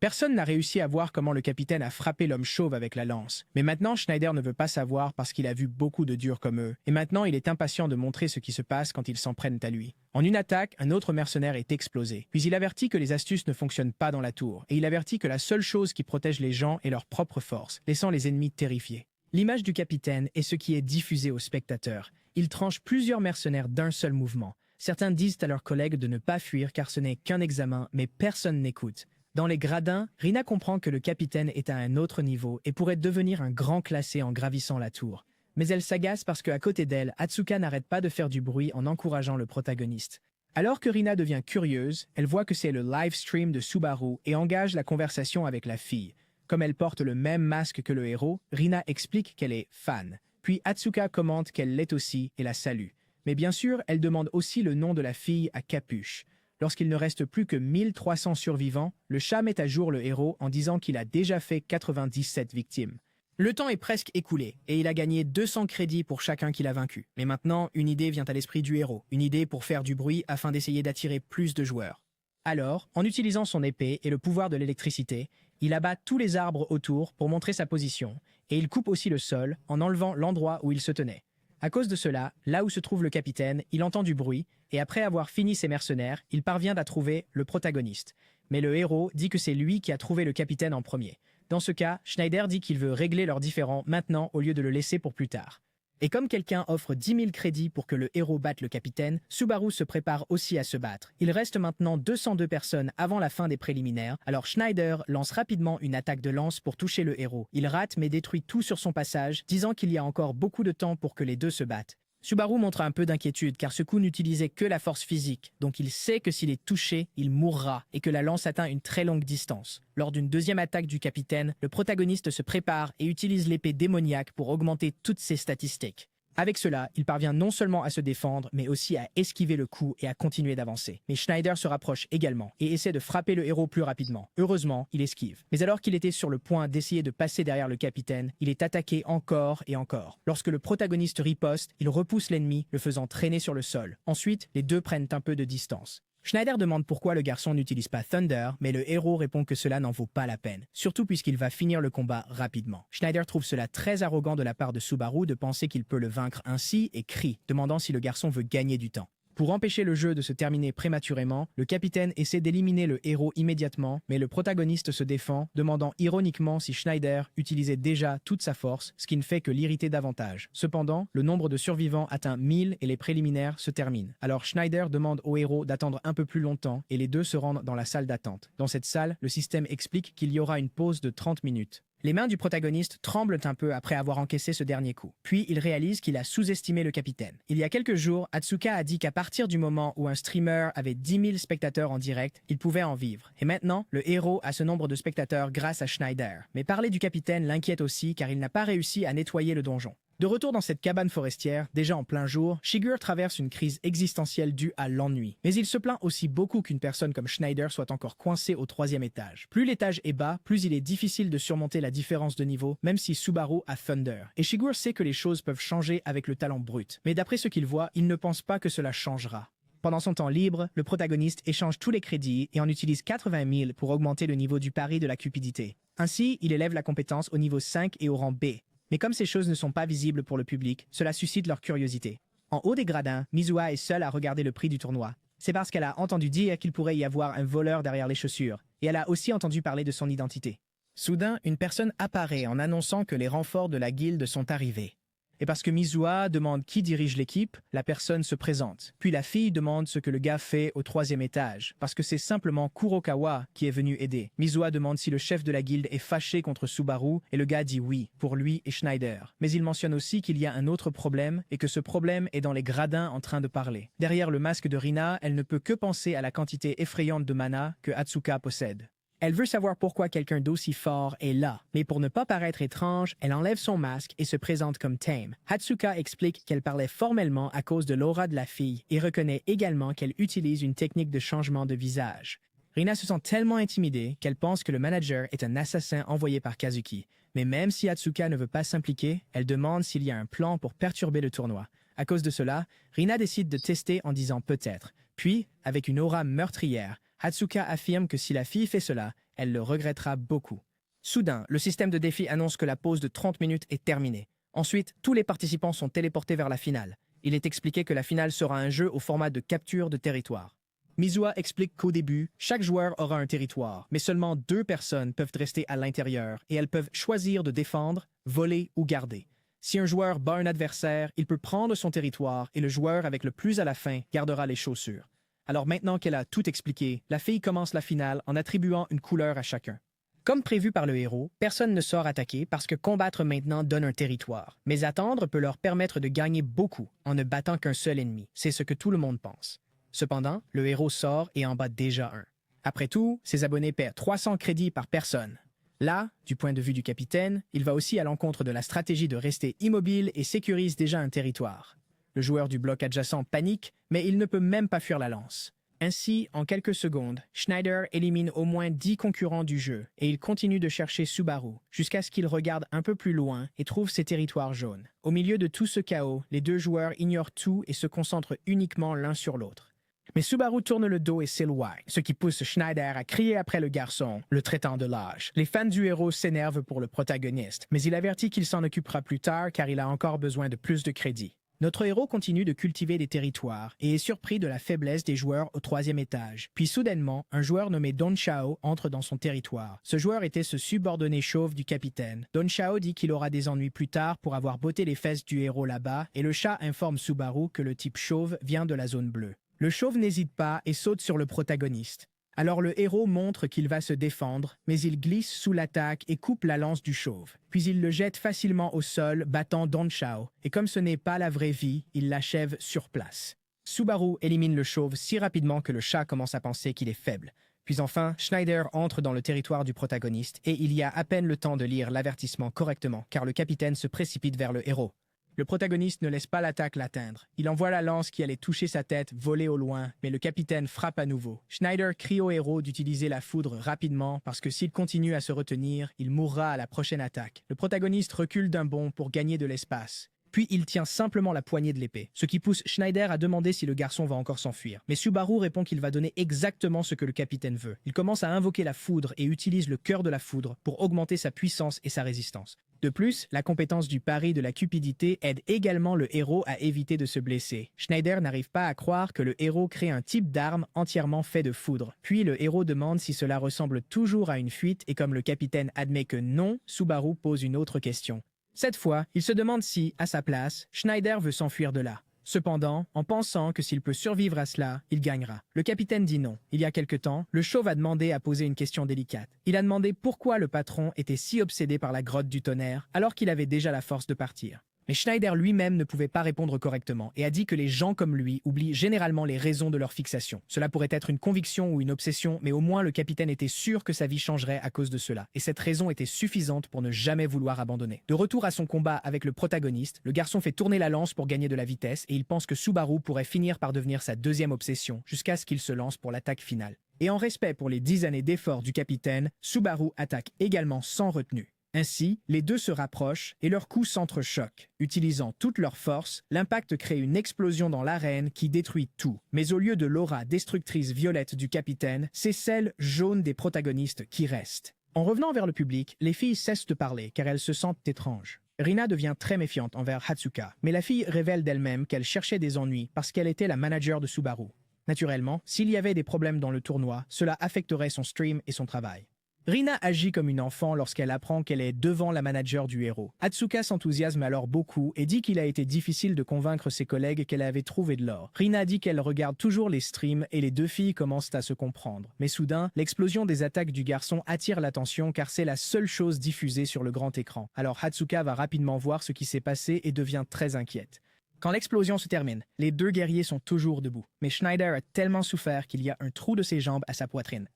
Personne n'a réussi à voir comment le capitaine a frappé l'homme chauve avec la lance. Mais maintenant, Schneider ne veut pas savoir parce qu'il a vu beaucoup de durs comme eux. Et maintenant, il est impatient de montrer ce qui se passe quand ils s'en prennent à lui. En une attaque, un autre mercenaire est explosé. Puis il avertit que les astuces ne fonctionnent pas dans la tour. Et il avertit que la seule chose qui protège les gens est leur propre force, laissant les ennemis terrifiés. L'image du capitaine est ce qui est diffusé aux spectateurs. Il tranche plusieurs mercenaires d'un seul mouvement. Certains disent à leurs collègues de ne pas fuir car ce n'est qu'un examen, mais personne n'écoute. Dans les gradins, Rina comprend que le capitaine est à un autre niveau et pourrait devenir un grand classé en gravissant la tour. Mais elle s'agace parce qu'à côté d'elle, Atsuka n'arrête pas de faire du bruit en encourageant le protagoniste. Alors que Rina devient curieuse, elle voit que c'est le live stream de Subaru et engage la conversation avec la fille. Comme elle porte le même masque que le héros, Rina explique qu'elle est fan. Puis Atsuka commente qu'elle l'est aussi et la salue. Mais bien sûr, elle demande aussi le nom de la fille à Capuche. Lorsqu'il ne reste plus que 1300 survivants, le chat met à jour le héros en disant qu'il a déjà fait 97 victimes. Le temps est presque écoulé, et il a gagné 200 crédits pour chacun qu'il a vaincu. Mais maintenant, une idée vient à l'esprit du héros, une idée pour faire du bruit afin d'essayer d'attirer plus de joueurs. Alors, en utilisant son épée et le pouvoir de l'électricité, il abat tous les arbres autour pour montrer sa position, et il coupe aussi le sol en enlevant l'endroit où il se tenait. À cause de cela, là où se trouve le capitaine, il entend du bruit, et après avoir fini ses mercenaires, il parvient à trouver le protagoniste. Mais le héros dit que c'est lui qui a trouvé le capitaine en premier. Dans ce cas, Schneider dit qu'il veut régler leurs différends maintenant au lieu de le laisser pour plus tard. Et comme quelqu'un offre 10 000 crédits pour que le héros batte le capitaine, Subaru se prépare aussi à se battre. Il reste maintenant 202 personnes avant la fin des préliminaires, alors Schneider lance rapidement une attaque de lance pour toucher le héros. Il rate mais détruit tout sur son passage, disant qu'il y a encore beaucoup de temps pour que les deux se battent. Subaru montre un peu d'inquiétude car ce coup n'utilisait que la force physique, donc il sait que s'il est touché, il mourra et que la lance atteint une très longue distance. Lors d'une deuxième attaque du capitaine, le protagoniste se prépare et utilise l'épée démoniaque pour augmenter toutes ses statistiques. Avec cela, il parvient non seulement à se défendre, mais aussi à esquiver le coup et à continuer d'avancer. Mais Schneider se rapproche également et essaie de frapper le héros plus rapidement. Heureusement, il esquive. Mais alors qu'il était sur le point d'essayer de passer derrière le capitaine, il est attaqué encore et encore. Lorsque le protagoniste riposte, il repousse l'ennemi, le faisant traîner sur le sol. Ensuite, les deux prennent un peu de distance. Schneider demande pourquoi le garçon n'utilise pas Thunder, mais le héros répond que cela n'en vaut pas la peine, surtout puisqu'il va finir le combat rapidement. Schneider trouve cela très arrogant de la part de Subaru de penser qu'il peut le vaincre ainsi et crie, demandant si le garçon veut gagner du temps. Pour empêcher le jeu de se terminer prématurément, le capitaine essaie d'éliminer le héros immédiatement, mais le protagoniste se défend, demandant ironiquement si Schneider utilisait déjà toute sa force, ce qui ne fait que l'irriter davantage. Cependant, le nombre de survivants atteint 1000 et les préliminaires se terminent. Alors Schneider demande au héros d'attendre un peu plus longtemps et les deux se rendent dans la salle d'attente. Dans cette salle, le système explique qu'il y aura une pause de 30 minutes. Les mains du protagoniste tremblent un peu après avoir encaissé ce dernier coup. Puis il réalise qu'il a sous-estimé le capitaine. Il y a quelques jours, Atsuka a dit qu'à partir du moment où un streamer avait 10 000 spectateurs en direct, il pouvait en vivre. Et maintenant, le héros a ce nombre de spectateurs grâce à Schneider. Mais parler du capitaine l'inquiète aussi car il n'a pas réussi à nettoyer le donjon. De retour dans cette cabane forestière, déjà en plein jour, Shigur traverse une crise existentielle due à l'ennui. Mais il se plaint aussi beaucoup qu'une personne comme Schneider soit encore coincée au 3e étage. Plus l'étage est bas, plus il est difficile de surmonter la différence de niveau, même si Subaru a Thunder. Et Shigur sait que les choses peuvent changer avec le talent brut. Mais d'après ce qu'il voit, il ne pense pas que cela changera. Pendant son temps libre, le protagoniste échange tous les crédits et en utilise 80 000 pour augmenter le niveau du pari de la cupidité. Ainsi, il élève la compétence au niveau 5 et au rang B. Mais comme ces choses ne sont pas visibles pour le public, cela suscite leur curiosité. En haut des gradins, Mizua est seule à regarder le prix du tournoi. C'est parce qu'elle a entendu dire qu'il pourrait y avoir un voleur derrière les chaussures, et elle a aussi entendu parler de son identité. Soudain, une personne apparaît en annonçant que les renforts de la guilde sont arrivés. Et parce que Mizua demande qui dirige l'équipe, la personne se présente. Puis la fille demande ce que le gars fait au 3e étage, parce que c'est simplement Kurokawa qui est venu aider. Mizua demande si le chef de la guilde est fâché contre Subaru, et le gars dit oui, pour lui et Schneider. Mais il mentionne aussi qu'il y a un autre problème, et que ce problème est dans les gradins en train de parler. Derrière le masque de Rina, elle ne peut que penser à la quantité effrayante de mana que Hatsuka possède. Elle veut savoir pourquoi quelqu'un d'aussi fort est là, mais pour ne pas paraître étrange, elle enlève son masque et se présente comme Tame. Hatsuka explique qu'elle parlait formellement à cause de l'aura de la fille et reconnaît également qu'elle utilise une technique de changement de visage. Rina se sent tellement intimidée qu'elle pense que le manager est un assassin envoyé par Kazuki. Mais même si Hatsuka ne veut pas s'impliquer, elle demande s'il y a un plan pour perturber le tournoi. À cause de cela, Rina décide de tester en disant peut-être. Puis, avec une aura meurtrière, Hatsuka affirme que si la fille fait cela, elle le regrettera beaucoup. Soudain, le système de défi annonce que la pause de 30 minutes est terminée. Ensuite, tous les participants sont téléportés vers la finale. Il est expliqué que la finale sera un jeu au format de capture de territoire. Mizua explique qu'au début, chaque joueur aura un territoire, mais seulement 2 personnes peuvent rester à l'intérieur et elles peuvent choisir de défendre, voler ou garder. Si un joueur bat un adversaire, il peut prendre son territoire et le joueur avec le plus à la fin gardera les chaussures. Alors maintenant qu'elle a tout expliqué, la fille commence la finale en attribuant une couleur à chacun. Comme prévu par le héros, personne ne sort attaquer parce que combattre maintenant donne un territoire. Mais attendre peut leur permettre de gagner beaucoup en ne battant qu'un seul ennemi. C'est ce que tout le monde pense. Cependant, le héros sort et en bat déjà un. Après tout, ses abonnés paient 300 crédits par personne. Là, du point de vue du capitaine, il va aussi à l'encontre de la stratégie de rester immobile et sécurise déjà un territoire. Le joueur du bloc adjacent panique, mais il ne peut même pas fuir la lance. Ainsi, en quelques secondes, Schneider élimine au moins 10 concurrents du jeu et il continue de chercher Subaru jusqu'à ce qu'il regarde un peu plus loin et trouve ses territoires jaunes. Au milieu de tout ce chaos, les 2 joueurs ignorent tout et se concentrent uniquement l'un sur l'autre. Mais Subaru tourne le dos et s'éloigne, ce qui pousse Schneider à crier après le garçon, le traitant de lâche. Les fans du héros s'énervent pour le protagoniste, mais il avertit qu'il s'en occupera plus tard car il a encore besoin de plus de crédits. Notre héros continue de cultiver des territoires et est surpris de la faiblesse des joueurs au 3e étage. Puis soudainement, un joueur nommé Don Chao entre dans son territoire. Ce joueur était ce subordonné chauve du capitaine. Don Chao dit qu'il aura des ennuis plus tard pour avoir botté les fesses du héros là-bas et le chat informe Subaru que le type chauve vient de la zone bleue. Le chauve n'hésite pas et saute sur le protagoniste. Alors le héros montre qu'il va se défendre, mais il glisse sous l'attaque et coupe la lance du chauve. Puis il le jette facilement au sol, battant Don Chao, et comme ce n'est pas la vraie vie, il l'achève sur place. Subaru élimine le chauve si rapidement que le chat commence à penser qu'il est faible. Puis enfin, Schneider entre dans le territoire du protagoniste, et il y a à peine le temps de lire l'avertissement correctement, car le capitaine se précipite vers le héros. Le protagoniste ne laisse pas l'attaque l'atteindre. Il envoie la lance qui allait toucher sa tête voler au loin, mais le capitaine frappe à nouveau. Schneider crie au héros d'utiliser la foudre rapidement parce que s'il continue à se retenir, il mourra à la prochaine attaque. Le protagoniste recule d'un bond pour gagner de l'espace. Puis il tient simplement la poignée de l'épée, ce qui pousse Schneider à demander si le garçon va encore s'enfuir. Mais Subaru répond qu'il va donner exactement ce que le capitaine veut. Il commence à invoquer la foudre et utilise le cœur de la foudre pour augmenter sa puissance et sa résistance. De plus, la compétence du pari de la cupidité aide également le héros à éviter de se blesser. Schneider n'arrive pas à croire que le héros crée un type d'arme entièrement fait de foudre. Puis le héros demande si cela ressemble toujours à une fuite et comme le capitaine admet que non, Subaru pose une autre question. Cette fois, il se demande si, à sa place, Schneider veut s'enfuir de là. Cependant, en pensant que s'il peut survivre à cela, il gagnera. Le capitaine dit non. Il y a quelque temps, le chauve a demandé à poser une question délicate. Il a demandé pourquoi le patron était si obsédé par la grotte du tonnerre alors qu'il avait déjà la force de partir. Mais Schneider lui-même ne pouvait pas répondre correctement et a dit que les gens comme lui oublient généralement les raisons de leur fixation. Cela pourrait être une conviction ou une obsession, mais au moins le capitaine était sûr que sa vie changerait à cause de cela. Et cette raison était suffisante pour ne jamais vouloir abandonner. De retour à son combat avec le protagoniste, le garçon fait tourner la lance pour gagner de la vitesse et il pense que Subaru pourrait finir par devenir sa deuxième obsession jusqu'à ce qu'il se lance pour l'attaque finale. Et en respect pour les 10 années d'efforts du capitaine, Subaru attaque également sans retenue. Ainsi, les deux se rapprochent et leurs coups s'entrechoquent. Utilisant toute leur force, l'impact crée une explosion dans l'arène qui détruit tout. Mais au lieu de l'aura destructrice violette du capitaine, c'est celle jaune des protagonistes qui reste. En revenant vers le public, les filles cessent de parler car elles se sentent étranges. Rina devient très méfiante envers Hatsuka, mais la fille révèle d'elle-même qu'elle cherchait des ennuis parce qu'elle était la manager de Subaru. Naturellement, s'il y avait des problèmes dans le tournoi, cela affecterait son stream et son travail. Rina agit comme une enfant lorsqu'elle apprend qu'elle est devant la manager du héros. Hatsuka s'enthousiasme alors beaucoup et dit qu'il a été difficile de convaincre ses collègues qu'elle avait trouvé de l'or. Rina dit qu'elle regarde toujours les streams et les deux filles commencent à se comprendre. Mais soudain, l'explosion des attaques du garçon attire l'attention car c'est la seule chose diffusée sur le grand écran. Alors Hatsuka va rapidement voir ce qui s'est passé et devient très inquiète. Quand l'explosion se termine, les deux guerriers sont toujours debout. Mais Schneider a tellement souffert qu'il y a un trou de ses jambes à sa poitrine.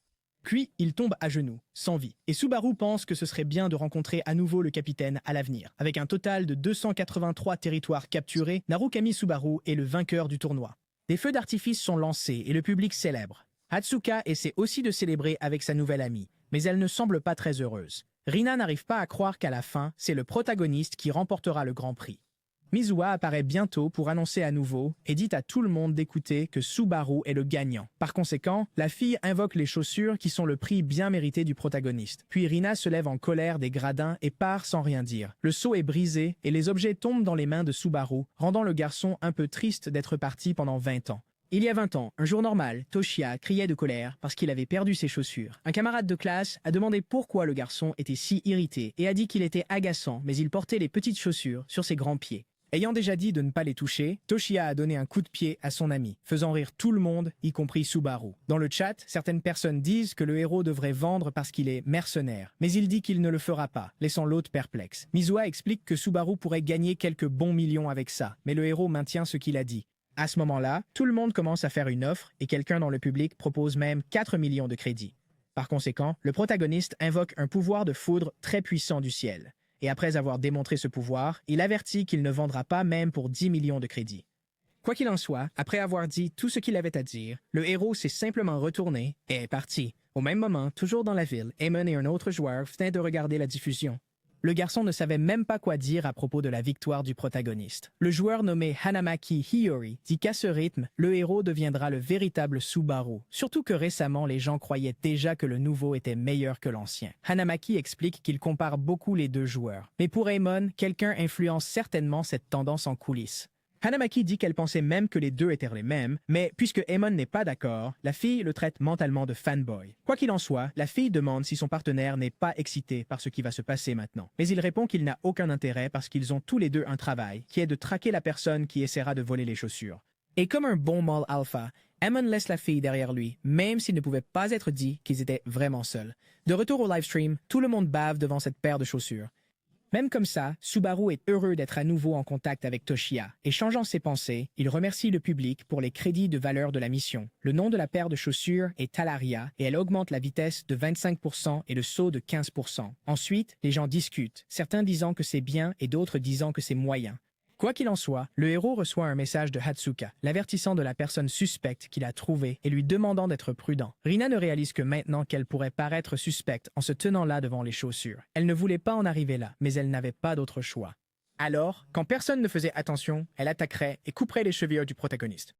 Puis, il tombe à genoux, sans vie. Et Subaru pense que ce serait bien de rencontrer à nouveau le capitaine à l'avenir. Avec un total de 283 territoires capturés, Narukami Subaru est le vainqueur du tournoi. Des feux d'artifice sont lancés et le public célèbre. Hatsuka essaie aussi de célébrer avec sa nouvelle amie, mais elle ne semble pas très heureuse. Rina n'arrive pas à croire qu'à la fin, c'est le protagoniste qui remportera le Grand Prix. Mizuha apparaît bientôt pour annoncer à nouveau et dit à tout le monde d'écouter que Subaru est le gagnant. Par conséquent, la fille invoque les chaussures qui sont le prix bien mérité du protagoniste. Puis Rina se lève en colère des gradins et part sans rien dire. Le seau est brisé et les objets tombent dans les mains de Subaru, rendant le garçon un peu triste d'être parti pendant 20 ans. Il y a 20 ans, un jour normal, Toshiya criait de colère parce qu'il avait perdu ses chaussures. Un camarade de classe a demandé pourquoi le garçon était si irrité et a dit qu'il était agaçant, mais il portait les petites chaussures sur ses grands pieds. Ayant déjà dit de ne pas les toucher, Toshiya a donné un coup de pied à son ami, faisant rire tout le monde, y compris Subaru. Dans le chat, certaines personnes disent que le héros devrait vendre parce qu'il est mercenaire, mais il dit qu'il ne le fera pas, laissant l'autre perplexe. Mizuha explique que Subaru pourrait gagner quelques bons millions avec ça, mais le héros maintient ce qu'il a dit. À ce moment-là, tout le monde commence à faire une offre et quelqu'un dans le public propose même 4 millions de crédits. Par conséquent, le protagoniste invoque un pouvoir de foudre très puissant du ciel. Et après avoir démontré ce pouvoir, il avertit qu'il ne vendra pas même pour 10 millions de crédits. Quoi qu'il en soit, après avoir dit tout ce qu'il avait à dire, le héros s'est simplement retourné et est parti. Au même moment, toujours dans la ville, Eamon et un autre joueur venaient de regarder la diffusion. Le garçon ne savait même pas quoi dire à propos de la victoire du protagoniste. Le joueur nommé Hanamaki Hiyori dit qu'à ce rythme, le héros deviendra le véritable Subaru. Surtout que récemment, les gens croyaient déjà que le nouveau était meilleur que l'ancien. Hanamaki explique qu'il compare beaucoup les deux joueurs. Mais pour Eamon, quelqu'un influence certainement cette tendance en coulisses. Hanamaki dit qu'elle pensait même que les deux étaient les mêmes, mais puisque Eamon n'est pas d'accord, la fille le traite mentalement de fanboy. Quoi qu'il en soit, la fille demande si son partenaire n'est pas excité par ce qui va se passer maintenant. Mais il répond qu'il n'a aucun intérêt parce qu'ils ont tous les deux un travail, qui est de traquer la personne qui essaiera de voler les chaussures. Et comme un bon mâle alpha, Eamon laisse la fille derrière lui, même s'il ne pouvait pas être dit qu'ils étaient vraiment seuls. De retour au livestream, tout le monde bave devant cette paire de chaussures. Même comme ça, Subaru est heureux d'être à nouveau en contact avec Toshiya, et changeant ses pensées, il remercie le public pour les crédits de valeur de la mission. Le nom de la paire de chaussures est Talaria, et elle augmente la vitesse de 25% et le saut de 15%. Ensuite, les gens discutent, certains disant que c'est bien et d'autres disant que c'est moyen. Quoi qu'il en soit, le héros reçoit un message de Hatsuka, l'avertissant de la personne suspecte qu'il a trouvée et lui demandant d'être prudent. Rina ne réalise que maintenant qu'elle pourrait paraître suspecte en se tenant là devant les chaussures. Elle ne voulait pas en arriver là, mais elle n'avait pas d'autre choix. Alors, quand personne ne faisait attention, elle attaquerait et couperait les chevilles du protagoniste.